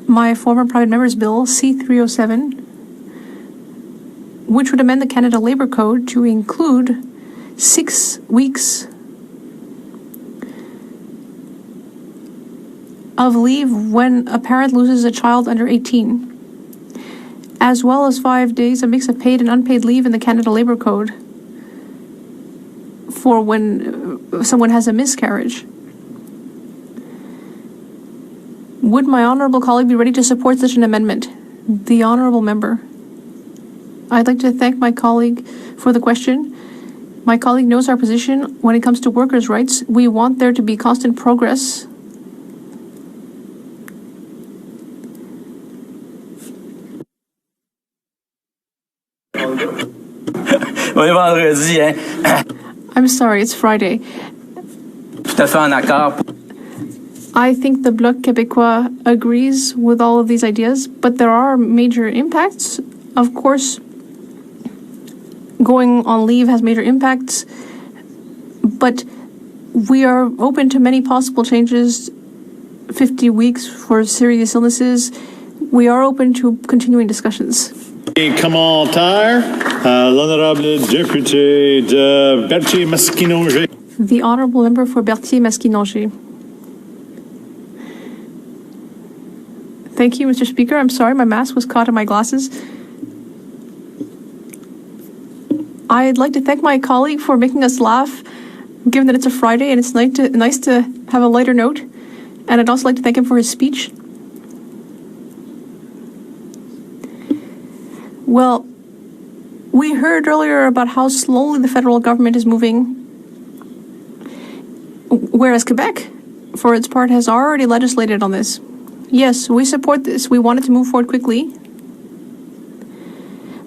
my former private member's bill, C-307, which would amend the Canada Labour Code to include 6 weeks of leave when a parent loses a child under 18, as well as 5 days, a mix of paid and unpaid leave in the Canada Labour Code for when someone has a miscarriage. Would my honourable colleague be ready to support such an amendment? The honourable member. I'd like to thank my colleague for the question. My colleague knows our position when it comes to workers' rights. We want there to be constant progress. I'm sorry, it's Friday. I think the Bloc Québécois agrees with all of these ideas, but there are major impacts. Of course, going on leave has major impacts, but we are open to many possible changes. 50 weeks for serious illnesses. We are open to continuing discussions. Commentaire, l'honorable député de Berthier-Masquinongé. The honourable member for Berthier-Masquinongé. Thank you, Mr. Speaker. I'm sorry, my mask was caught in my glasses. I'd like to thank my colleague for making us laugh, given that it's a Friday and it's nice to have a lighter note. And I'd also like to thank him for his speech. Well, we heard earlier about how slowly the federal government is moving, whereas Quebec, for its part, has already legislated on this. Yes, we support this. We want it to move forward quickly.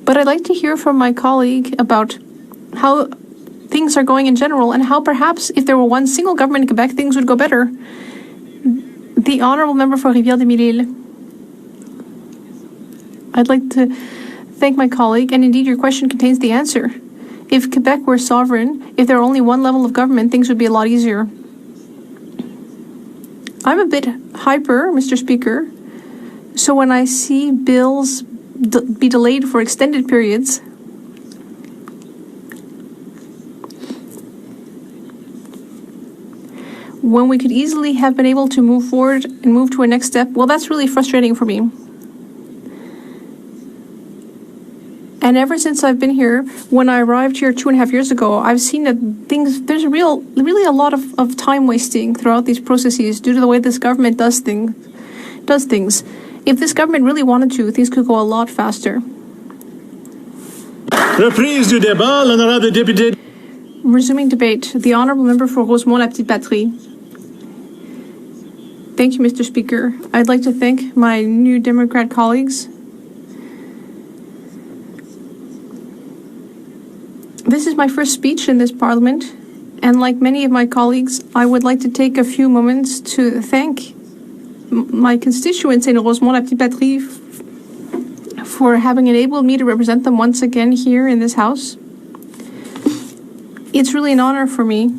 But I'd like to hear from my colleague about how things are going in general and how perhaps if there were one single government in Quebec, things would go better. The honourable member for Rivière-des-Mille-Îles. I'd like to thank my colleague, and indeed your question contains the answer. If Quebec were sovereign, if there were only one level of government, things would be a lot easier. I'm a bit hyper, Mr. Speaker, so when I see bills be delayed for extended periods, when we could easily have been able to move forward and move to a next step, well, that's really frustrating for me. And ever since I've been here, when I arrived here 2.5 years ago, I've seen that there's really a lot of time wasting throughout these processes due to the way this government does things. If this government really wanted to, things could go a lot faster. Reprise du débat, l'honorable député. Resuming debate, the honourable member for Rosemont-la-Petite-Patrie. Thank you, Mr. Speaker. I'd like to thank my New Democrat colleagues. This is my first speech in this Parliament, and like many of my colleagues, I would like to take a few moments to thank my constituents in Rosemont-la-Petite-Patrie for having enabled me to represent them once again here in this House. It's really an honor for me.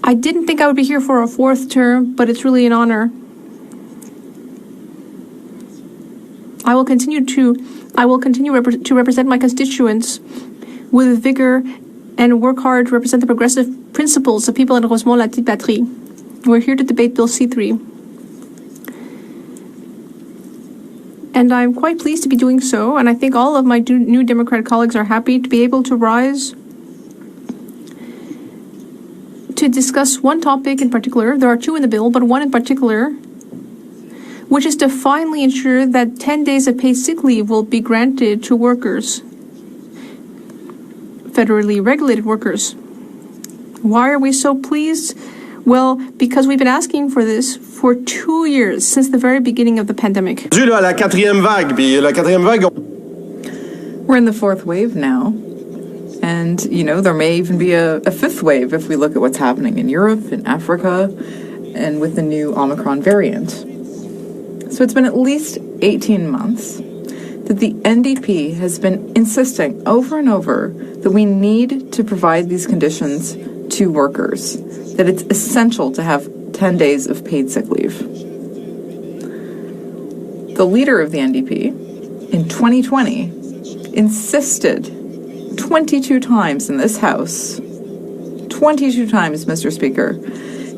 I didn't think I would be here for a fourth term, but it's really an honor. I will continue to represent my constituents with vigor and work hard to represent the progressive principles of people in Rosemont-la-Petite-Patrie. We're here to debate Bill C-3. And I'm quite pleased to be doing so, and I think all of my New Democrat colleagues are happy to be able to rise to discuss one topic in particular. There are two in the bill, but one in particular, which is to finally ensure that 10 days of paid sick leave will be granted to workers, federally regulated workers. Why are we so pleased? Well, because we've been asking for this for 2 years, since the very beginning of the pandemic. We're in the fourth wave now. And, there may even be a fifth wave if we look at what's happening in Europe, in Africa, and with the new Omicron variant. So it's been at least 18 months that the NDP has been insisting over and over that we need to provide these conditions to workers, that it's essential to have 10 days of paid sick leave. The leader of the NDP in 2020 insisted 22 times in this House, 22 times, Mr. Speaker,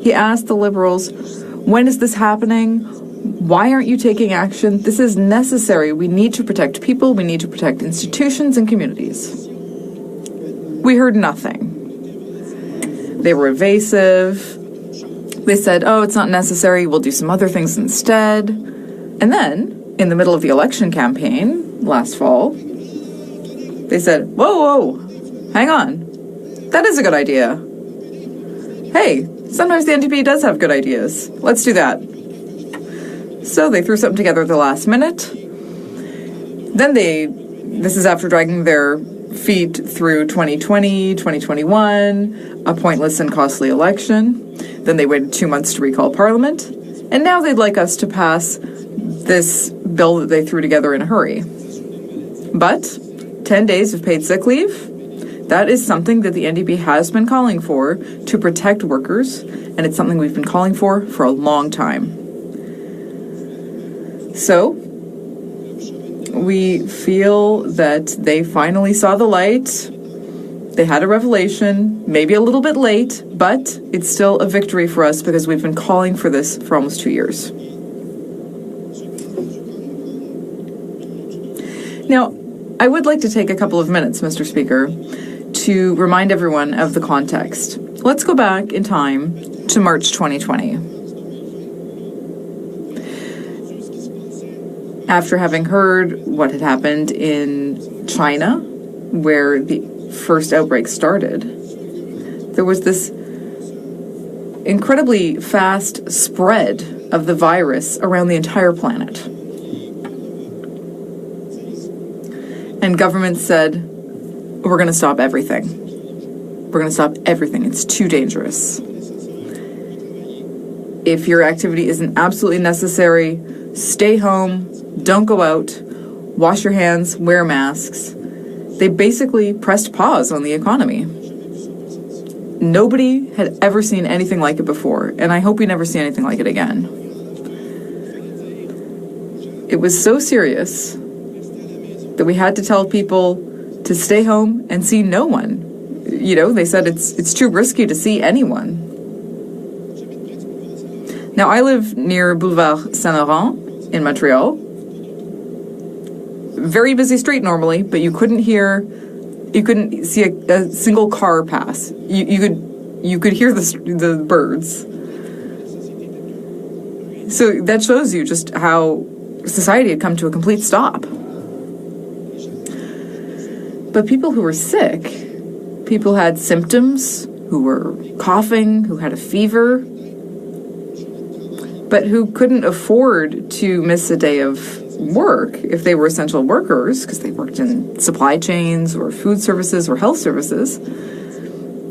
he asked the Liberals, when is this happening? Why aren't you taking action? This is necessary. We need to protect people. We need to protect institutions and communities. We heard nothing. They were evasive. They said, oh, it's not necessary. We'll do some other things instead. And then, in the middle of the election campaign last fall, they said, whoa, hang on. That is a good idea. Hey, sometimes the NDP does have good ideas. Let's do that. So they threw something together at the last minute. Then this is after dragging their feet through 2020, 2021, a pointless and costly election. Then they waited 2 months to recall Parliament. And now they'd like us to pass this bill that they threw together in a hurry. But 10 days of paid sick leave, that is something that the NDP has been calling for to protect workers, and it's something we've been calling for a long time. So, we feel that they finally saw the light. They had a revelation, maybe a little bit late, but it's still a victory for us because we've been calling for this for almost 2 years. Now, I would like to take a couple of minutes, Mr. Speaker, to remind everyone of the context. Let's go back in time to March 2020. After having heard what had happened in China, where the first outbreak started, there was this incredibly fast spread of the virus around the entire planet. And government said, we're going to stop everything. We're going to stop everything. It's too dangerous. If your activity isn't absolutely necessary, stay home, don't go out, wash your hands, wear masks. They basically pressed pause on the economy. Nobody had ever seen anything like it before, and I hope we never see anything like it again. It was so serious that we had to tell people to stay home and see no one. They said it's too risky to see anyone. Now, I live near Boulevard Saint-Laurent in Montreal. Very busy street normally, but you couldn't see a single car pass. You could hear the birds. So that shows you just how society had come to a complete stop. But people who were sick, people had symptoms, who were coughing, who had a fever, but who couldn't afford to miss a day of work if they were essential workers because they worked in supply chains or food services or health services.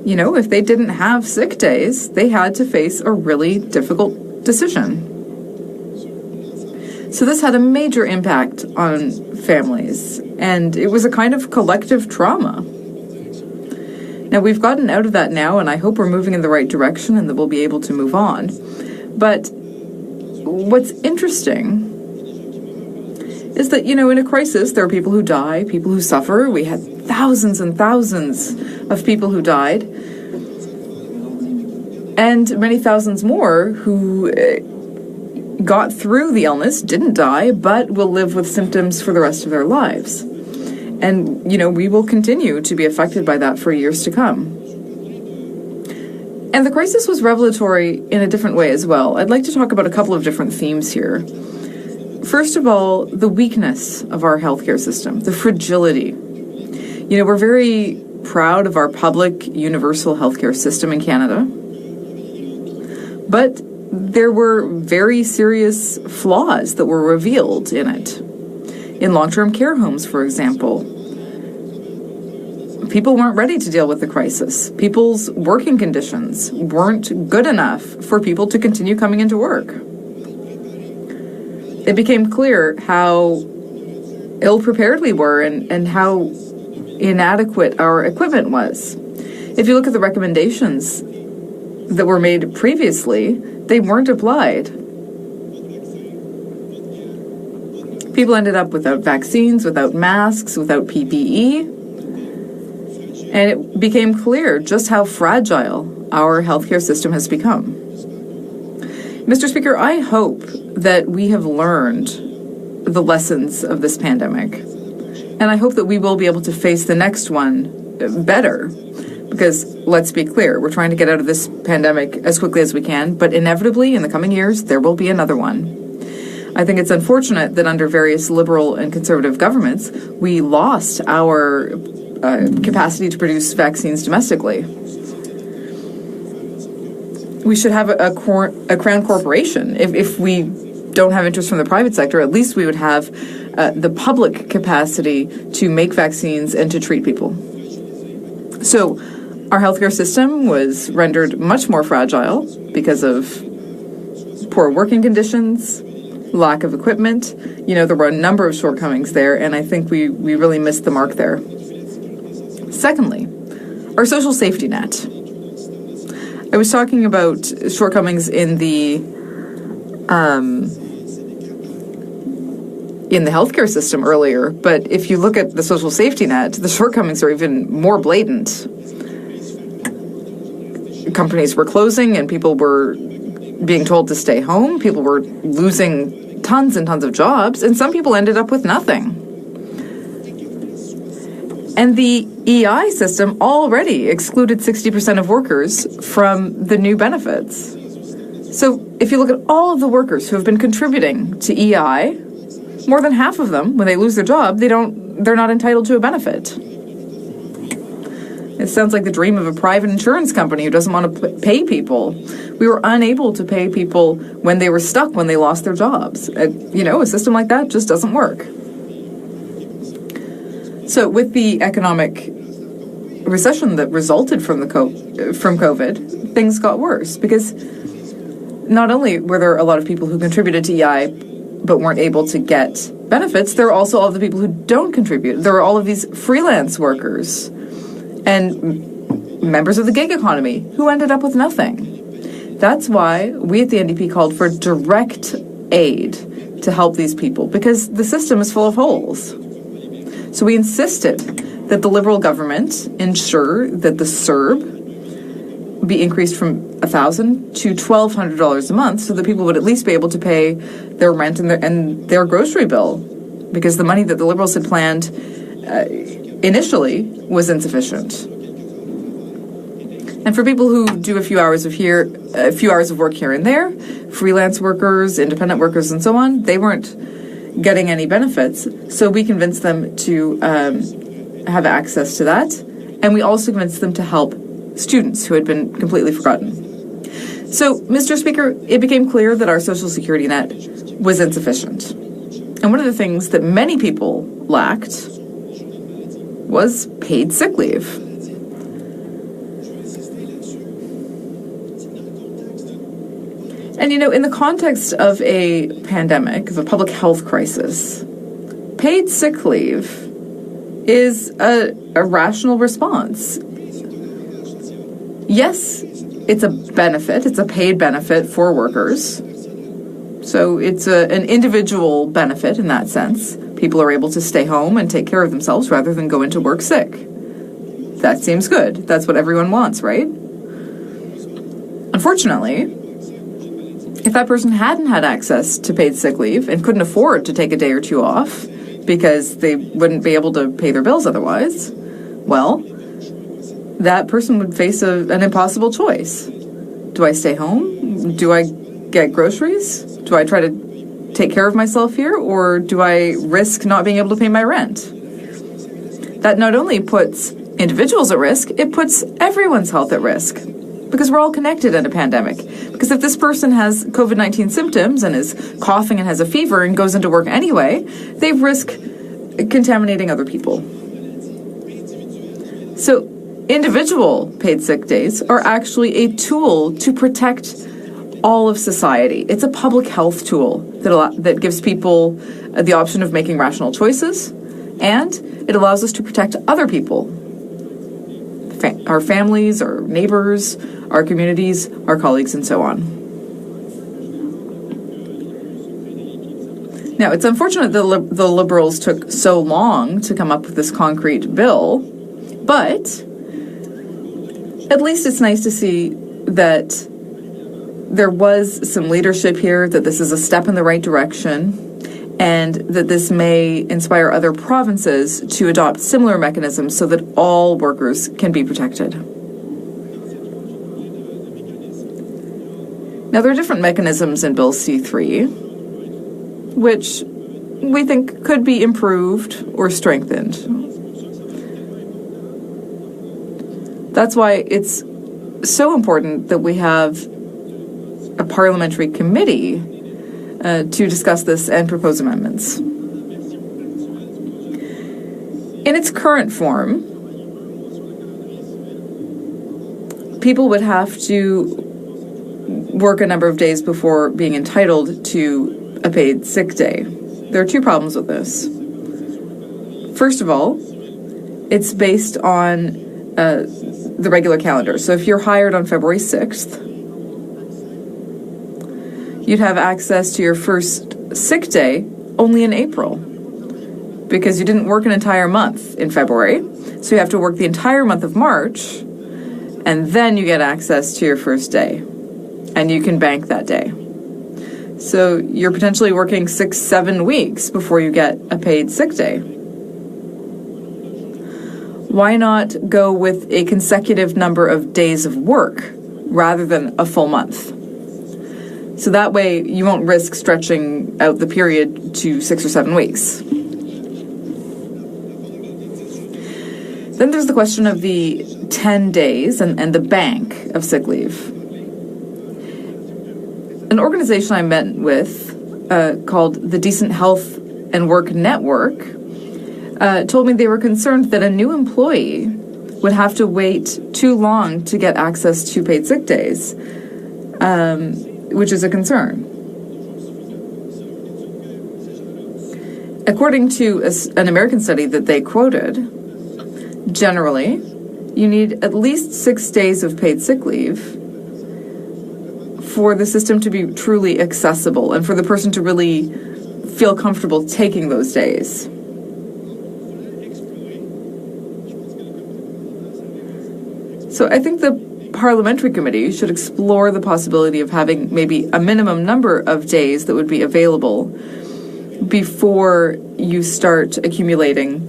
You know, if they didn't have sick days, they had to face a really difficult decision. So this had a major impact on families, and it was a kind of collective trauma. Now, we've gotten out of that now, and I hope we're moving in the right direction and that we'll be able to move on. But what's interesting is that, you know, in a crisis, there are people who die, people who suffer. We had thousands and thousands of people who died, and many thousands more who got through the illness, didn't die, but will live with symptoms for the rest of their lives. And, you know, we will continue to be affected by that for years to come. And the crisis was revelatory in a different way as well. I'd like to talk about a couple of different themes here. First of all, the weakness of our healthcare system, the fragility. You know, we're very proud of our public universal healthcare system in Canada, but there were very serious flaws that were revealed in it. In long-term care homes, for example, people weren't ready to deal with the crisis. People's working conditions weren't good enough for people to continue coming into work. It became clear how ill-prepared we were and how inadequate our equipment was. If you look at the recommendations that were made previously, they weren't applied. People ended up without vaccines, without masks, without PPE. And it became clear just how fragile our healthcare system has become. Mr. Speaker, I hope that we have learned the lessons of this pandemic. And I hope that we will be able to face the next one better. Because let's be clear, we're trying to get out of this pandemic as quickly as we can, but inevitably in the coming years, there will be another one. I think it's unfortunate that under various liberal and conservative governments, we lost our capacity to produce vaccines domestically. We should have a crown corporation. If we don't have interest from the private sector, at least we would have the public capacity to make vaccines and to treat people. So our healthcare system was rendered much more fragile because of poor working conditions, lack of equipment. You know, there were a number of shortcomings there, and I think we really missed the mark there. Secondly, our social safety net. I was talking about shortcomings in the healthcare system earlier, but if you look at the social safety net, the shortcomings are even more blatant. Companies were closing and people were being told to stay home. People were losing tons and tons of jobs, and some people ended up with nothing. And the EI system already excluded 60% of workers from the new benefits. So if you look at all of the workers who have been contributing to EI, more than half of them, when they lose their job, they're not entitled to a benefit. It sounds like the dream of a private insurance company who doesn't want to pay people. We were unable to pay people when they were stuck, when they lost their jobs. You know, a system like that just doesn't work. So with the economic recession that resulted from COVID, things got worse because not only were there a lot of people who contributed to EI but weren't able to get benefits, there are also all of the people who don't contribute. There are all of these freelance workers and members of the gig economy who ended up with nothing. That's why we at the NDP called for direct aid to help these people, because the system is full of holes. So we insisted that the Liberal government ensure that the CERB be increased from $1,000 to $1,200 a month so that people would at least be able to pay their rent and their grocery bill, because the money that the Liberals had planned initially was insufficient. And for people who do a few hours of work here and there, freelance workers, independent workers, and so on, they weren't getting any benefits. So we convinced them to have access to that. And we also convinced them to help students who had been completely forgotten. So, Mr. Speaker, it became clear that our Social Security net was insufficient. And one of the things that many people lacked was paid sick leave. And in the context of a pandemic, of a public health crisis, paid sick leave is a rational response. Yes, it's a benefit. It's a paid benefit for workers. So it's an individual benefit in that sense. People are able to stay home and take care of themselves rather than go into work sick. That seems good. That's what everyone wants, right? Unfortunately, if that person hadn't had access to paid sick leave and couldn't afford to take a day or two off because they wouldn't be able to pay their bills otherwise, well, that person would face an impossible choice. Do I stay home? Do I get groceries? Do I try to take care of myself here? Or do I risk not being able to pay my rent? That not only puts individuals at risk, it puts everyone's health at risk. Because we're all connected in a pandemic. Because if this person has COVID-19 symptoms and is coughing and has a fever and goes into work anyway, they risk contaminating other people. So individual paid sick days are actually a tool to protect all of society. It's a public health tool that gives people the option of making rational choices, and it allows us to protect other people. Our families, our neighbors, our communities, our colleagues, and so on. Now, it's unfortunate that the Liberals took so long to come up with this concrete bill, but at least it's nice to see that there was some leadership here, that this is a step in the right direction, and that this may inspire other provinces to adopt similar mechanisms so that all workers can be protected. Now, there are different mechanisms in Bill C-3, which we think could be improved or strengthened. That's why it's so important that we have a parliamentary committee to discuss this and propose amendments. In its current form, people would have to work a number of days before being entitled to a paid sick day. There are two problems with this. First of all, it's based on the regular calendar. So if you're hired on February 6th, you'd have access to your first sick day only in April because you didn't work an entire month in February. So you have to work the entire month of March, and then you get access to your first day, and you can bank that day. So you're potentially working 6-7 weeks before you get a paid sick day. Why not go with a consecutive number of days of work rather than a full month? So that way you won't risk stretching out the period to 6 or 7 weeks. Then there's the question of the 10 days and the bank of sick leave. An organization I met with called the Decent Health and Work Network told me they were concerned that a new employee would have to wait too long to get access to paid sick days, which is a concern. According to an American study that they quoted, generally, you need at least 6 days of paid sick leave for the system to be truly accessible and for the person to really feel comfortable taking those days. So I think the parliamentary committee should explore the possibility of having maybe a minimum number of days that would be available before you start accumulating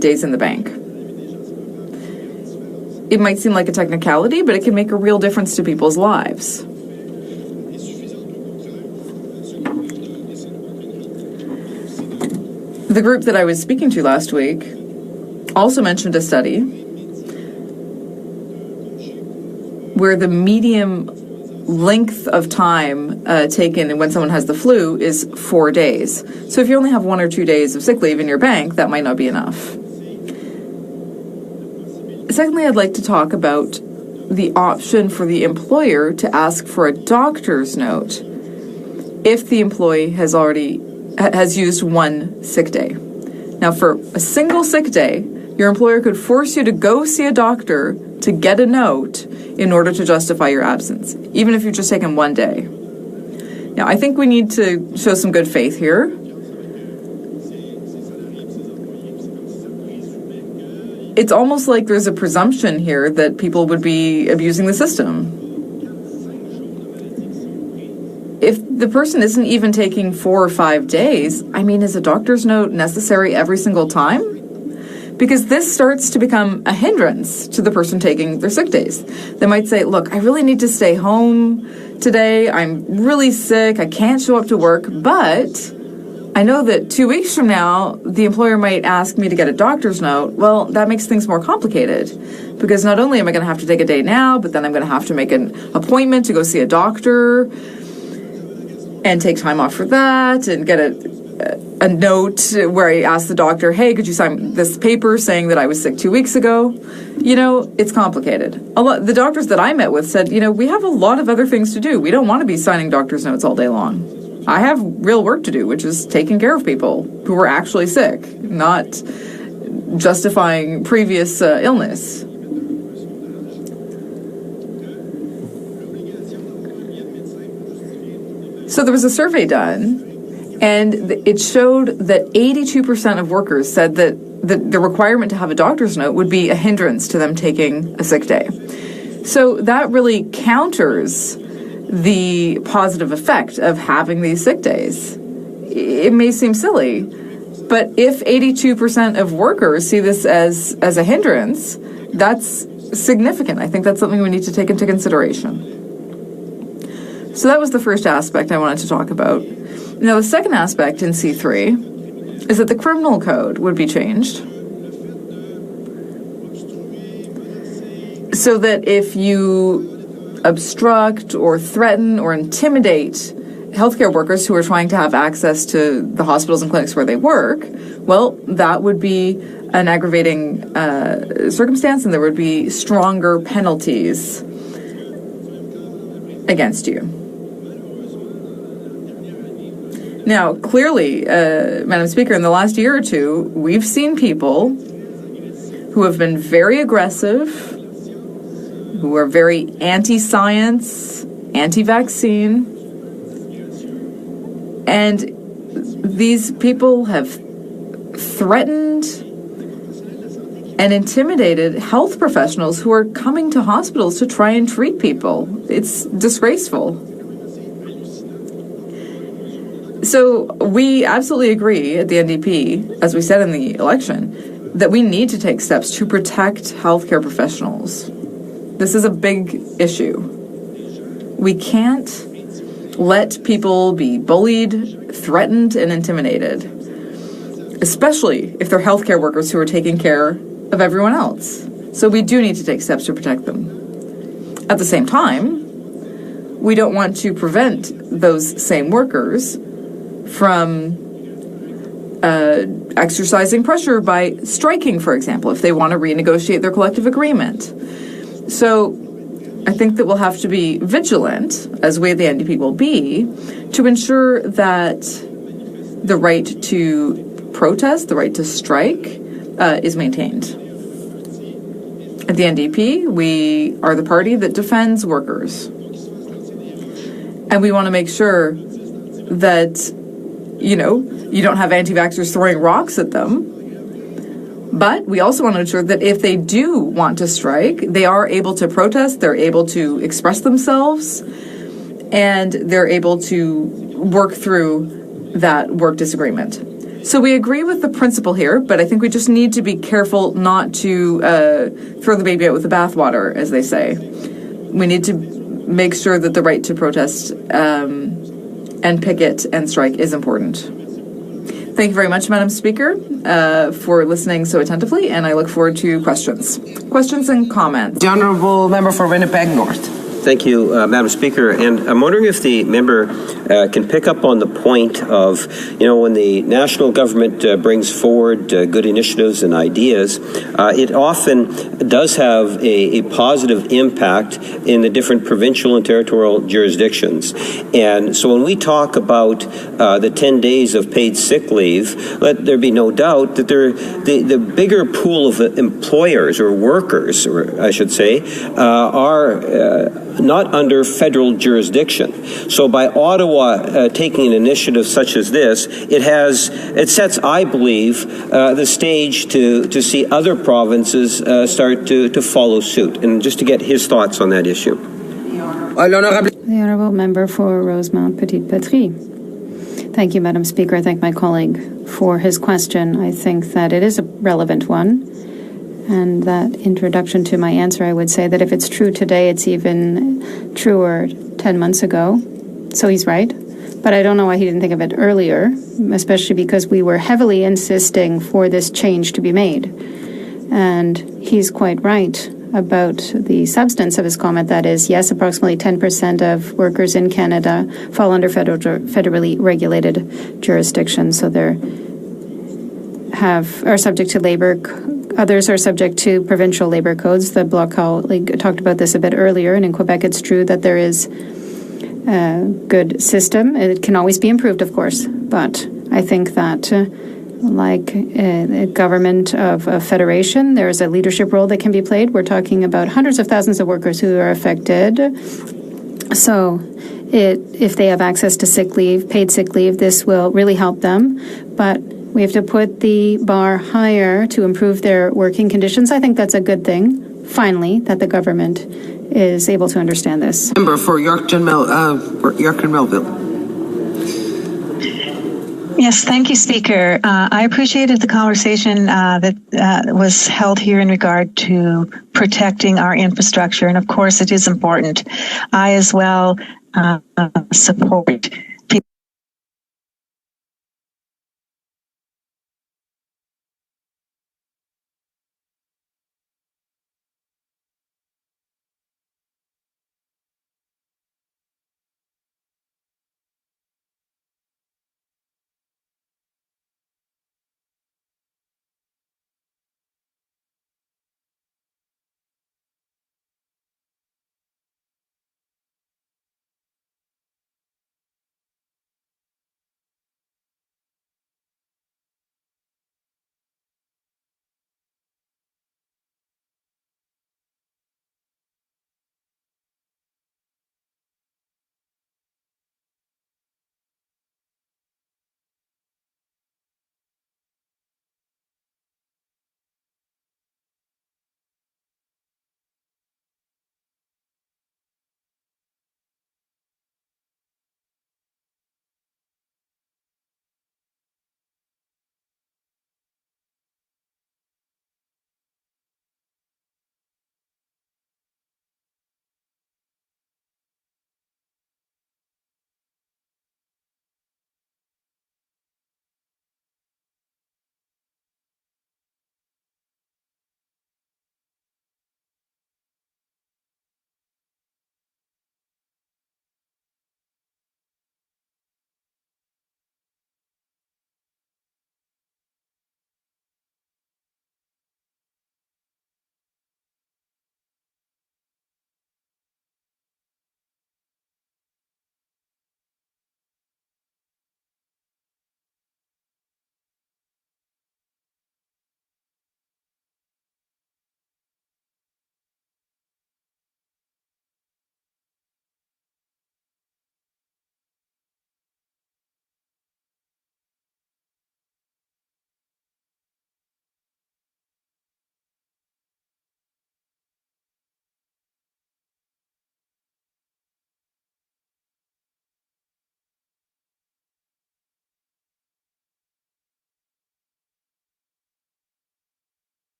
days in the bank. It might seem like a technicality, but it can make a real difference to people's lives. The group that I was speaking to last week also mentioned a study where the medium length of time taken when someone has the flu is 4 days. So if you only have 1 or 2 days of sick leave in your bank, that might not be enough. Secondly, I'd like to talk about the option for the employer to ask for a doctor's note if the employee has used 1 sick day. Now, for a single sick day, your employer could force you to go see a doctor to get a note in order to justify your absence, even if you've just taken 1 day. Now, I think we need to show some good faith here. It's almost like there's a presumption here that people would be abusing the system. If the person isn't even taking 4 or 5 days, I mean, is a doctor's note necessary every single time? Because this starts to become a hindrance to the person taking their sick days. They might say, look, I really need to stay home today. I'm really sick. I can't show up to work, but I know that 2 weeks from now, the employer might ask me to get a doctor's note. Well, that makes things more complicated because not only am I going to have to take a day now, but then I'm going to have to make an appointment to go see a doctor and take time off for that and get a note where I ask the doctor, hey, could you sign this paper saying that I was sick 2 weeks ago? You know, it's complicated. The doctors that I met with said, you know, we have a lot of other things to do. We don't want to be signing doctor's notes all day long. I have real work to do, which is taking care of people who are actually sick, not justifying previous illness. So there was a survey done, and it showed that 82% of workers said that the requirement to have a doctor's note would be a hindrance to them taking a sick day. So that really counters the positive effect of having these sick days. It may seem silly, but if 82% of workers see this as a hindrance, that's significant. I think that's something we need to take into consideration. So that was the first aspect I wanted to talk about. Now, the second aspect in C-3 is that the criminal code would be changed so that if you obstruct or threaten or intimidate healthcare workers who are trying to have access to the hospitals and clinics where they work, well, that would be an aggravating circumstance and there would be stronger penalties against you. Now, clearly, Madam Speaker, in the last year or two, we've seen people who have been very aggressive, who are very anti-science, anti-vaccine, and these people have threatened and intimidated health professionals who are coming to hospitals to try and treat people. It's disgraceful. So we absolutely agree at the NDP, as we said in the election, that we need to take steps to protect healthcare professionals. This is a big issue. We can't let people be bullied, threatened, and intimidated, especially if they're healthcare workers who are taking care of everyone else. So we do need to take steps to protect them. At the same time, we don't want to prevent those same workers from exercising pressure by striking, for example, if they want to renegotiate their collective agreement. So I think that we'll have to be vigilant, as we at the NDP will be, to ensure that the right to protest, the right to strike, is maintained. At the NDP, we are the party that defends workers. And we want to make sure that, you know, you don't have anti-vaxxers throwing rocks at them. But we also want to ensure that if they do want to strike, they are able to protest, they're able to express themselves, and they're able to work through that work disagreement. So we agree with the principle here, but I think we just need to be careful not to throw the baby out with the bathwater, as they say. We need to make sure that the right to protest and picket and strike is important. Thank you very much, Madam Speaker, for listening so attentively, and I look forward to questions and comments. The Honourable Member for Winnipeg North. Thank you, Madam Speaker. And I'm wondering if the member can pick up on the point of, when the national government brings forward good initiatives and ideas, it often does have a positive impact in the different provincial and territorial jurisdictions. And so when we talk about the 10 days of paid sick leave, let there be no doubt that the bigger pool of employers or workers, or I should say, are not under federal jurisdiction. So by Ottawa taking an initiative such as this, it sets, I believe, the stage to see other provinces start to follow suit. And just to get his thoughts on that issue. The Honourable Member for Rosemont Petite Patrie. Thank you, Madam Speaker. I thank my colleague for his question. I think that it is a relevant one. And that introduction to my answer, I would say that if it's true today, it's even truer 10 months ago. So he's right. But I don't know why he didn't think of it earlier, especially because we were heavily insisting for this change to be made. And he's quite right about the substance of his comment. That is, yes, approximately 10% of workers in Canada fall under federally regulated jurisdictions. So they're are subject to labor. Others are subject to provincial labor codes. The Bloc colleague talked about this a bit earlier, and in Quebec it's true that there is a good system. It can always be improved, of course, but I think that like a government of a federation, there is a leadership role that can be played. We're talking about hundreds of thousands of workers who are affected. So if they have access to sick leave, paid sick leave, this will really help them. But we have to put the bar higher to improve their working conditions. I think that's a good thing, finally, that the government is able to understand this. Member for Yorkton Melville. Yes, thank you, Speaker. I appreciated the conversation that was held here in regard to protecting our infrastructure, and of course it is important. I as well support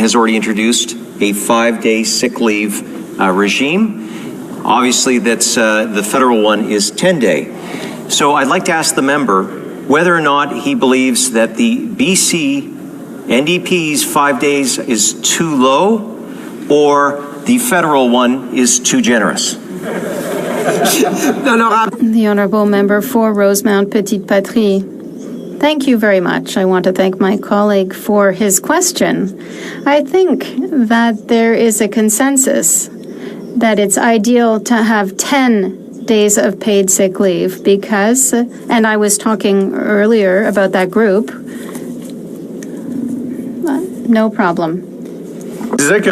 has already introduced a 5-day sick leave regime. Obviously, that's the federal one is 10-day. So I'd like to ask the member whether or not he believes that the BC NDP's 5 days is too low or the federal one is too generous. The Honourable Member for Rosemount Petite Patrie. Thank you very much. I want to thank my colleague for his question. I think that there is a consensus that it's ideal to have 10 days of paid sick leave because, and I was talking earlier about that group, no problem. Said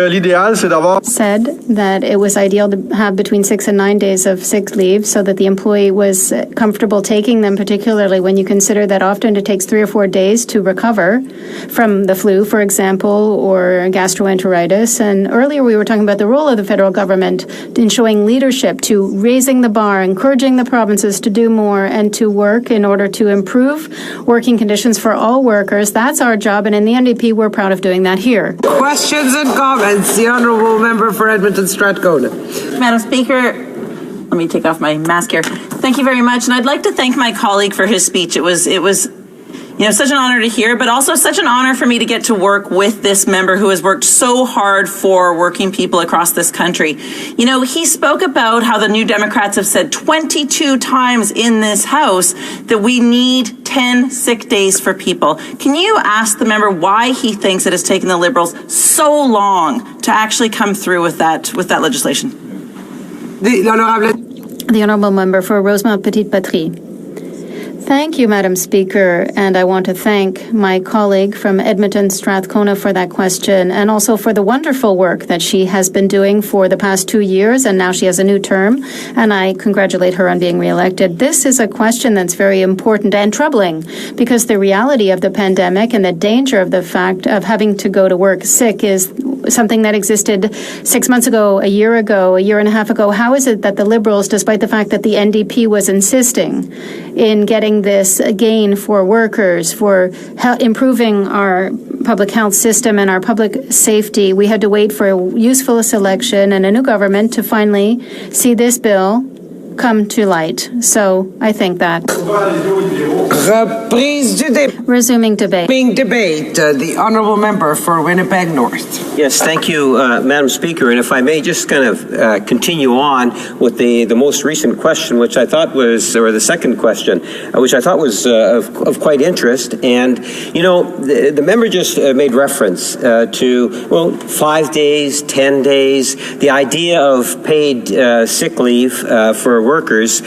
that it was ideal to have between 6 and 9 days of sick leave so that the employee was comfortable taking them, particularly when you consider that often it takes 3 or 4 days to recover from the flu, for example, or gastroenteritis. And earlier we were talking about the role of the federal government in showing leadership, to raising the bar, encouraging the provinces to do more and to work in order to improve working conditions for all workers. That's our job, and in the NDP we're proud of doing that here. Questions and comments. The Honourable Member for Edmonton Strathcona. Madam Speaker, let me take off my mask here. Thank you very much, and I'd like to thank my colleague for his speech. It was such an honor to hear, but also such an honor for me to get to work with this member who has worked so hard for working people across this country. You know, he spoke about how the New Democrats have said 22 times in this House that we need 10 sick days for people. Can you ask the member why he thinks it has taken the Liberals so long to actually come through with that legislation? The Honourable Member for Rosemount Petite Patrie. Thank you, Madam Speaker, and I want to thank my colleague from Edmonton Strathcona for that question and also for the wonderful work that she has been doing for the past 2 years, and now she has a new term, and I congratulate her on being reelected. This is a question that's very important and troubling because the reality of the pandemic and the danger of the fact of having to go to work sick is something that existed 6 months ago, a year and a half ago. How is it that the Liberals, despite the fact that the NDP was insisting in getting this gain for workers, for improving our public health system and our public safety, we had to wait for a useful election and a new government to finally see this bill come to light. So I think that. Resuming debate. The Honourable Member for Winnipeg North. Yes, thank you, Madam Speaker. And if I may just kind of continue on with the most recent question, which I thought was, or the second question, which I thought was of quite interest. And, you know, the member just made reference to, 5 days, 10 days. The idea of paid sick leave for workers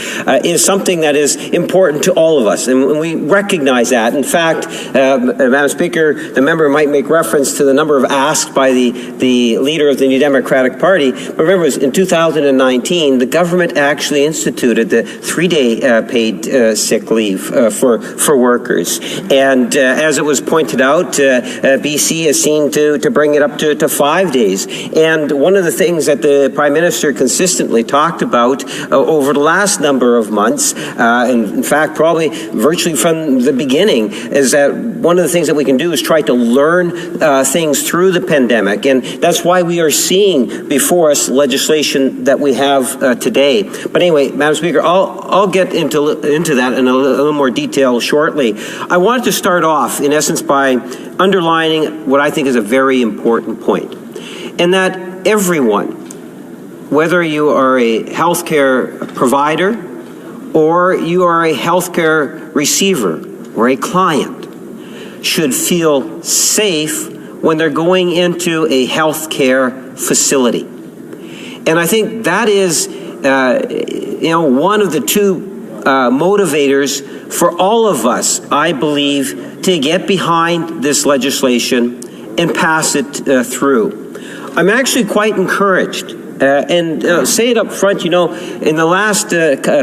is something that is important to all of us. And we recognize that. In fact, Madam Speaker, the member might make reference to the number of asks by the leader of the New Democratic Party. But remember, in 2019, the government actually instituted the 3-day paid sick leave for workers. And as it was pointed out, BC has seen to bring it up to 5 days. And one of the things that the Prime Minister consistently talked about over the last number of months, and in fact, probably virtually from the beginning, is that one of the things that we can do is try to learn things through the pandemic. And that's why we are seeing before us legislation that we have today. But anyway, Madam Speaker, I'll get into that in a little more detail shortly. I wanted to start off, in essence, by underlining what I think is a very important point, and that everyone, whether you are a healthcare provider or you are a healthcare receiver or a client, should feel safe when they're going into a healthcare facility. And I think that is, one of the two motivators for all of us, I believe, to get behind this legislation and pass it through. I'm actually quite encouraged. And say it up front, in the last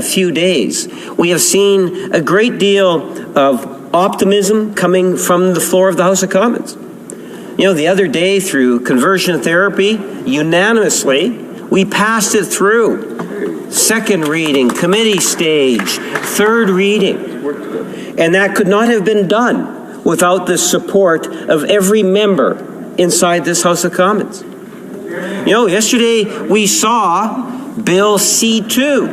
few days, we have seen a great deal of optimism coming from the floor of the House of Commons. The other day through conversion therapy, unanimously, we passed it through. Second reading, committee stage, third reading. And that could not have been done without the support of every member inside this House of Commons. You know, yesterday we saw Bill C-2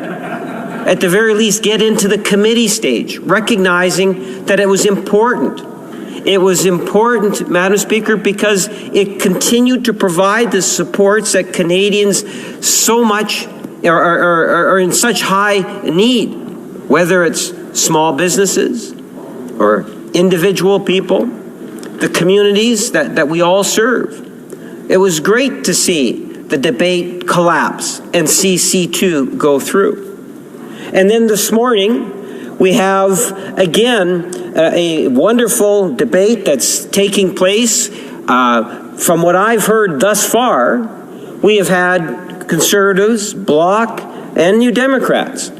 at the very least get into the committee stage, recognizing that it was important. It was important, Madam Speaker, because it continued to provide the supports that Canadians so much are in such high need, whether it's small businesses or individual people, the communities that we all serve. It was great to see the debate collapse and see C-2 go through. And then this morning, we have, again, a wonderful debate that's taking place. From what I've heard thus far, we have had Conservatives, Bloc, and New Democrats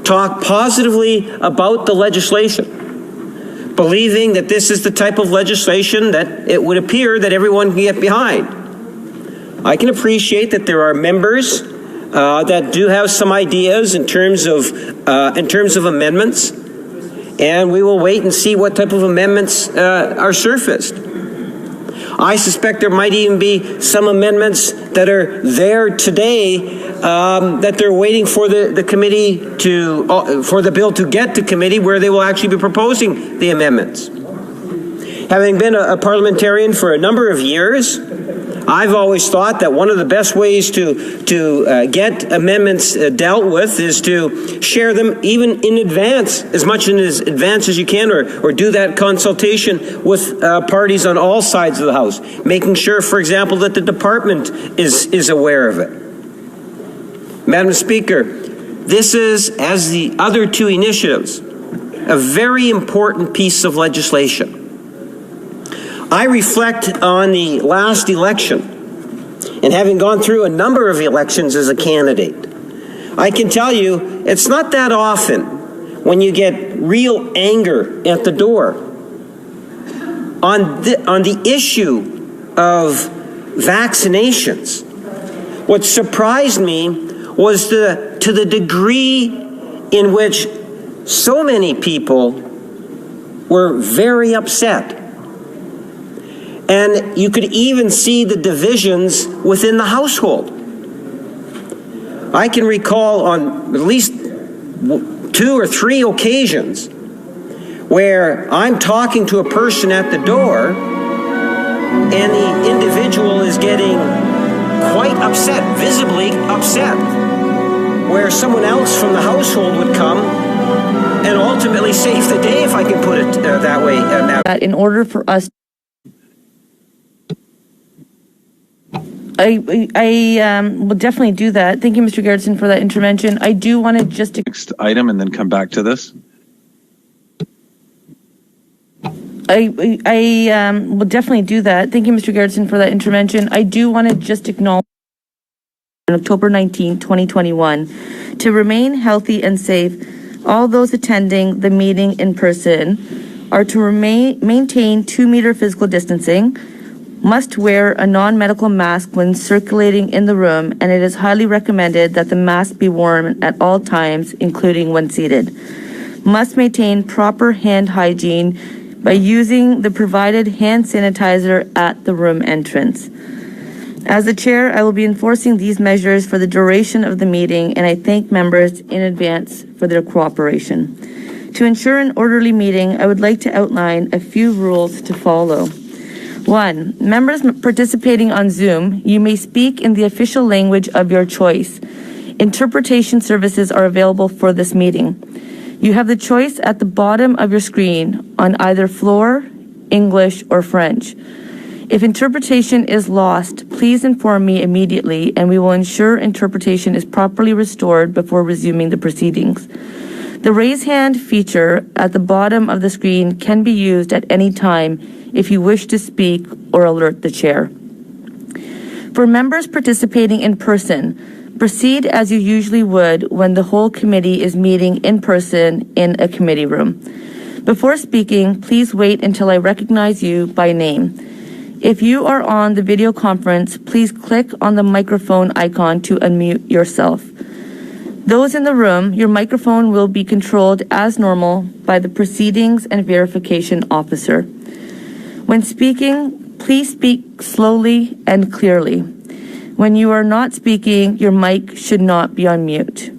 talk positively about the legislation, believing that this is the type of legislation that it would appear that everyone can get behind. I can appreciate that there are members that do have some ideas in terms of amendments, and we will wait and see what type of amendments are surfaced. I suspect there might even be some amendments that are there today that they're waiting for the committee for the bill to get to committee, where they will actually be proposing the amendments. Having been a parliamentarian for a number of years, I've always thought that one of the best ways to get amendments dealt with is to share them even in advance, as much in advance as you can, or do that consultation with parties on all sides of the House, making sure, for example, that the department is aware of it. Madam Speaker, this is, as the other two initiatives, a very important piece of legislation. I reflect on the last election, and having gone through a number of elections as a candidate, I can tell you it's not that often when you get real anger at the door on the issue of vaccinations. What surprised me was to the degree in which so many people were very upset. And you could even see the divisions within the household. I can recall on at least 2 or 3 occasions where I'm talking to a person at the door and the individual is getting quite upset, visibly upset, where someone else from the household would come and ultimately save the day, if I can put it that way. That in order for us, I will definitely do that. Thank you, Mr. Garretson, for that intervention. I do want to just... Next item and then come back to this. I will definitely do that. Thank you, Mr. Garretson, for that intervention. I do want to just acknowledge on October 19, 2021, to remain healthy and safe, all those attending the meeting in person are to maintain 2-meter physical distancing, must wear a non-medical mask when circulating in the room, and it is highly recommended that the mask be worn at all times, including when seated. Must maintain proper hand hygiene by using the provided hand sanitizer at the room entrance. As the chair, I will be enforcing these measures for the duration of the meeting, and I thank members in advance for their cooperation. To ensure an orderly meeting, I would like to outline a few rules to follow. 1. Members participating on Zoom, you may speak in the official language of your choice. Interpretation services are available for this meeting. You have the choice at the bottom of your screen on either floor, English, or French. If interpretation is lost, please inform me immediately, and we will ensure interpretation is properly restored before resuming the proceedings. The raise hand feature at the bottom of the screen can be used at any time if you wish to speak or alert the chair. For members participating in person, proceed as you usually would when the whole committee is meeting in person in a committee room. Before speaking, please wait until I recognize you by name. If you are on the video conference, please click on the microphone icon to unmute yourself. Those in the room, your microphone will be controlled as normal by the Proceedings and Verification Officer. When speaking, Please speak slowly and clearly. When you are not speaking, your mic should not be on mute.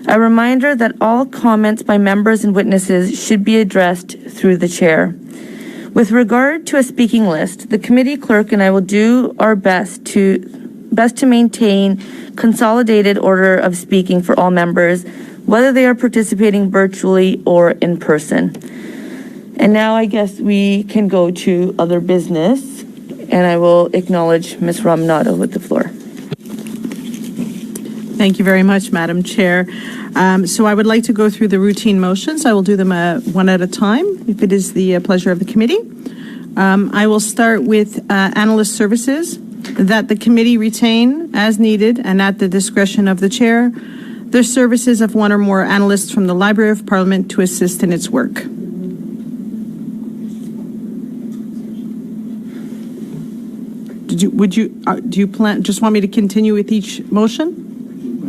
A reminder that all comments by members and witnesses should be addressed through the chair. With regard to a speaking list, the committee clerk and I will do our best to maintain consolidated order of speaking for all members, whether they are participating virtually or in person. And now I guess we can go to other business, and I will acknowledge Ms. Ramanado with the floor. Thank you very much, Madam Chair. So I would like to go through the routine motions. I will do them one at a time, if it is the pleasure of the committee. I will start with analyst services, that the committee retain as needed and at the discretion of the chair the services of one or more analysts from the Library of Parliament to assist in its work. Do you plan, just want me to continue with each motion?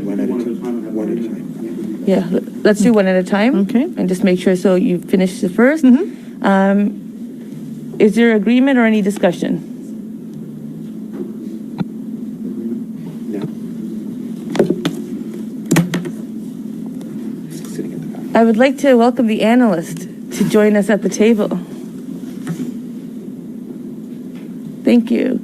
One at a time. Yeah, let's do one at a time. Okay. And just make sure, so you finish the first. Is there agreement or any discussion? No. Sitting at the back. I would like to welcome the analyst to join us at the table. Thank you.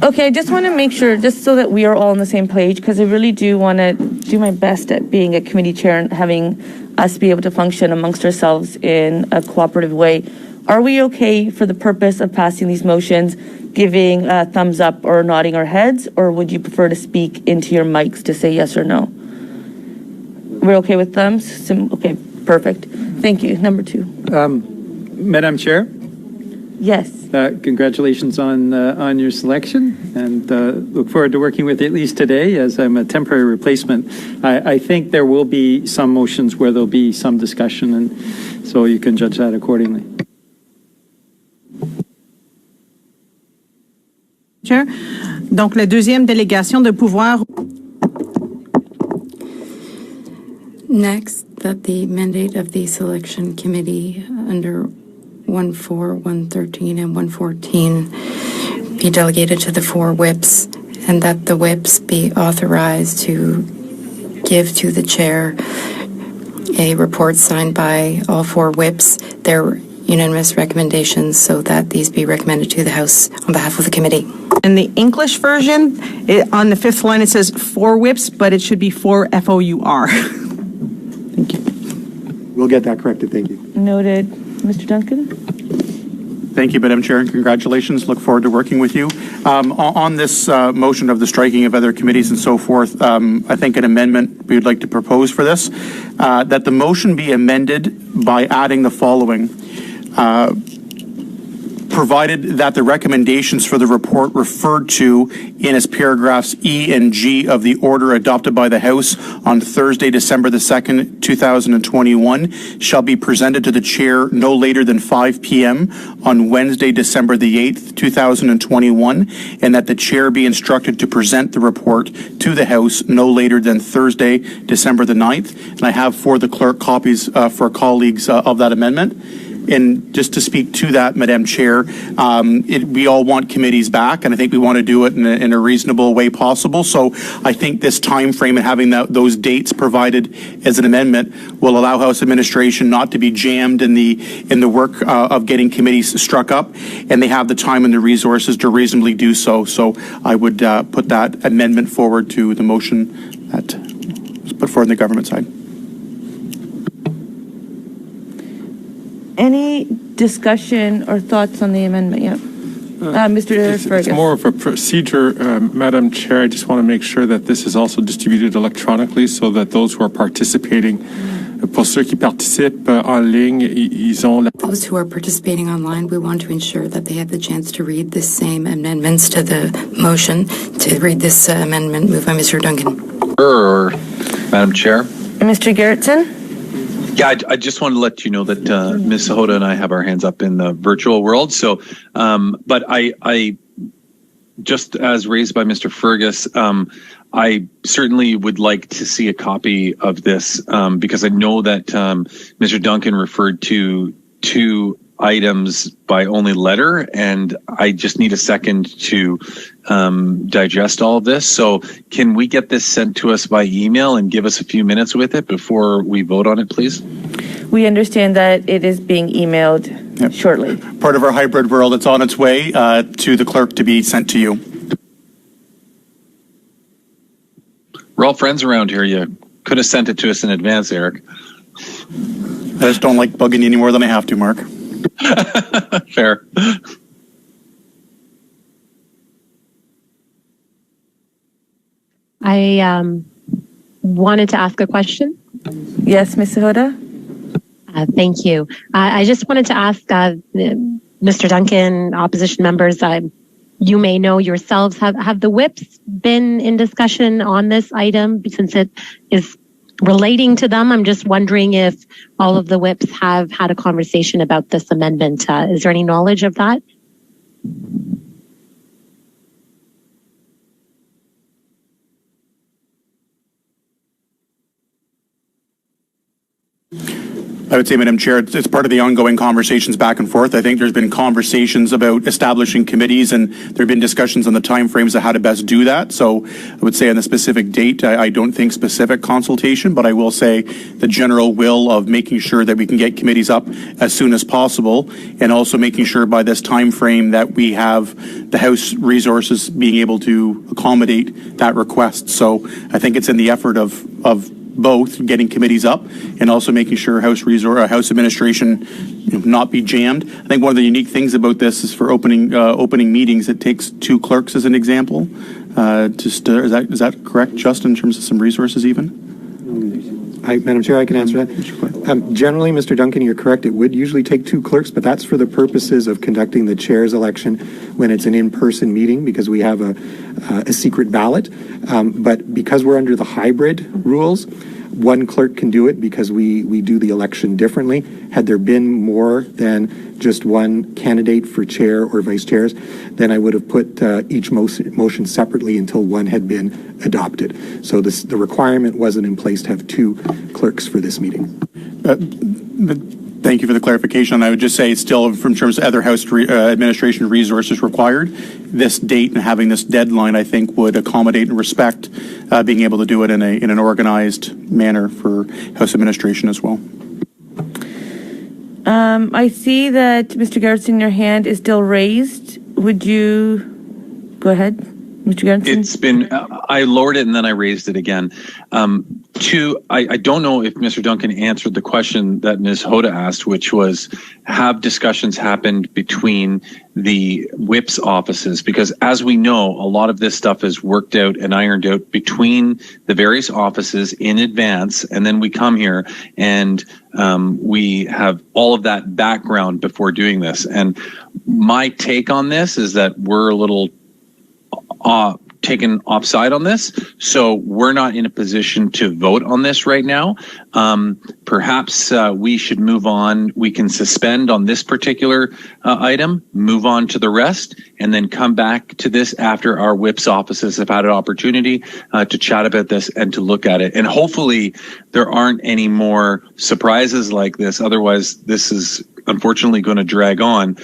Okay, I just want to make sure, just so that we are all on the same page, because I really do want to do my best at being a committee chair and having us be able to function amongst ourselves in a cooperative way. Are we okay for the purpose of passing these motions, giving a thumbs up or nodding our heads, or would you prefer to speak into your mics to say yes or no? We're okay with thumbs? Okay, perfect. Thank you. Number 2. Madam Chair, Yes. congratulations on your selection, and look forward to working with you at least today, as I'm a temporary replacement. I think there will be some motions where there'll be some discussion, and so you can judge that accordingly. Chair. Donc, la deuxième délégation de pouvoir. Next, that the mandate of the selection committee under 1.4, 1.13, and 1.14 be delegated to the 4 whips, and that the whips be authorized to give to the chair a report signed by all 4 whips, their unanimous recommendations, so that these be recommended to the House on behalf of the committee. In the English version, on the 5th line, it says 4 whips, but it should be 4 FOUR. Thank you. We'll get that corrected. Thank you. Noted. Mr. Duncan? Thank you, Madam Chair, and congratulations. Look forward to working with you. On this motion of the striking of other committees and so forth, I think an amendment we would like to propose for this, that the motion be amended by adding the following. Provided that the recommendations for the report referred to in its paragraphs E and G of the order adopted by the House on Thursday, December the 2nd, 2021, shall be presented to the chair no later than 5 p.m. on Wednesday, December the 8th, 2021, and that the chair be instructed to present the report to the House no later than Thursday, December the 9th. And I have for the clerk copies for colleagues of that amendment. And just to speak to that, Madam Chair, we all want committees back, and I think we want to do it in a reasonable way possible. So I think this time frame and having those dates provided as an amendment will allow House administration not to be jammed in the work of getting committees struck up, and they have the time and the resources to reasonably do so. So I would put that amendment forward to the motion that was put forward on the government side. Any discussion or thoughts on the amendment? Yep. Mr. Fergus. It's more of a procedure, Madam Chair. I just want to make sure that this is also distributed electronically so that those who are participating, pour ceux qui participent en ligne, ils ont Those who are participating online, we want to ensure that they have the chance to read the same amendments to the motion, to read this amendment moved by Mr. Duncan. Madam Chair. Mr. Gerritsen? Yeah, I just wanted to let you know that Ms. Sahota and I have our hands up in the virtual world. So, but I just as raised by Mr. Fergus, I certainly would like to see a copy of this because I know that Mr. Duncan referred to 2 items by only letter, and I just need a second to digest all of this. So can we get this sent to us by email and give us a few minutes with it before we vote on it, please? We understand that it is being emailed shortly. Part of our hybrid world, it's on its way to the clerk to be sent to you. We're all friends around here. You could have sent it to us in advance, Eric. I just don't like bugging you any more than I have to, Mark. Fair. I wanted to ask a question. Yes, Ms. Sahota? Thank you. I just wanted to ask Mr. Duncan, opposition members, you may know yourselves, have the whips been in discussion on this item since it is relating to them? I'm just wondering if all of the whips have had a conversation about this amendment. Is there any knowledge of that? I would say, Madam Chair, it's part of the ongoing conversations back and forth. I think there's been conversations about establishing committees, and there have been discussions on the timeframes of how to best do that. So I would say on the specific date, I don't think specific consultation, but I will say the general will of making sure that we can get committees up as soon as possible, and also making sure by this time frame that we have the House resources being able to accommodate that request. So I think it's in the effort of both getting committees up and also making sure House administration not be jammed. I think one of the unique things about this is for opening meetings, it takes 2 clerks as an example. Is that correct, Justin, in terms of some resources even? Madam Chair, I can answer that. Generally, Mr. Duncan, you're correct. It would usually take 2 clerks, but that's for the purposes of conducting the chair's election when it's an in-person meeting, because we have a secret ballot. But because we're under the hybrid rules, 1 clerk can do it because we do the election differently. Had there been more than just 1 candidate for chair or vice chairs, then I would have put each motion separately until 1 had been adopted. So the requirement wasn't in place to have 2 clerks for this meeting. Thank you for the clarification. I would just say still, in terms of other House administration resources required, this date and having this deadline, I think, would accommodate and respect being able to do it in an organized manner for House administration as well. I see that Mr. Garrison, your hand is still raised. Would you go ahead, Mr. Garrison? It's been, I lowered it and then I raised it again. I don't know if Mr. Duncan answered the question that Ms. Hoda asked, which was, have discussions happened between the whip's offices? Because as we know, a lot of this stuff is worked out and ironed out between the various offices in advance. And then we come here and we have all of that background before doing this. And my take on this is that we're a little taken offside on this, so we're not in a position to vote on this right now. Perhaps we should move on. We can suspend on this particular item, move on to the rest, and then come back to this after our whip's offices have had an opportunity to chat about this and to look at it. And hopefully there aren't any more surprises like this. Otherwise, this is unfortunately going to drag on.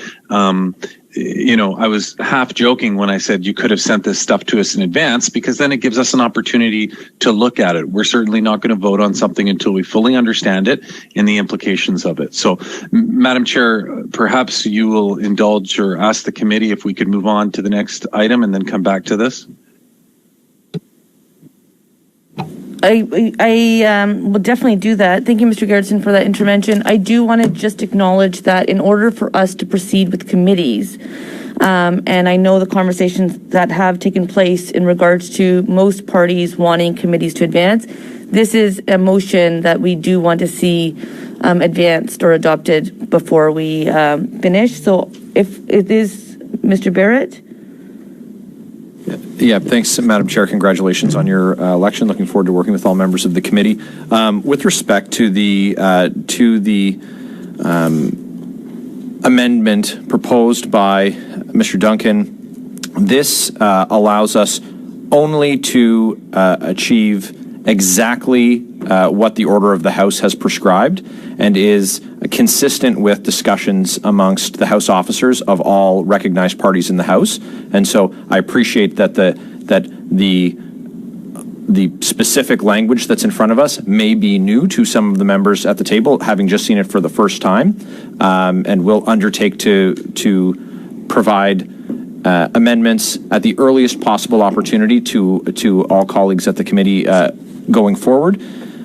You know, I was half joking when I said you could have sent this stuff to us in advance, because then it gives us an opportunity to look at it. We're certainly not going to vote on something until we fully understand it and the implications of it. So, Madam Chair, perhaps you will indulge or ask the committee if we could move on to the next item and then come back to this. I will definitely do that. Thank you, Mr. Garrison, for that intervention. I do want to just acknowledge that in order for us to proceed with committees, and I know the conversations that have taken place in regards to most parties wanting committees to advance, this is a motion that we do want to see advanced or adopted before we finish. So if it is Mr. Barrett? Yeah, thanks, Madam Chair. Congratulations on your election. Looking forward to working with all members of the committee. With respect to the amendment proposed by Mr. Duncan, this allows us only to achieve exactly what the order of the House has prescribed and is consistent with discussions amongst the House officers of all recognized parties in the House. And so I appreciate that the specific language that's in front of us may be new to some of the members at the table, having just seen it for the first time, and we'll undertake to provide amendments at the earliest possible opportunity to all colleagues at the committee going forward.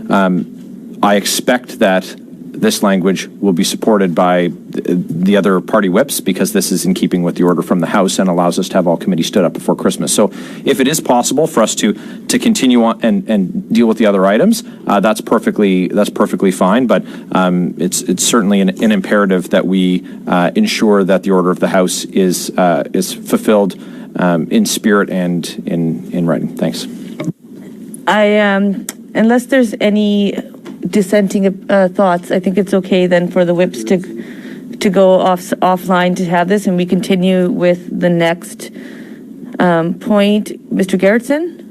I expect that this language will be supported by the other party whips because this is in keeping with the order from the House and allows us to have all committees stood up before Christmas. So if it is possible for us to continue on and deal with the other items, that's perfectly fine. But it's certainly an imperative that we ensure that the order of the House is fulfilled in spirit and in writing. Thanks. Unless there's any dissenting thoughts, I think it's okay then for the whips to go offline to have this, and we continue with the next point. Mr. Gerritsen?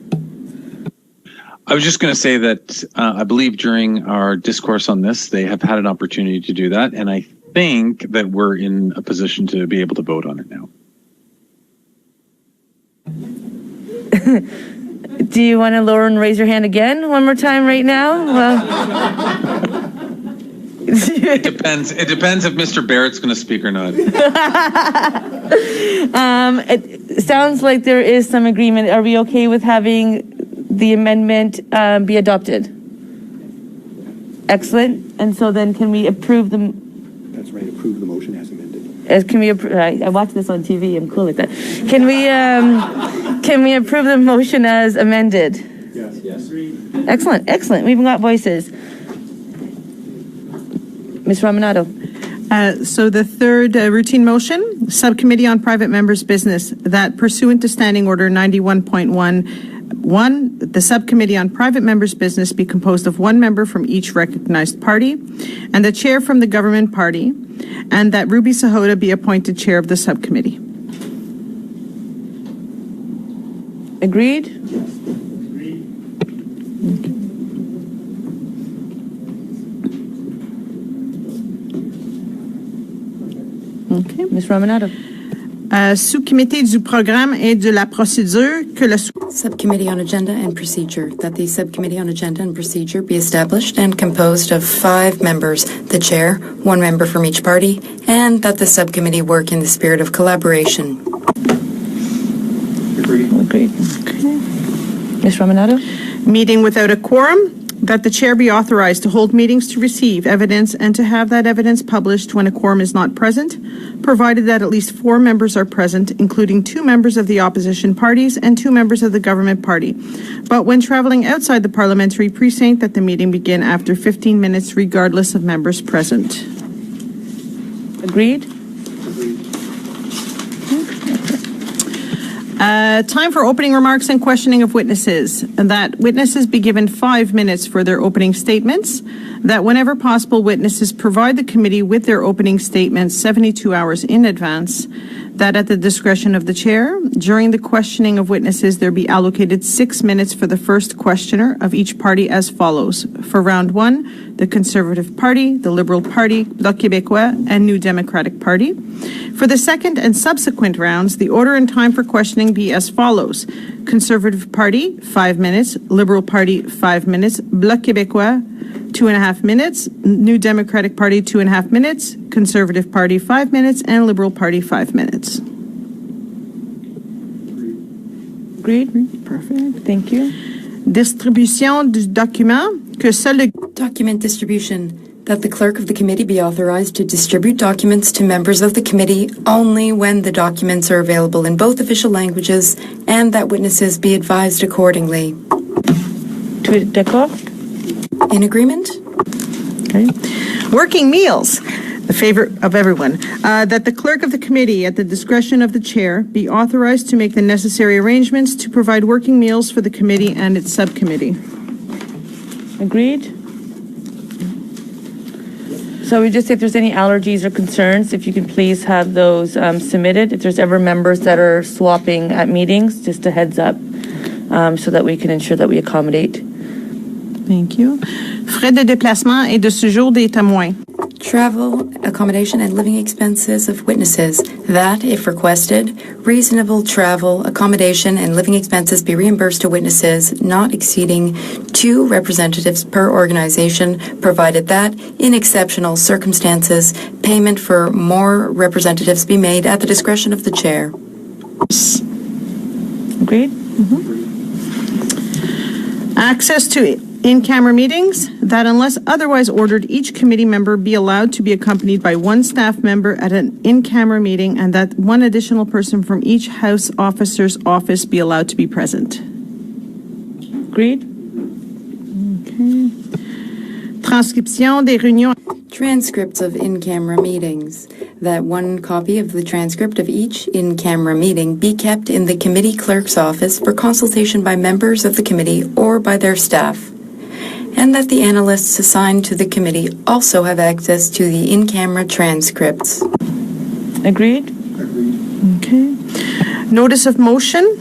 I was just going to say that I believe during our discourse on this, they have had an opportunity to do that, and I think that we're in a position to be able to vote on it now. Do you want to lower and raise your hand again one more time right now? Well, it depends. It depends if Mr. Barrett's going to speak or not. It sounds like there is some agreement. Are we okay with having the amendment be adopted? Excellent. And so then can we approve the... That's right, approve the motion as amended. Can we I watch this on TV. I'm cool like that. Can we approve the motion as amended? Yes. Excellent. We've even got voices. Ms. Ramanado. So the third routine motion, Subcommittee on Private Members' Business, that pursuant to Standing Order 91.1, the Subcommittee on Private Members' Business be composed of one member from each recognized party and the chair from the government party, and that Ruby Sahota be appointed chair of the subcommittee. Agreed? Okay, Ms. Ramanado. Sous-comité du programme et de la procédure que le Subcommittee on Agenda and Procedure, that the Subcommittee on Agenda and Procedure be established and composed of 5 members, the chair, 1 member from each party, and that the subcommittee work in the spirit of collaboration. Agreed. Okay. Ms. Ramanado. Meeting without a quorum, that the chair be authorized to hold meetings to receive evidence and to have that evidence published when a quorum is not present, provided that at least 4 members are present, including 2 members of the opposition parties and 2 members of the government party. But when traveling outside the parliamentary precinct, that the meeting begin after 15 minutes, regardless of members present. Agreed? Time for opening remarks and questioning of witnesses. That witnesses be given 5 minutes for their opening statements. That whenever possible, witnesses provide the committee with their opening statements 72 hours in advance. That at the discretion of the chair, during the questioning of witnesses, there be allocated 6 minutes for the first questioner of each party as follows. For round 1, the Conservative Party, the Liberal Party, Bloc Québécois, and New Democratic Party. For the second and subsequent rounds, the order and time for questioning be as follows. Conservative Party, 5 minutes. Liberal Party, 5 minutes. Bloc Québécois, 2.5 minutes. New Democratic Party, 2.5 minutes. Conservative Party, 5 minutes. And Liberal Party, 5 minutes. Agreed. Perfect. Thank you. Distribution du document que seul le... Document distribution. That the clerk of the committee be authorized to distribute documents to members of the committee only when the documents are available in both official languages, and that witnesses be advised accordingly. D'accord? In agreement? Okay. Working meals. favor of everyone, that the clerk of the committee, at the discretion of the chair, be authorized to make the necessary arrangements to provide working meals for the committee and its subcommittee. Agreed? So we just, if there's any allergies or concerns, if you can please have those submitted. If there's ever members that are swapping at meetings, just a heads up, so that we can ensure that we accommodate. Thank you. Frais de déplacement et de séjour des témoins. Travel, accommodation, and living expenses of witnesses, that, if requested, reasonable travel, accommodation, and living expenses be reimbursed to witnesses not exceeding 2 representatives per organization, provided that, in exceptional circumstances, payment for more representatives be made at the discretion of the chair. Agreed? Access to in-camera meetings, that unless otherwise ordered, each committee member be allowed to be accompanied by one staff member at an in-camera meeting, and that one additional person from each House officer's office be allowed to be present. Agreed? Okay. Transcription des réunions. Transcripts of in-camera meetings, that one copy of the transcript of each in-camera meeting be kept in the committee clerk's office for consultation by members of the committee or by their staff, and that the analysts assigned to the committee also have access to the in-camera transcripts. Agreed? Okay. Notice of motion,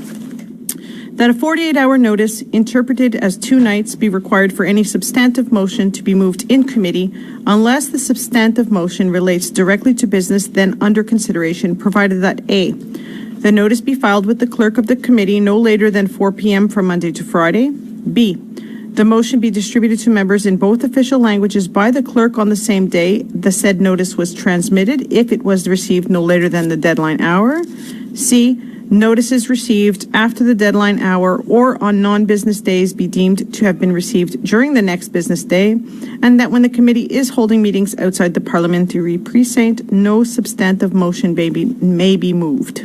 that a 48-hour notice interpreted as 2 nights be required for any substantive motion to be moved in committee unless the substantive motion relates directly to business then under consideration, provided that A, the notice be filed with the clerk of the committee no later than 4 p.m. from Monday to Friday. B, the motion be distributed to members in both official languages by the clerk on the same day the said notice was transmitted, if it was received no later than the deadline hour. C, notices received after the deadline hour or on non-business days be deemed to have been received during the next business day, and that when the committee is holding meetings outside the parliamentary precinct, no substantive motion may be moved.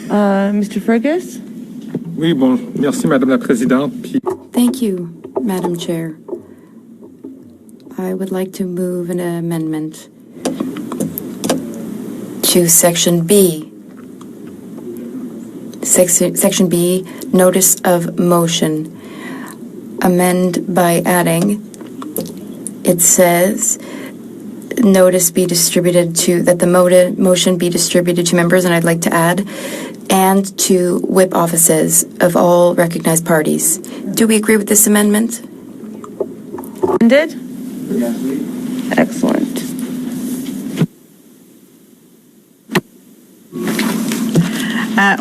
Mr. Fergus? Oui, bon, merci, Madame la Présidente. Thank you, Madam Chair. I would like to move an amendment to Section B. Section B, Notice of Motion. Amend by adding, it says, notice be distributed to, that the motion be distributed to members, and I'd like to add, and to whip offices of all recognized parties. Do we agree with this amendment? Amended? Excellent.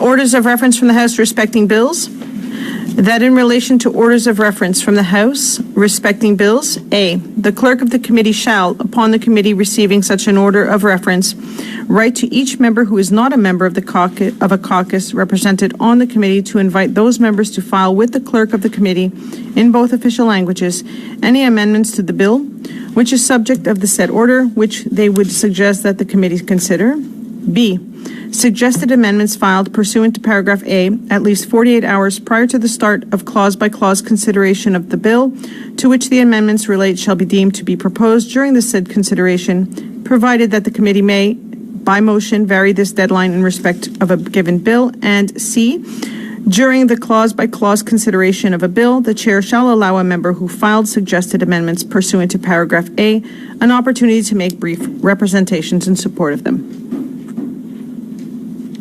Orders of reference from the House respecting bills. That in relation to orders of reference from the House respecting bills, A, the clerk of the committee shall, upon the committee receiving such an order of reference, write to each member who is not a member of a caucus represented on the committee to invite those members to file with the clerk of the committee in both official languages any amendments to the bill which is subject of the said order, which they would suggest that the committee consider. B, suggested amendments filed pursuant to paragraph A at least 48 hours prior to the start of clause-by-clause consideration of the bill to which the amendments relate shall be deemed to be proposed during the said consideration, provided that the committee may, by motion, vary this deadline in respect of a given bill. And C, during the clause-by-clause consideration of a bill, the chair shall allow a member who filed suggested amendments pursuant to paragraph A an opportunity to make brief representations in support of them.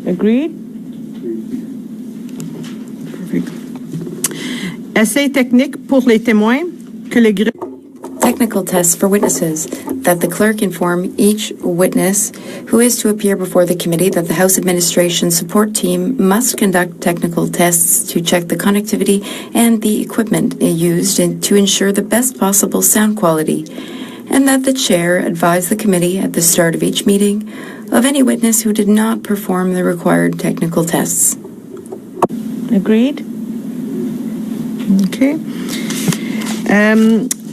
Agreed? Perfect. Essai technique pour les témoins que le groupe. Technical tests for witnesses, that the clerk inform each witness who is to appear before the committee that the House Administration Support Team must conduct technical tests to check the connectivity and the equipment used to ensure the best possible sound quality, and that the chair advise the committee at the start of each meeting of any witness who did not perform the required technical tests. Agreed? Okay.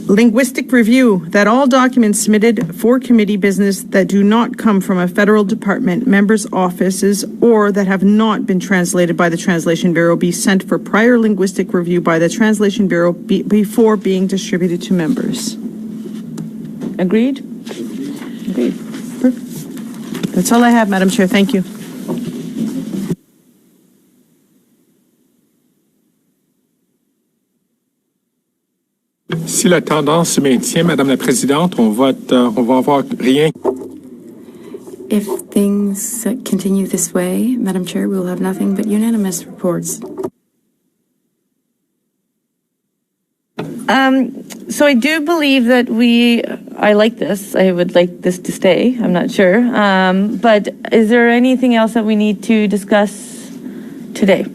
Linguistic review, that all documents submitted for committee business that do not come from a federal department, members' offices, or that have not been translated by the Translation Bureau be sent for prior linguistic review by the Translation Bureau before being distributed to members. Agreed? Agreed. That's all I have, Madam Chair. Thank you. Si la tendance se maintient, Madame la Présidente, on va avoir rien. If things continue this way, Madam Chair, we will have nothing but unanimous reports. So I do believe that I like this. I would like this to stay. I'm not sure. But is there anything else that we need to discuss today?